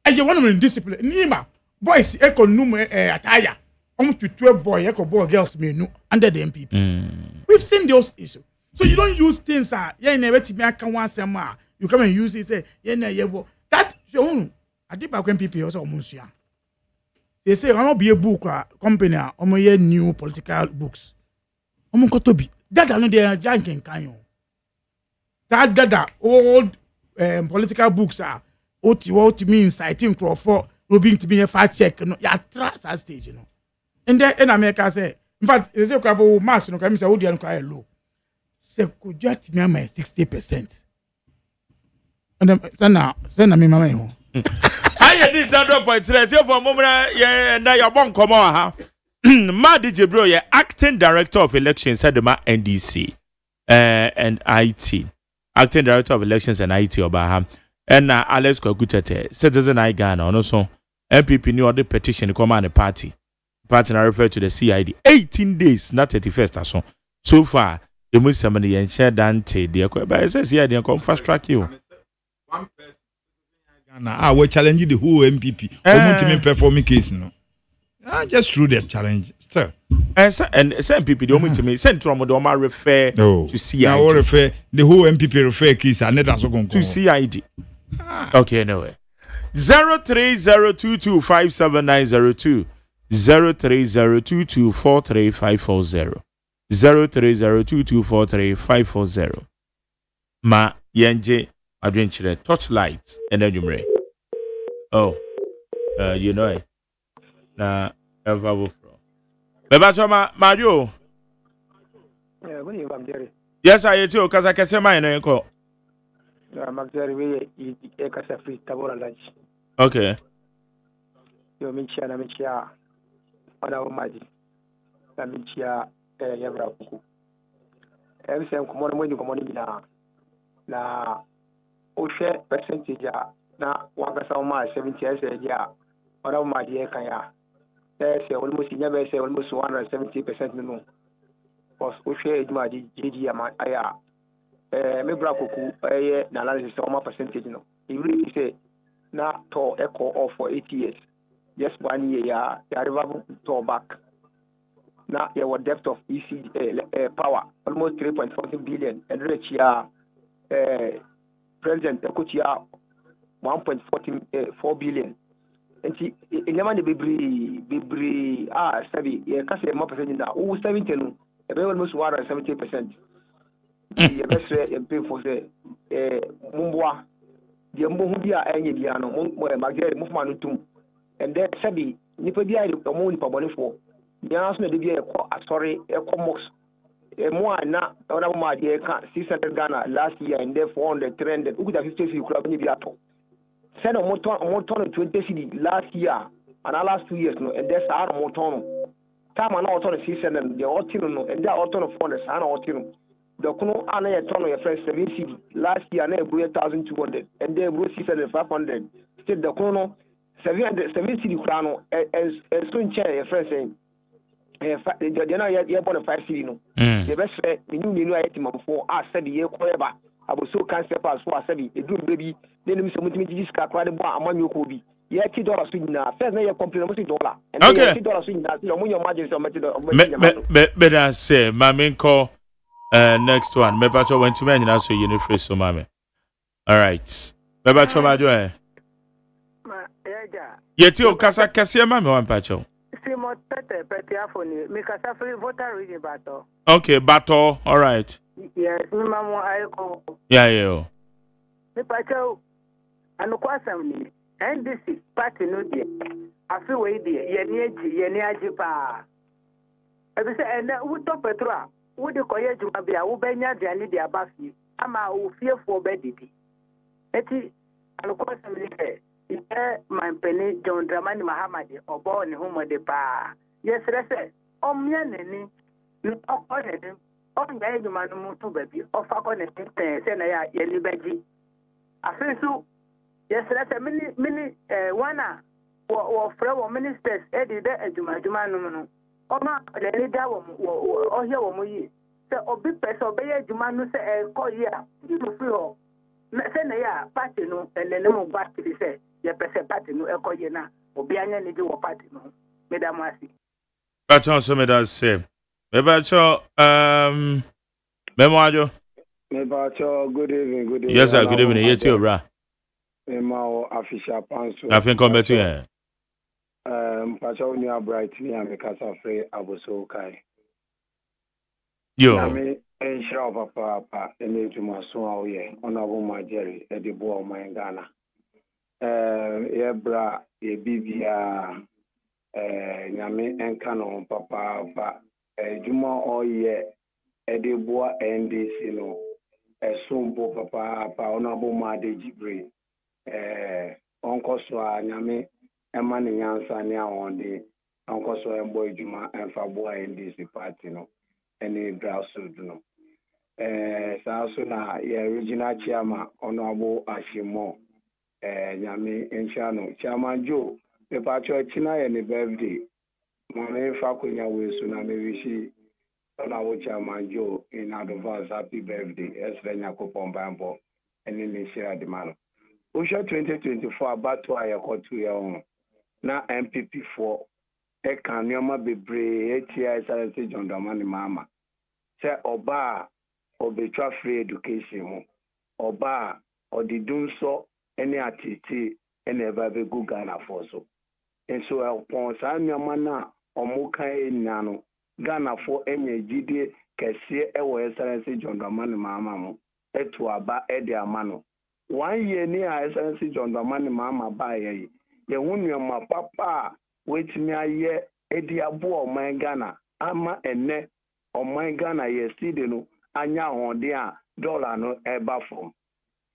I want to indiscipline. Nima boys, echo nume attire. To 12 boy, echo boy girls me no under the MPP. We've seen those issues. So you don't use things. Yeah, never to me. I can want some. You come and use it. Say, yeah, that your own. I did back when MPP also Monsieur. They say, I will be a book company, new political books. Omokotobi. That are not the janking canyon. That old political books are what mean citing for rubbing to be a fact check. No, you trust that stage, you know. And then in America, say, in fact, they say, Max, no, come say, Odian quite low. Say, could you me 60%? Send me mama ho. I need that drop point today. For a moment, yeah, now you're born. Come on, huh? Ma DJ bro, yeah, acting director of elections at the NDC and IT. Acting director of elections and IT Obaham. And Alex Kwakutete, Citizen I Ghana, and also MPP new order petition to come on the party. Party now refer to the CID. 18 days, not 31st. So far, the Muslim and share Dante, the but it says here, they come fast track you. One person. We're challenging the whole MPP. We performing case, no. Just through that challenge, sir. And some people, the only to me, Central Modoma refer to CID. Now, refer the whole MPP refer case, and that's going to CID. Okay, anyway. 0302257902 0302243540 0302243540 Ma Yenje Adventure Torchlight and then you may. Oh, you know it. Na Elva from. Beba Mario. Yeah, when you come there. Yes, I too, because I can say my name. Magdari we ekasa free tabora lunch. Okay. Yo minchia na minchia ona umaji. Na minchia yabra kuku. Every komono mwenye komono na o share percentage na wakasa uma 70% ya ona umaji ekanya. Say almost never say almost 170% no. Because o share umaji GG aya me bra kuku na analysis of my percentage no. You really say na to echo off for 8 years. Just 1 year ya river to back. Now your depth of EC power almost 3.14 billion and reach ya president equity 1.4 billion. And see in the money be sabi ya kase more percentage na 70 no almost 170%. The best way pay for say mumbwa the mbu bia enye bia no magere movement tum and then sabi nipa bia de mo nipa bone for nya so na de bia ekọ asori ekọ mox mo na ona mo de ka 600 Ghana last year and then 400 300 uku da 50 cedi kura bia bia to send mo ton 20 cedi last year and last 2 years no and then sa mo ton time na o ton 600 the otino no and then o ton 400 sa na o tino. The Kuno Anna Tono, your friend 7 cedi last year, and then 1,200, and then 600, still the Kuno 700, 7 cedi crown, and soon chair, your friend saying, they're not yet born a 5 cedi. No, the best friend, you knew I had him for us, said the year, whatever. I was so cancer pass for a sabi, a good baby, then we submit this car, quite a bar among your Kobe. Yeah, $2 swing now. First, you complain $1, and $2 swing now. Your margins are better. Better say, my main call. Next one, me pacho went to me so you need free so mame. All right. Me pacho ma do eh. Ma eja. Yeti o kasa kase mame wan pacho. Simo tete pete afoni. Me kasa free voter reading bato. Okay, bato. All right. Yes, me mamu ayeko. Yeah. Me pacho anu kwasam ni NDC party no die. Afi we die yeni aji pa. Ebi se ene uto petrol. Would the Koya Jumabia, Ubenya, the Anidi Abafi, Ama, who fear for bedity. Eti, and of course, my penny, John Dramani Mahamadi, or born home of the bar. Yes, I said, Mianini, you talk on it, on the Edgeman to baby, or fuck on it, and I yelly beji. I feel so. Yes, that's a mini, one or flower ministers, Eddie, the Edgeman. Oma the leader or here or me. So, obi person obey Jumanu say, call ya, you feel. Send a party no, and then no back to the say, your person party no, call ye na, or be any do a party no, Madam Marcy. But also made us say, Mebacho, Memoadio. Mebacho, good evening, Yes, sir, good evening, yet you, bra. Memo official pansu. I think come back to you. Pacho ni bright ni amekasa free abuso kai. Yo. Nami enshira papa ene tuma so awoye honorable majeri e de bo o man Ghana. Yebra ye bibia nyame enka no papa juma oye e de bo NDC no Esumbo papa Honorable Made Jibre Uncle Swa Nyame Emani Yansa Nia on the Uncle Swa Boy Juma and Faboy in this party no any grassroots no Sasuna original chairman Honorable Ashimo Nyame Enchano Chairman Joe the Pacho China and the birthday Mame Fakunya Wilson me wishi Honorable Chairman Joe in advance happy birthday Esrenya Kopombo and in share the man. Usha 2024 about to ayakotu ya na MPP4 e kan nyoma bebre etia silence John Dramani mama se oba obetwa free education mu oba odidunso ene atiti ene eba be Ghana for so enso upon sa nyoma na omuka enano Ghana for enye gidie kese ewo silence John Dramani mama mu etu aba ede amano 1 year ni silence John Dramani mama ba ye hunu ma papa wetimi aye edi abo oman Ghana ama ene oman Ghana ye side no anya honde a dollar no eba from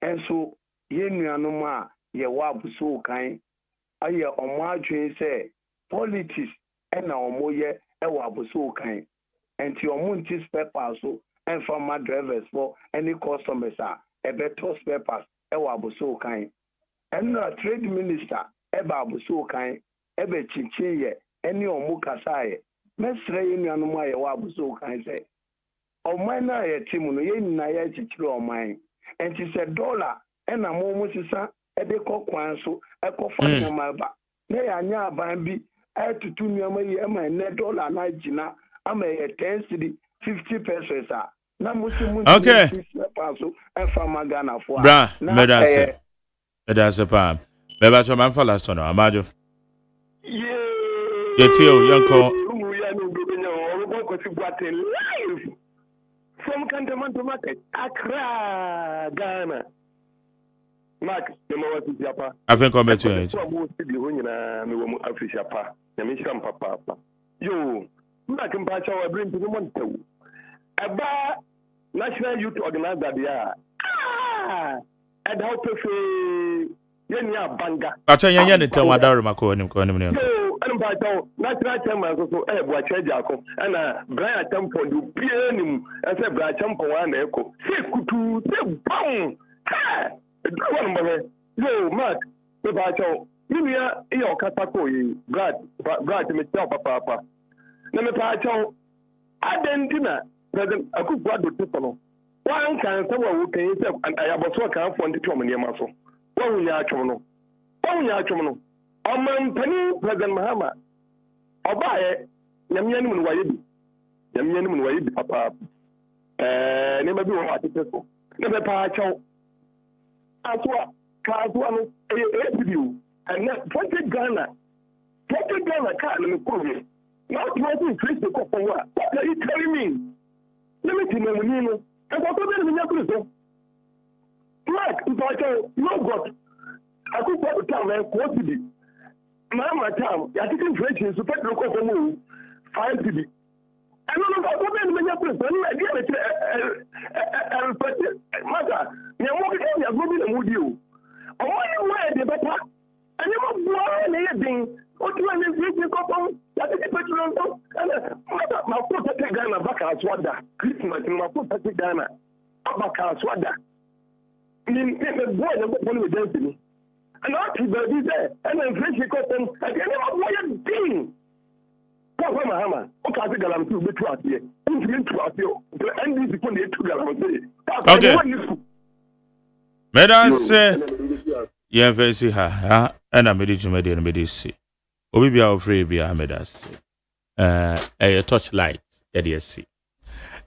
enso ye nuanu ma ye wa buso kan aye omo adwen se politics ena omo ye ewa abuso kan enti omo nti spare parts so and for my drivers for any customers are better spare parts ewa abuso kan enna trade minister eba abuso kan ebe chinchin ye eni omo kasa ye mesre ye nuanu ma ye wa abuso kan se oman na ye timu no ye nyina ye chichiri oman enti se dollar ena mo mo sisa ede kokwan so ekofa nyama ba na ya nya aban bi tutu nyama ye ma ne dollar na jina ama ye 10 cedi 50 pesos a na musimu okay paso efama Ghana for bra medase pam beba so man fala so no amajo yetio yanko live from Cantonment Market, Accra, Ghana. Mark, the more to Japa. I think I'm better. I'm Papa. Yo, Mark and Pacha are bring to the Monte. About National Youth Organizer. And how to say, Yenya Banga. Pacha Yan tell what Darmako and Economy. And by National Chairman also Chajako and Brian Temple do PNM and say Brian Temple one echo. Say Kutu, say Bang. Yo, Mark, the Bacho, Mimia, Eo Katako, Brad, Mr. Papa. Then Pacho, Argentina, President Akukwado Tipono. One can someone who can yourself, and I have also come from the Tommy Muscle. One we are Chomono. One we are Chomono. Oman Penny, President Mahama. Obaye, Yamian Wayibi, Papa. Never be what it is. Never Pacho. As well, Casual, APU, and not 20 Ghana. 20 Ghana can't let me prove it. Not 20 increase the cup for what? What are you telling me? Let me tell you, and what are you doing? Mark, if I tell you, God, I could put the time and quantity. My time, I think inflation is to take the cup for move 5 TB. I don't know about what I'm going to do. I get it. Mother, you're moving on, you're moving on with you. I want you wear the better. And you must go on anything. What do I need to go from? That is the petrol. And my foot take Ghana back as water. Christmas, my foot take Ghana back as water. I mean, if a boy doesn't want to dance to me. And I keep the there. And then French got them. I can't even wear a thing. Papa Mahama, okay, I think I'm too bit to us here. I'm going to ask you. And this is when they took okay. Medans, yeah, very see her, and I'm ready to make it and see. We be our free be Medas. A torchlight, ADSC.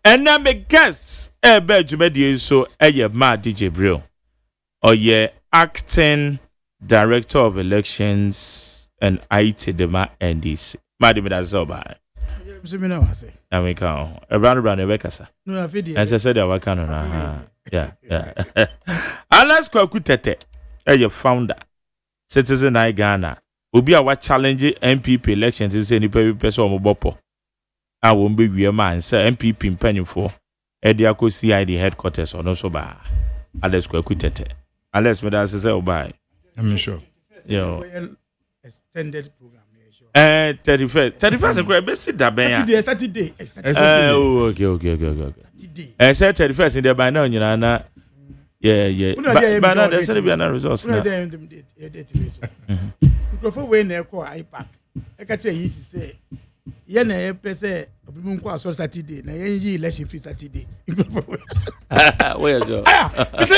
And now make guests, a bed to media so a mad DJ Brill. Or ye acting director of elections and IT Dema NDC. Madam Dazoba. I mean, count a round Rebecca. No, I said, I was canon. Yeah. Unless Kwakutete, a founder, citizen I Ghana, will be our challenge MPP elections is any person or bopo. I won't be a man, sir, MPP penny for Ediako CID headquarters or no so ba. Alex Kwekutete. Alex Meda says, oh, bye. I'm sure. Yo. Extended program. 31st, and grab sit that ben. Saturday. Oh, okay. I said 31st in the by now, you know, yeah. But now there's going to be another resource. Before when they call IPAC, I can tell you, say, Yana Pese, Bumqua Saturday, na ye election free Saturday. Where's your? Almost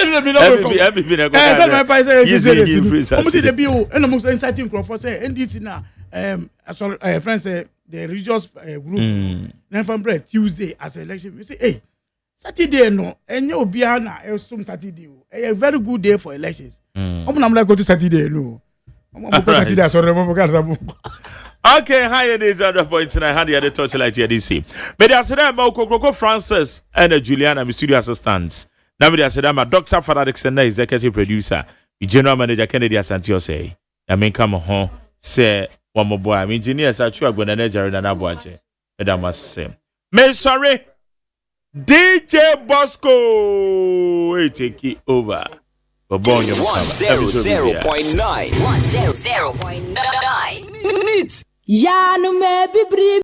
the bill, and almost inciting Crawford say, and this now, friends say the religious group, then from bread Tuesday as election. We say, hey, Saturday no, and you be on some Saturday, a very good day for elections. I'm not go to Saturday, no. Okay, hi, it is other points, and I had the other Torchlight here DC. But I said, I'm Coco Francis and Juliana, my studio assistants. Now, I said, I'm a Dr. Faradixon, executive producer, the general manager Kennedy Asantio say, I mean, come home, say, one more boy, I'm engineers, I sure I'm going to Nigeria and Abuaje. But I must say, me sorry, DJ Bosco, we take it over. 100.9 100.9 Ya no me